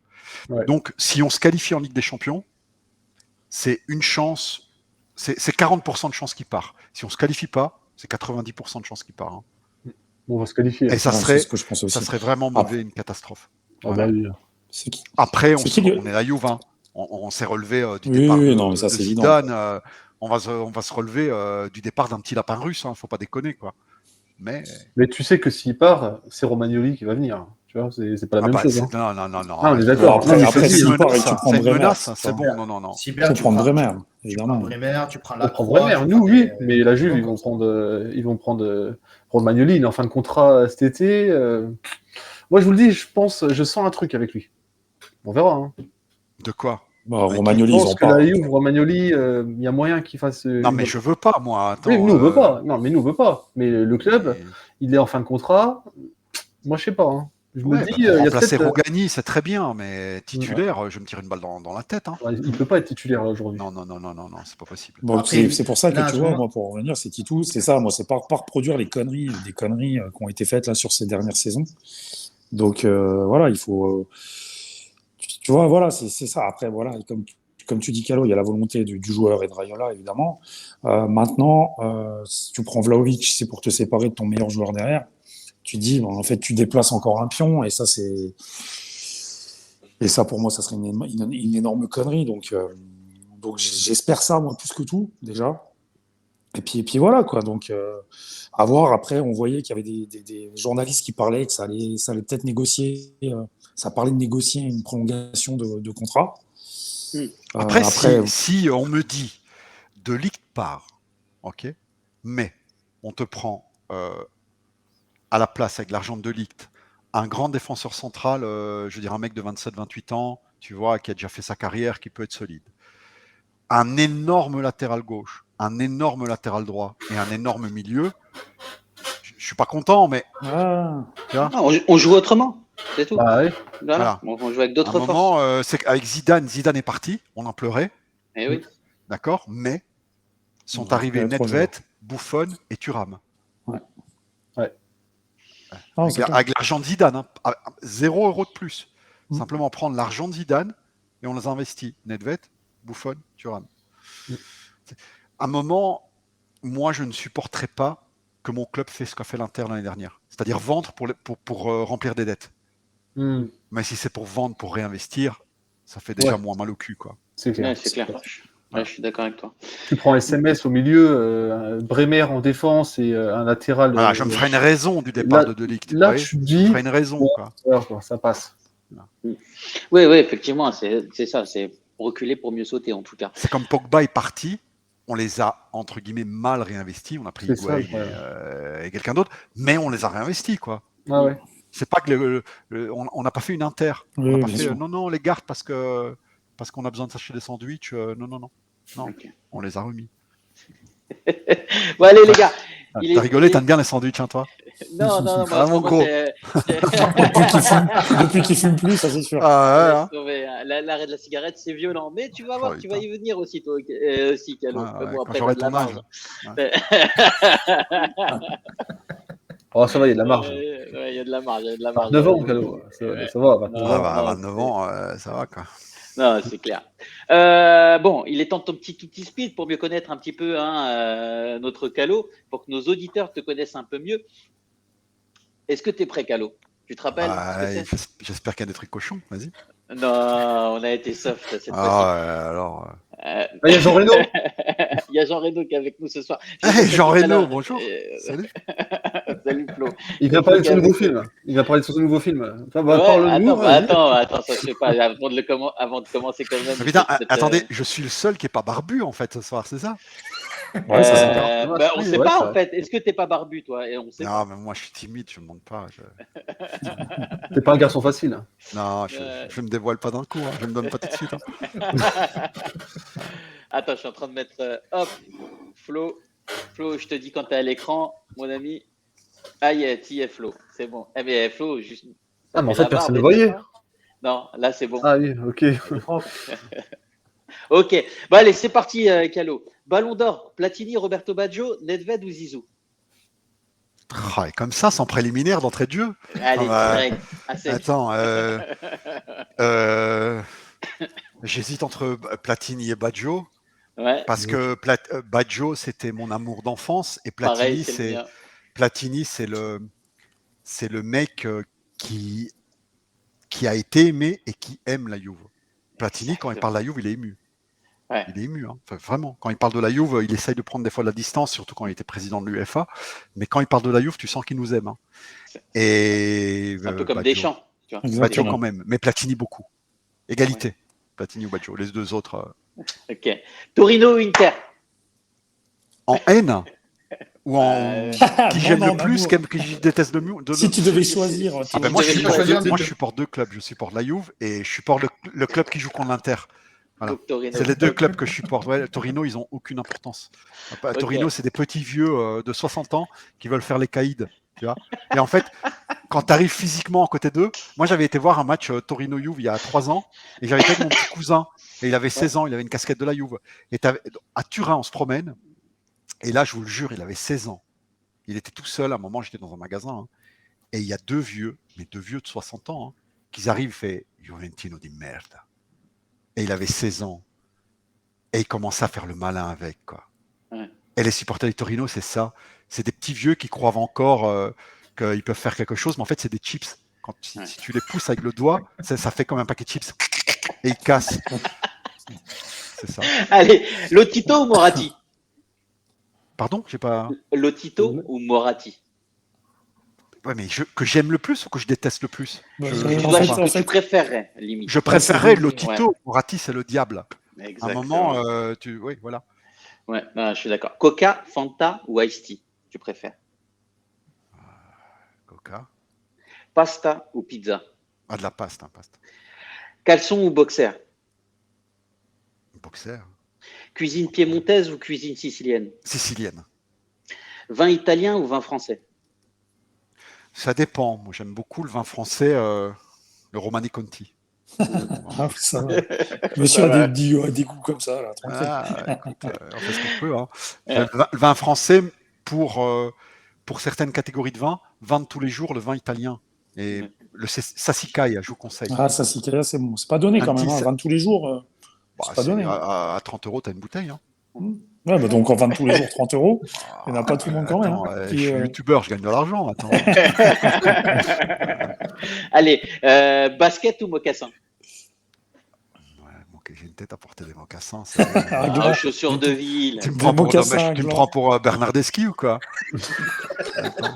Ouais. Donc si on se qualifie en Ligue des Champions, c'est une chance, c'est 40% de chance qu'il part. Si on se qualifie pas, c'est 90% de chance qu'il part. Hein. On va se qualifier. Et ça serait vraiment mauvais, une catastrophe. Voilà. Après, on est la Juve. Hein. On s'est relevé du départ de Zidane. On va se relever du départ d'un petit lapin russe. Faut pas déconner, quoi. Mais tu sais que s'il part, c'est Romagnoli qui va venir. Tu vois, c'est pas la même chose. Hein. Non. on est d'accord. Après, s'il part, tu prends Bremer. C'est bon, non. Tu prends Bremer, évidemment. Tu prends la Bremer, nous, oui. Mais la Juve, ils vont prendre Romagnoli. Il est en fin de contrat cet été. Moi, je vous le dis, je sens un truc avec lui. On verra. Hein. De quoi? Romagnoli, ils ont pas. La Juve, Romagnoli, il y a moyen qu'il fasse. Non, mais je veux pas, moi. Attends, oui, nous, on veut pas. Non, mais nous, on veut pas. Mais le club, il est en fin de contrat. Moi, je sais pas. Hein. Je me dis, remplacer Rogani, c'est très bien, mais titulaire, je vais me tirer une balle dans la tête. Hein. Il peut pas être titulaire là aujourd'hui. Non, c'est pas possible. Bon, après, c'est pour ça que tu vois, moi, pour revenir, c'est Titou, c'est ça, moi, c'est pas reproduire des conneries qui ont été faites là sur ces dernières saisons. Donc voilà, il faut. Tu vois, voilà, c'est ça. Après, voilà, comme tu dis, Calo, il y a la volonté du joueur et de Raiola, évidemment. Maintenant, si tu prends Vlahovic, c'est pour te séparer de ton meilleur joueur derrière. Tu dis, en fait, tu déplaces encore un pion, et ça, pour moi, ça serait une énorme connerie. Donc j'espère ça, moi, plus que tout, déjà. Et puis voilà, quoi. Donc, à voir. Après, on voyait qu'il y avait des journalistes qui parlaient que ça allait peut-être négocier. Ça parlait de négocier une prolongation de contrat. Après, si on me dit De Ligt part, ok, mais on te prend à la place avec l'argent de Ligt un grand défenseur central, je veux dire un mec de 27-28 ans, tu vois, qui a déjà fait sa carrière, qui peut être solide. Un énorme latéral gauche, un énorme latéral droit et un énorme milieu. Je suis pas content, mais on joue autrement. C'est tout. Bah, oui. Voilà. On joue avec À un d'autres forces. moment, c'est qu'avec Zidane est parti, on en pleurait, Eh oui. d'accord, mais sont Ouais, arrivés il y a trop de Nedved, Buffon et Thuram. Non, Avec, c'est clair. avec l'argent de Zidane, hein, à 0 € de plus. Mm. Simplement prendre l'argent de Zidane et on les investit. Nedved, Buffon, Thuram. Mm. À un moment, moi, je ne supporterais pas que mon club fait ce qu'a fait l'Inter l'année dernière. C'est-à-dire vendre pour remplir des dettes. Hmm. Mais si c'est pour vendre, pour réinvestir, ça fait déjà moins mal au cul, quoi. C'est clair. Ouais, c'est clair. Ouais, je suis d'accord avec toi. Tu prends SMS au milieu, Bremer en défense et un latéral. Voilà, je me ferai une raison du départ de Ligt. Là, tu te Je me dis, ferai une raison, bon, quoi. alors, quoi, ça passe. Oui, effectivement, c'est ça. C'est reculer pour mieux sauter, en tout cas. C'est comme Pogba est parti, on les a, entre guillemets, mal réinvestis. On a pris C'est ça, le Higuain problème. et quelqu'un d'autre, mais on les a réinvestis, quoi. Ah ouais. C'est pas que on n'a pas fait une Inter. Oui, On n'a pas bien fait sûr. non, on les garde parce qu'on a besoin de s'acheter des sandwichs. Non. Ok. On les a remis. Bon, allez, les gars. T'as rigolé, t'aimes bien les sandwichs, hein, toi? Non, moi, Ah, mon gros. Depuis qu'il fume plus, ça c'est sûr. Ah, L'arrêt de la cigarette, c'est violent. Mais tu vas voir, Oh, tu vas putain. y venir aussi, toi, aussi, Calo. Ouais, Mais bon, quand après, j'aurai t'as de la ton âge. marge. Oh, ça va, il y a de la marge. Ouais, il y a de la marge, il y a de la marge. 9 ans, Calo. Ça va, 29 Ah, ans. bah, non, 29 ans, ça va, quoi. Non, c'est clair. Bon, il est temps de ton petit speed pour mieux connaître un petit peu notre Calo, pour que nos auditeurs te connaissent un peu mieux. Est-ce que tu es prêt, Calo? Tu te rappelles ce que c'est? J'espère qu'il y a des trucs cochons, vas-y. Non, on a été soft cette fois-ci. Alors. Il y a Jean Reno. Il y a Jean Reno qui est avec nous ce soir. Hey, Jean Reno, bonjour. Salut. Salut. Salut Flo. Il vient parler de son nouveau film. Il va parler de son nouveau film. Enfin, Ouais, parle-nous. attends, ça se fait pas. Avant de commencer quand même. Mais putain, attendez, je suis le seul qui est pas barbu en fait ce soir, c'est ça? Ouais, ça c'est clair. On sait pas en fait. Est-ce que t'es pas barbu toi? Et on sait Non, pas. mais moi je suis timide, je me montre pas. T'es pas un garçon facile. Non, je me dévoile pas d'un coup, hein. Je me donne pas tout de suite. Hein. Attends, je suis en train de mettre. Hop, Flo, je te dis quand t'es à l'écran, mon ami. Ah, t'y es, Flo. C'est bon. Eh bien, Flo, juste. Ah, mais en fait, personne ne le voyait. Non, là, c'est bon. Ah oui, ok. Ok. Bon, allez, c'est parti, Calo. Ballon d'or, Platini, Roberto Baggio, Nedved ou Zizou? Ah, et comme ça, sans préliminaire d'entrée de jeu. Allez, direct. Attends, j'hésite entre Platini et Baggio. Ouais. Parce que Baggio, c'était mon amour d'enfance et Pareil, Platini, c'est le mec qui a été aimé et qui aime la Juve. Platini, quand il parle de la Juve, il est ému. Ouais. Il est ému, hein. Enfin, vraiment. Quand il parle de la Juve, il essaye de prendre des fois de la distance, surtout quand il était président de l'UEFA. Mais quand il parle de la Juve, tu sens qu'il nous aime. Hein. Et un peu comme Baggio. Deschamps. Tu vois. Baggio quand même, mais Platini beaucoup. Égalité. Ouais. Platini ou Baggio, les deux autres. Ok. Torino ou Inter? En haine ou en qui j'aime le plus, qui déteste le mieux. Si tu devais choisir. Moi, je supporte deux clubs. Je supporte la Juve et je supporte le club qui joue contre l'Inter. Voilà. C'est les deux clubs que je supporte. Ouais, Torino, ils n'ont aucune importance. Okay. Torino, c'est des petits vieux de 60 ans qui veulent faire les caïds. Tu vois. Et en fait, quand tu arrives physiquement à côté d'eux, moi j'avais été voir un match Torino-Juve il y a 3 ans et j'avais été avec mon petit cousin et il avait 16 ans, il avait une casquette de la Juve. Et à Turin, on se promène et là, je vous le jure, il avait 16 ans. Il était tout seul. À un moment, j'étais dans un magasin hein, et il y a deux vieux de 60 ans hein, qui arrivent et fait Juventino di merda. Et il avait 16 ans. Et il commençait à faire le malin avec, quoi. Ouais. Et les supporters du Torino, c'est ça. C'est des petits vieux qui croient encore qu'ils peuvent faire quelque chose, mais en fait, c'est des chips. Si tu les pousses avec le doigt, ça fait comme un paquet de chips. Et ils cassent. C'est ça. Allez, Lotito ou Moratti? Pardon, j'ai pas. Lotito ou Moratti? Ouais, mais que j'aime le plus ou que je déteste le plus? Tu préférerais, limite. Je préférerais Lotito. Ouais. Moratti, c'est le diable. Exactement. À un moment, oui, voilà. Ouais, je suis d'accord. Coca, Fanta ou Ice Tea, tu préfères? Coca. Pasta ou pizza? Ah, de la pasta. Caleçon ou boxer? Boxer. Cuisine piémontaise ou cuisine sicilienne? Sicilienne. Vin italien ou vin français? Ça dépend. Moi, j'aime beaucoup le vin français, le Romanée Conti. Ah, ça va. Monsieur a des goûts comme ça, là, tranquille. Écoute, on fait ce qu'on peut. Hein. Le vin français, pour certaines catégories de vin, vin de tous les jours, le vin italien. Et le Sassicaia, je vous conseille. Ah, ça, c'est bon. C'est pas donné quand même. Vendre tous les jours, c'est pas donné. À 30 €, tu as une bouteille. Hein. Ouais, bah donc en vendre tous les jours 30 €, il n'y en a pas tout le monde quand même. Je suis youtubeur, je gagne de l'argent. Attends. Allez, basket ou mocassin? J'ai une tête à porter des mocassins. Chaussures de ville. Tu me prends pour Bernardeschi ou quoi?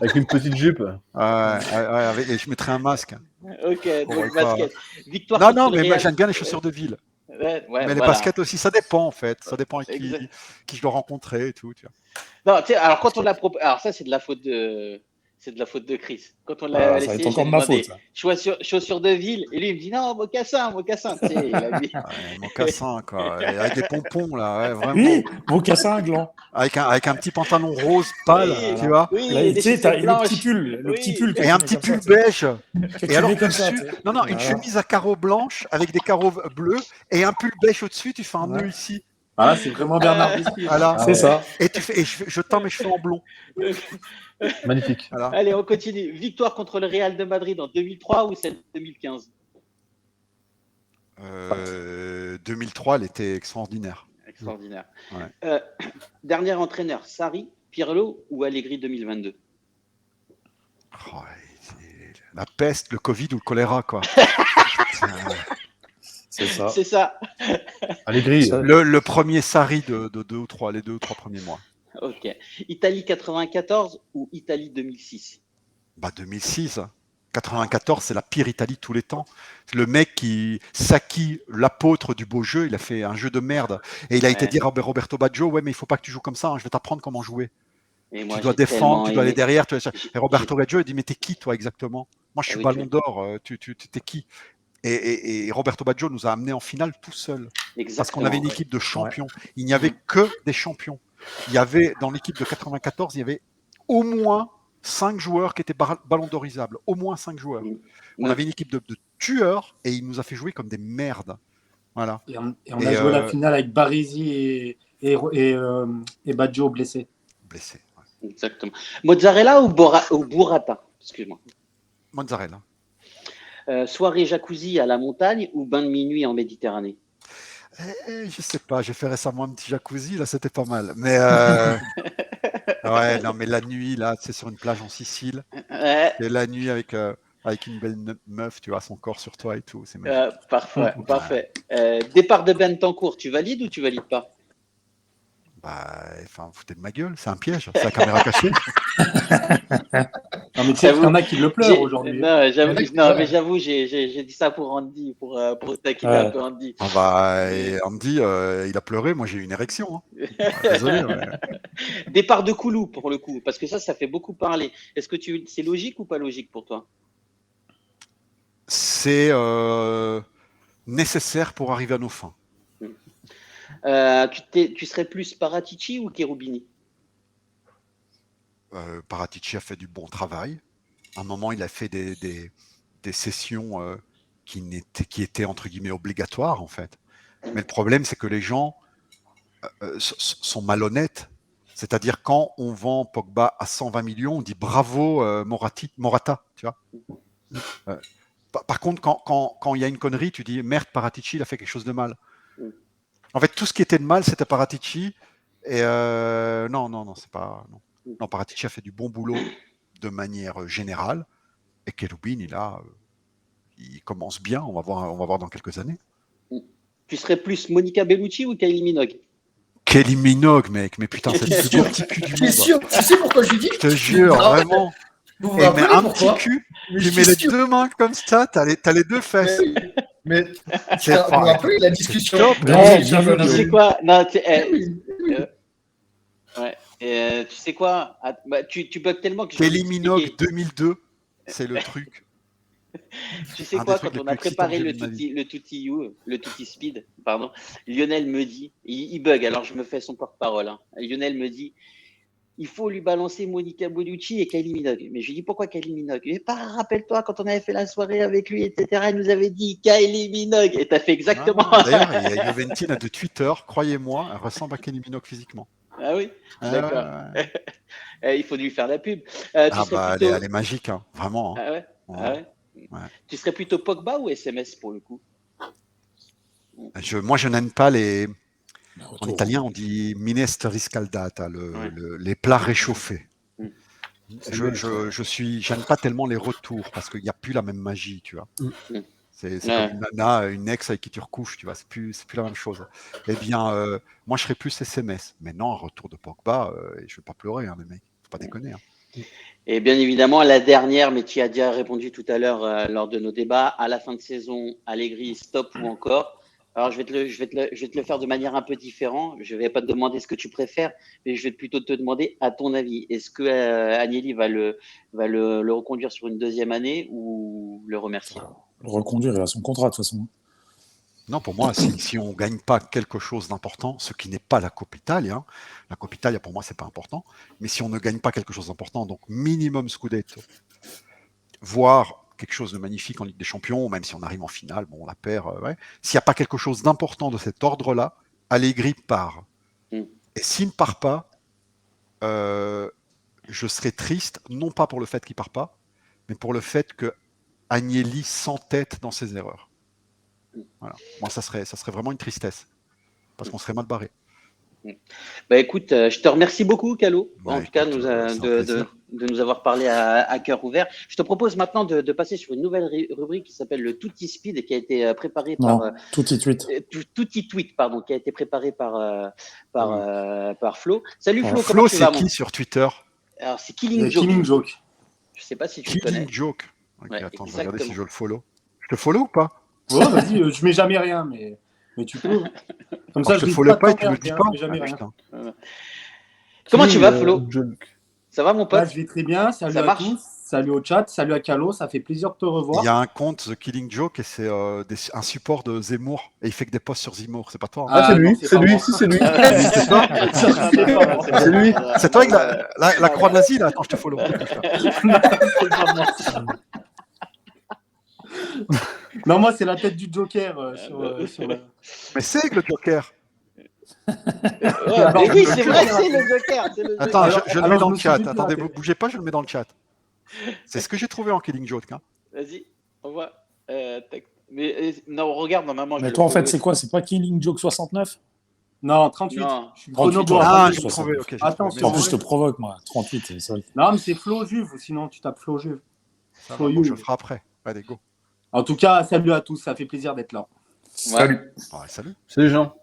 Avec une petite jupe. Et je mettrais un masque. Ok, donc basket. Victoire non, mais j'aime bien les chaussures de ville. Mais les baskets aussi, ça dépend en fait. Ça dépend avec qui je dois rencontrer et tout. Tu vois. Non, alors quand on l'a proposé, alors ça c'est de la faute de. C'est de la faute de Chris. Quand on l'a ça va être encore de ma faute. Chaussures de ville, et lui il me dit non, mocassin. Tu sais, il a dit... mocassin, quoi. Avec des pompons, là, vraiment. Oui, mocassin gland. Avec un petit pantalon rose pâle, tu vois. Oui, tu sais, t'as le petit pull. Et un petit pull beige. Et alors, une chemise à carreaux blanches avec des carreaux bleus et un pull beige au-dessus, tu fais un nœud ici. Ah, c'est vraiment Bernardeschi. Voilà, c'est ça. Et je teins mes cheveux en blond. Magnifique. Voilà. Allez, on continue. Victoire contre le Real de Madrid en 2003 ou celle de 2015? 2003, elle était extraordinaire. Extraordinaire. Ouais. Dernier entraîneur, Sarri, Pirlo ou Allegri 2022? La peste, le Covid ou le choléra, quoi. C'est ça. C'est ça. Allegri. Le premier Sarri de 2 ou 3, les 2 ou 3 premiers mois. Ok. Italie 94 ou Italie 2006? 2006. 94, c'est la pire Italie de tous les temps. Le mec Sacchi, l'apôtre du beau jeu, il a fait un jeu de merde. Et il a été dire à Roberto Baggio, ouais, mais il faut pas que tu joues comme ça, hein, je vais t'apprendre comment jouer. Et moi, tu dois défendre, tu dois aller derrière. Et Roberto Baggio, il dit, mais t'es qui, toi, exactement? Moi, je suis ballon d'or, tu t'es qui? Et Roberto Baggio nous a amenés en finale tout seul. Exactement. Parce qu'on avait une équipe de champions. Il n'y avait que des champions. Il y avait, dans l'équipe de 94, il y avait au moins 5 joueurs qui étaient ballon d'orisables. Au moins 5 joueurs. On avait une équipe de tueurs et il nous a fait jouer comme des merdes. Voilà. Et on a joué la finale avec Barisi et Baggio blessé. Blessé. Ouais. Exactement. Mozzarella ou burrata? Excuse-moi. Mozzarella. Soirée jacuzzi à la montagne ou bain de minuit en Méditerranée? Je sais pas, j'ai fait récemment un petit jacuzzi, là c'était pas mal. Mais ouais, non, mais la nuit, là, c'est sur une plage en Sicile. Et la nuit avec une belle meuf, tu vois, son corps sur toi et tout, c'est magique. Parfait. Départ de Bentancourt, tu valides ou tu valides pas? Vous foutez de ma gueule, c'est un piège, c'est la caméra cachée. Non, mais tu sais qu'il y en a qui le pleurent aujourd'hui. Non, j'avoue, j'ai dit ça pour Andy, pour taquiner un peu Andy. Andy, il a pleuré, moi j'ai eu une érection. Hein. Désolé. Mais... Départ de Koulou, pour le coup, parce que ça fait beaucoup parler. Est-ce que c'est logique ou pas logique pour toi? C'est nécessaire pour arriver à nos fins. Tu serais plus Paratici ou Cherubini? Paratici a fait du bon travail. À un moment, il a fait des sessions qui étaient entre guillemets obligatoires en fait. Mais le problème, c'est que les gens sont malhonnêtes. C'est-à-dire quand on vend Pogba à 120 millions, on dit bravo Morata, tu vois. Par contre, quand il y a une connerie, tu dis merde, Paratici, il a fait quelque chose de mal. En fait, tout ce qui était de mal, c'était Paratici. Et non, c'est pas. Non, Paratici a fait du bon boulot de manière générale. Et Cherubini, il commence bien. On va voir dans quelques années. Tu serais plus Monica Bellucci ou Kylie Minogue? Kylie Minogue, mec. Mais putain, c'est le plus petit cul du monde. Sûr, tu sais pourquoi je dis? Je te jure, vraiment. Vous vous mais rappelez un pourquoi? petit cul, tu mets les deux mains comme ça, t'as les deux fesses. Mais vous vous rappelez la discussion? Tu sais quoi? Non, tu sais quoi? Tu bugs tellement que Kylie Minogue 2002, c'est le truc. Tu sais quoi, quand on a préparé le Tutti Speed, pardon, Lionel me dit, il bug, alors je me fais son porte-parole. Hein. Lionel me dit, il faut lui balancer Monica Bellucci et Kylie Minogue. Mais je lui dis pourquoi Kylie Minogue? Mais rappelle-toi quand on avait fait la soirée avec lui, etc. Il nous avait dit Kylie Minogue et t'as fait exactement. D'ailleurs, il y a Juventina de Twitter, croyez-moi, elle ressemble à Kylie Minogue physiquement. Ah oui, d'accord. Il faut lui faire la pub. Plutôt... elle est magique, hein, vraiment. Hein. Ah ouais. Ah ouais. Tu serais plutôt Pogba ou SMS pour le coup? Moi, je n'aime pas les. En italien, on dit minestre riscaldata, les plats réchauffés. J'aime pas tellement les retours parce qu'il n'y a plus la même magie, tu vois. C'est comme une nana, une ex avec qui tu recouches, tu vois. C'est plus la même chose. Eh bien, moi, je serais plus SMS. Mais non, un retour de Pogba, je vais pas pleurer, hein, les mecs. Faut pas déconner. Hein. Et bien évidemment, la dernière, mais tu y as déjà répondu tout à l'heure lors de nos débats, à la fin de saison, Allegri, stop ou encore? Alors, je vais te le faire de manière un peu différente. Je ne vais pas te demander ce que tu préfères, mais je vais plutôt te demander, à ton avis, est-ce que Agnelli va le reconduire sur une deuxième année ou le remercier? Le reconduire, il a son contrat de toute façon. Non, pour moi, si on ne gagne pas quelque chose d'important, ce qui n'est pas la Coppa Italia, la Coppa Italia, pour moi, c'est pas important, mais si on ne gagne pas quelque chose d'important, donc minimum Scudetto, voire quelque chose de magnifique en Ligue des Champions, même si on arrive en finale, bon, on la perd. S'il n'y a pas quelque chose d'important de cet ordre-là, Allegri part. Et s'il ne part pas, je serais triste, non pas pour le fait qu'il ne part pas, mais pour le fait que Agnelli s'entête dans ses erreurs. Voilà. Moi, ça serait vraiment une tristesse, parce qu'on serait mal barré. Bah écoute, je te remercie beaucoup, Calo, en tout cas de nous avoir parlé à cœur ouvert. Je te propose maintenant de passer sur une nouvelle rubrique qui s'appelle le Tutti Speed et qui a été préparée par Tutti Tweet. Tutti Tweet, pardon, qui a été préparé par Flo. Salut Flo, Flo, comment tu vas? c'est qui sur Twitter? Alors c'est Killing Joke. Killing Joke. Je sais pas si tu connais. Killing Joke. Ok, Ouais, attends, exactement. je vais regarder si je le follow. Je te follow ou pas? Ouais, vas-y, je mets jamais rien, mais tu peux. Comme ça, je te risque follow pas et de tu me le dis pas. mais jamais rien. Comment tu vas, Flo? Ça va, mon pote? Je vais très bien. Salut à tous. Salut au chat. Salut à Calo. Ça fait plaisir de te revoir. Il y a un compte The Killing Joke et c'est un support de Zemmour et il fait que des posts sur Zemmour. C'est pas toi? Ah, c'est lui, c'est lui, si c'est lui. C'est toi? C'est lui. C'est toi avec la croix de l'asile? Attends, je te follow. Non, moi, c'est la tête du Joker sur la... Mais c'est le Joker. Mais oui, c'est vrai, c'est le Joker. Attends, je le mets dans le chat. Attendez, vous bougez pas, je le mets dans le chat. C'est ce que j'ai trouvé en Killing Joke. Hein. Vas-y, on voit. Mais non, regarde, normalement. Mais toi, en fait, c'est quoi? C'est pas Killing Joke 69? Non, 38. Non. Je suis 38, chrono. Ah, j'ai trouvé. Ok. Attention. En plus, je te provoque, moi. 38, c'est ça. Non, mais c'est Flo Juve, sinon tu tapes Flo Juve. Bon, je le ferai après. Allez, go. En tout cas, salut à tous, ça fait plaisir d'être là. Salut. Ouais, salut. Salut Jean.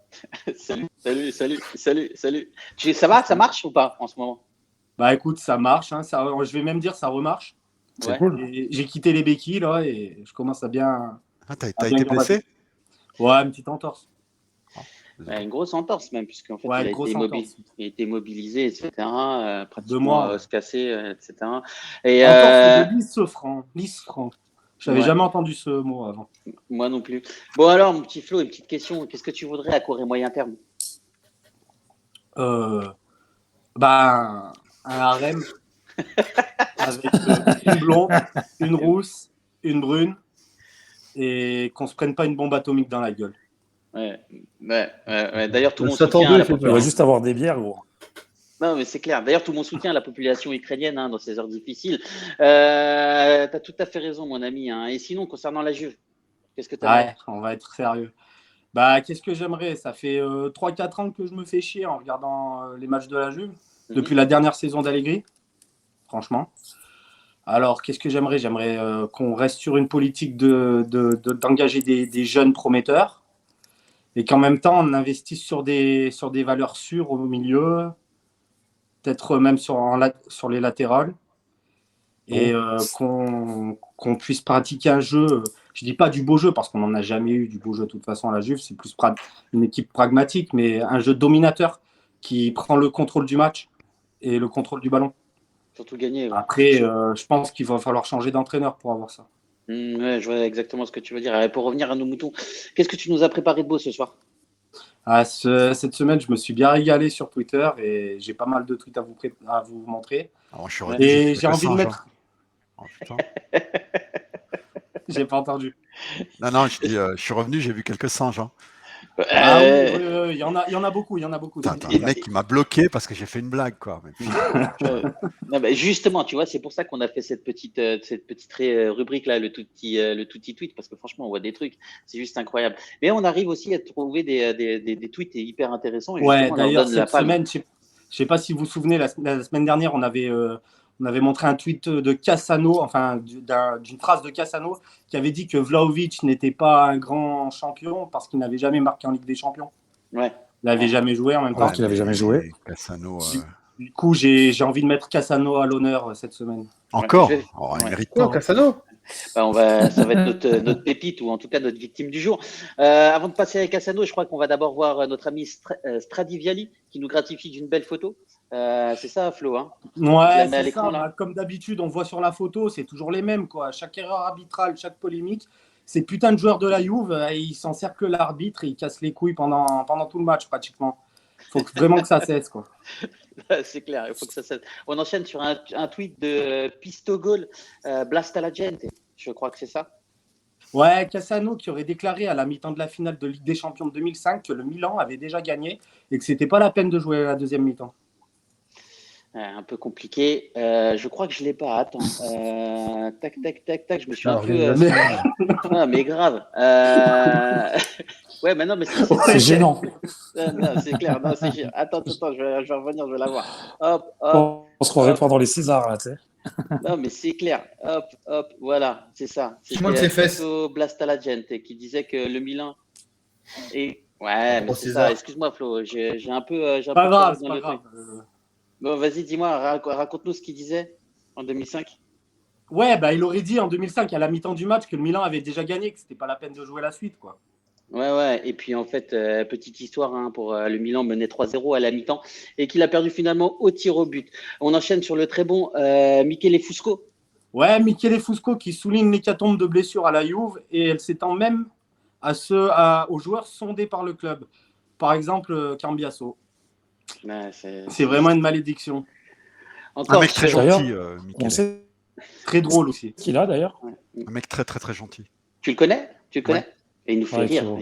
Salut. Ça va, ça marche ou pas en ce moment? Bah écoute, ça marche. Hein, je vais même dire ça remarche. C'est cool. Et j'ai quitté les béquilles là et je commence à bien. Ah, t'as été blessé? Ouais, une petite entorse. Une grosse entorse même, puisqu'en fait, Ouais, il a été mobilisé, etc. Pratiquement 2 mois. se casser, etc. Et entorse de lisse franc. Je n'avais Ouais. jamais entendu ce mot avant. Moi non plus. Bon alors, mon petit Flo, une petite question. Qu'est-ce que tu voudrais à court et moyen terme? Un harem avec une blonde, une rousse, une brune et qu'on se prenne pas une bombe atomique dans la gueule. Ouais. D'ailleurs, tout le monde S'attendait, soutient à la il fait Il va population. juste avoir des bières, gros. Non, mais c'est clair. D'ailleurs, tout le monde soutient la population ukrainienne dans ces heures difficiles. Tu as tout à fait raison, mon ami. Hein. Et sinon, concernant la Juve, qu'est-ce que tu as? Ouais, on va être sérieux. Qu'est-ce que j'aimerais? Ça fait 3-4 ans que je me fais chier en regardant les matchs de la Juve, depuis la dernière saison d'Allegri, franchement. Alors, qu'est-ce que j'aimerais? J'aimerais qu'on reste sur une politique d'engager des jeunes prometteurs et qu'en même temps, on investisse sur des valeurs sûres au milieu, peut-être même sur les latérales, et qu'on puisse pratiquer un jeu. Je dis pas du beau jeu parce qu'on n'en a jamais eu du beau jeu de toute façon à la Juve, c'est plus une équipe pragmatique, mais un jeu dominateur qui prend le contrôle du match et le contrôle du ballon. Surtout gagner. Ouais. Après, je pense qu'il va falloir changer d'entraîneur pour avoir ça. Ouais, je vois exactement ce que tu veux dire. Allez, pour revenir à nos moutons, qu'est-ce que tu nous as préparé de beau ce soir? Cette semaine, je me suis bien régalé sur Twitter et j'ai pas mal de tweets à vous montrer. Alors, je suis Et j'ai envie de mettre. Oh, putain. J'ai pas entendu. Non, je dis, je suis revenu, j'ai vu quelques singes. Hein. Ah oui, il y en a beaucoup. Putain, t'as un mec qui m'a bloqué parce que j'ai fait une blague, quoi. Mais Non, mais justement, tu vois, c'est pour ça qu'on a fait cette petite rubrique là, le tutti tweet, parce que franchement, on voit des trucs, c'est juste incroyable. Mais on arrive aussi à trouver des tweets hyper intéressants. Et Ouais, justement, on leur d'ailleurs, donne la cette palme. semaine, je sais pas si vous vous souvenez, la semaine dernière, on avait montré un tweet de Cassano, enfin d'une phrase de Cassano, qui avait dit que Vlahovic n'était pas un grand champion parce qu'il n'avait jamais marqué en Ligue des Champions. Ouais. Il n'avait jamais joué en même temps. Alors qu'il n'avait jamais joué. Cassano. Du coup, j'ai envie de mettre Cassano à l'honneur cette semaine. Encore Ouais, oh, il ouais. mérite Quoi, pas. Cassano? Ça va être notre pépite, ou en tout cas notre victime du jour. Avant de passer à Cassano, je crois qu'on va d'abord voir notre ami Stradiviali qui nous gratifie d'une belle photo. C'est ça, Flo, hein? Ouais, mets à c'est l'écran, ça. là. Bah, comme d'habitude, on voit sur la photo, c'est toujours les mêmes, quoi. Chaque erreur arbitrale, chaque polémique, ces putains de joueurs de la Juve, ils s'encerclent l'arbitre et ils cassent les couilles pendant tout le match, pratiquement. Il faut vraiment que ça cesse, quoi. C'est clair, il faut que ça cesse. On enchaîne sur un tweet de Pistogol, Blasta la gente, je crois que c'est ça. Ouais, Cassano qui aurait déclaré à la mi-temps de la finale de Ligue des Champions de 2005 que le Milan avait déjà gagné et que c'était pas la peine de jouer la deuxième mi-temps. Un peu compliqué. Je crois que je l'ai pas. Attends. Tac. Je me suis un peu. Non, mais grave. Ouais, mais non, mais C'est gênant. Non, c'est clair. Non, c'est gênant. Attends. Je vais revenir. Je vais la voir. Hop. On se croirait pendant les Césars, là, tu sais. Non, mais c'est clair. Hop. Voilà, c'est ça. Je montre ses fesses. Blasta la gente qui disait que le Milan. Et ouais, mais c'est César. ça. Excuse-moi, Flo. J'ai un peu. Pas grave, c'est dans pas le grave. truc. Bon, vas-y, dis-moi, raconte-nous ce qu'il disait en 2005. Ouais, bah, il aurait dit en 2005 à la mi-temps du match que le Milan avait déjà gagné, que c'était pas la peine de jouer la suite, quoi. Ouais. Et puis en fait, petite histoire, hein, pour le Milan menait 3-0 à la mi-temps et qu'il a perdu finalement au tir au but. On enchaîne sur le très bon Michele Fusco. Ouais, Michele Fusco qui souligne l'hécatombe de blessures à la Juve et elle s'étend même aux joueurs sondés par le club. Par exemple, Cambiasso. Ouais, c'est vraiment une malédiction. Un mec très gentil, On Michele. sait Très drôle aussi. qu'il a d'ailleurs. Un mec très gentil. Tu le connais? Ouais. Et il nous fait Ouais, rire.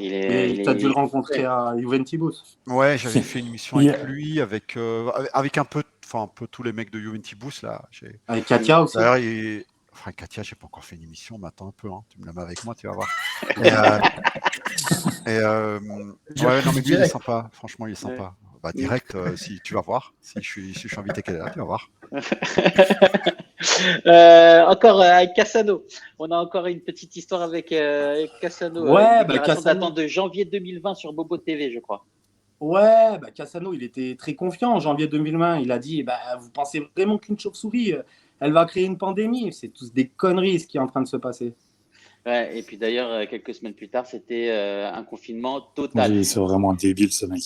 Tu as dû le rencontrer à Juventus. Ouais, j'avais fait une émission avec lui, avec un peu tous les mecs de Juventus là. Avec Katia aussi. D'ailleurs, Katia, j'ai pas encore fait une émission, mais attends un peu, hein. Tu me la mets avec moi, tu vas voir. Ouais, non mais lui il est sympa, franchement il est sympa. Bah direct, si tu vas voir, si je suis invité qu'elle est là, tu vas voir. Encore avec Cassano. On a encore une petite histoire avec Cassano. Ouais, Cassano datant de janvier 2020 sur Bobo TV, je crois. Ouais, Cassano, il était très confiant en janvier 2020. Il a dit, vous pensez vraiment qu'une chauve-souris, elle va créer une pandémie? C'est tous des conneries ce qui est en train de se passer. Ouais, et puis d'ailleurs, quelques semaines plus tard, c'était un confinement total. Oui, c'est vraiment un débile, ce mec.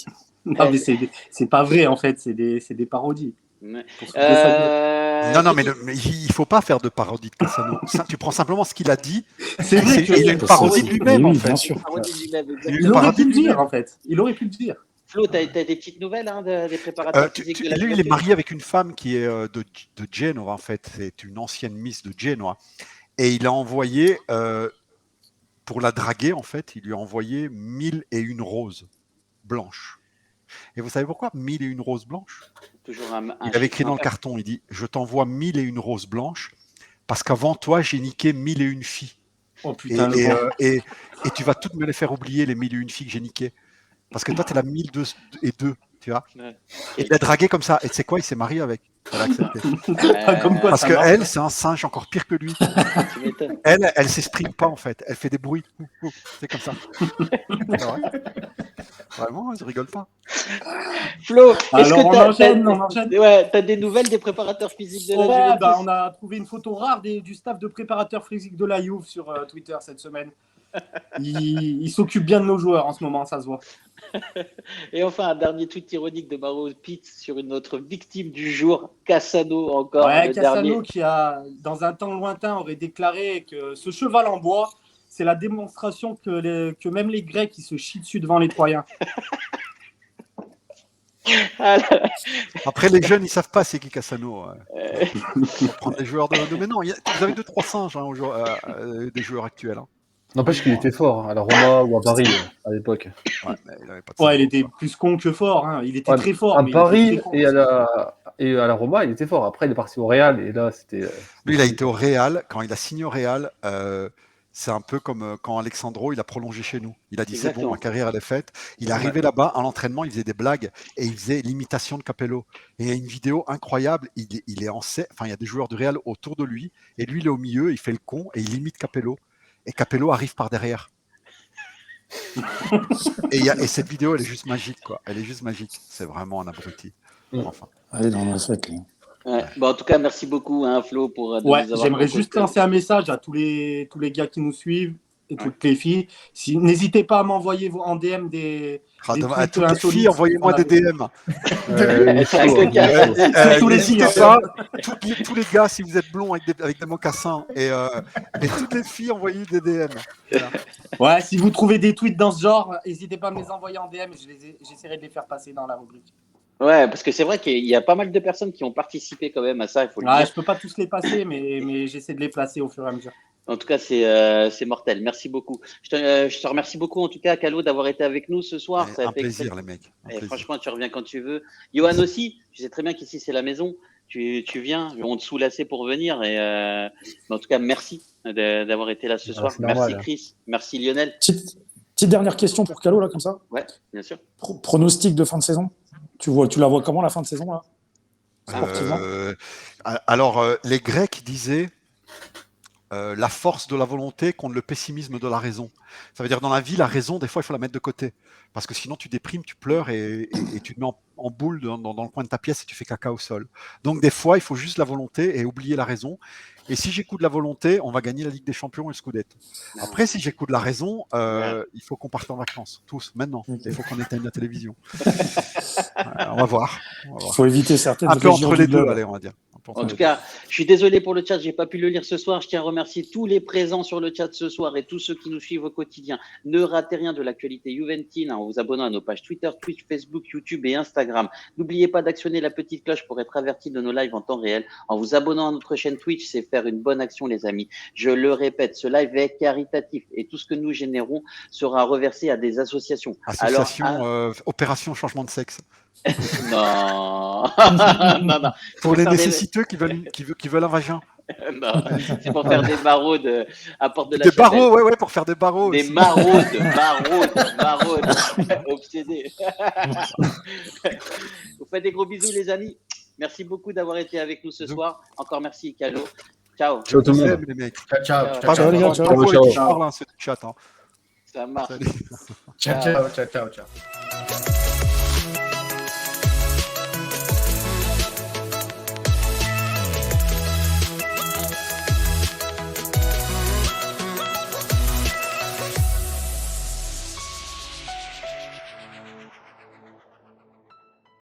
Non, mais c'est pas vrai, en fait. C'est des parodies. Non, mais il faut pas faire de parodie de Cassano. Tu prends simplement ce qu'il a dit. C'est vrai il a une parodie de lui-même, en fait. Bien sûr. Il aurait pu le dire, en fait. Il aurait pu le dire. Flo, tu as des petites nouvelles, hein, des préparateurs physiques de la lui, il est marié avec une femme qui est de Genoa, en fait. C'est une ancienne Miss de Genoa. Et il a envoyé, pour la draguer, en fait, il lui a envoyé 1001 roses blanches. Et vous savez pourquoi 1001 roses blanches? Il avait écrit dans le carton, il dit « Je t'envoie 1001 roses blanches parce qu'avant toi, j'ai niqué 1001 filles. Oh putain, et tu vas toutes me les faire oublier, les 1001 filles que j'ai niquées. Parce que toi, t'es la 1002, tu vois. Ouais. Et il l'a dragué comme ça. Et tu sais quoi, il s'est marié avec. Elle a accepté. Parce qu'elle, c'est un singe encore pire que lui. Elle s'exprime pas, en fait. Elle fait des bruits. C'est comme ça. Vraiment, je rigole pas. Flo, est-ce que on enchaîne. Ouais, t'as des nouvelles des préparateurs physiques de la Juventus? On a trouvé une photo rare du staff de préparateurs physiques de la Juve sur Twitter cette semaine. Il s'occupe bien de nos joueurs en ce moment, ça se voit. Et enfin, un dernier tweet ironique de Mauro Pitts sur une autre victime du jour, Cassano encore. Ouais, Cassano qui a, dans un temps lointain, aurait déclaré que ce cheval en bois, c'est la démonstration que même les Grecs, ils se chient dessus devant les Troyens. Après, les jeunes, ils savent pas c'est qui Cassano. Faut prendre des joueurs de maintenant. Vous avez 2-3 singes des joueurs actuels. Hein. N'empêche qu'il était fort à la Roma ou à Paris à l'époque. Ouais, mais il avait pas de Ouais, cerveau, il était quoi. plus con que fort. Hein. Il était très fort. À mais Paris il était très con. et à la Roma, il était fort. Après, il est parti au Real et là, c'était. Lui, il a été au Real. Quand il a signé au Real, c'est un peu comme quand Alexandro, il a prolongé chez nous. Il a dit c'est bon, ma carrière, elle est faite. Il est arrivé là-bas, à l'entraînement, il faisait des blagues et il faisait l'imitation de Capello. Et il y a une vidéo incroyable. Il est enfin, il y a des joueurs du Real autour de lui et lui, il est au milieu, il fait le con et il imite Capello. Et Capello arrive par derrière. et cette vidéo, elle est juste magique, quoi. Elle est juste magique. C'est vraiment un abruti. Enfin. Allez, dans le fait, lui. Ouais. Bon, en tout cas, merci beaucoup, hein, Flo, pour de nous avoir j'aimerais juste lancer un message à tous les gars qui nous suivent et toutes les filles. N'hésitez pas à m'envoyer en DM des à toutes les filles, envoyez-moi des DM. Tous les filles, pas, tous les gars, si vous êtes blonds avec des mocassins, et toutes les filles, envoyez des DM. Voilà. Ouais, si vous trouvez des tweets dans ce genre, n'hésitez pas à me les envoyer en DM. J'essaierai de les faire passer dans la rubrique. Ouais, parce que c'est vrai qu'il y a pas mal de personnes qui ont participé quand même à ça, il faut le dire. Je peux pas tous les passer, mais j'essaie de les placer au fur et à mesure. En tout cas, c'est mortel. Merci beaucoup. Je te remercie beaucoup, en tout cas, Calo, d'avoir été avec nous ce soir. Un plaisir, les mecs. Franchement, tu reviens quand tu veux. Johan aussi, je sais très bien qu'ici, c'est la maison. Tu viens, on te saoule assez pour venir. Mais en tout cas, merci d'avoir été là ce soir. Merci, Chris. Merci, Lionel. Petite dernière question pour Calo, là, comme ça. Ouais, bien sûr. Pronostic de fin de saison. Tu la vois comment, la fin de saison, là, sportivement? Alors, les Grecs disaient la force de la volonté contre le pessimisme de la raison. Ça veut dire, dans la vie, la raison, des fois, il faut la mettre de côté. Parce que sinon, tu déprimes, tu pleures et tu te mets en boule dans le coin de ta pièce et tu fais caca au sol. Donc, des fois, il faut juste la volonté et oublier la raison. Et si j'écoute la volonté, on va gagner la Ligue des Champions et le Scudetto. Après, si j'écoute la raison, il faut qu'on parte en vacances, tous, maintenant. Il faut qu'on éteigne la télévision. On va voir. Il faut éviter certaines un peu régions entre les du deux, globe. allez, on va dire. En tout cas, je suis désolé pour le chat, j'ai pas pu le lire ce soir. Je tiens à remercier tous les présents sur le chat ce soir et tous ceux qui nous suivent au quotidien. Ne ratez rien de l'actualité juventine en vous abonnant à nos pages Twitter, Twitch, Facebook, YouTube et Instagram. N'oubliez pas d'actionner la petite cloche pour être averti de nos lives en temps réel. En vous abonnant à notre chaîne Twitch, c'est faire une bonne action, les amis. Je le répète, ce live est caritatif et tout ce que nous générons sera reversé à des associations. Opération changement de sexe. Non. non. Pour les nécessiteux qui veulent un vagin. Non, c'est pour faire des maraudes à Porte de la Chapelle. Des barreaux, ouais, pour faire des barreaux. Des maraudes, obsédés. Vous faites des gros bisous, les amis. Merci beaucoup d'avoir été avec nous ce soir. Encore merci, Calo. Ciao. Ciao tout le monde. Les mecs. Ciao. Ciao. Ciao. Ça marche. Ciao. Ciao.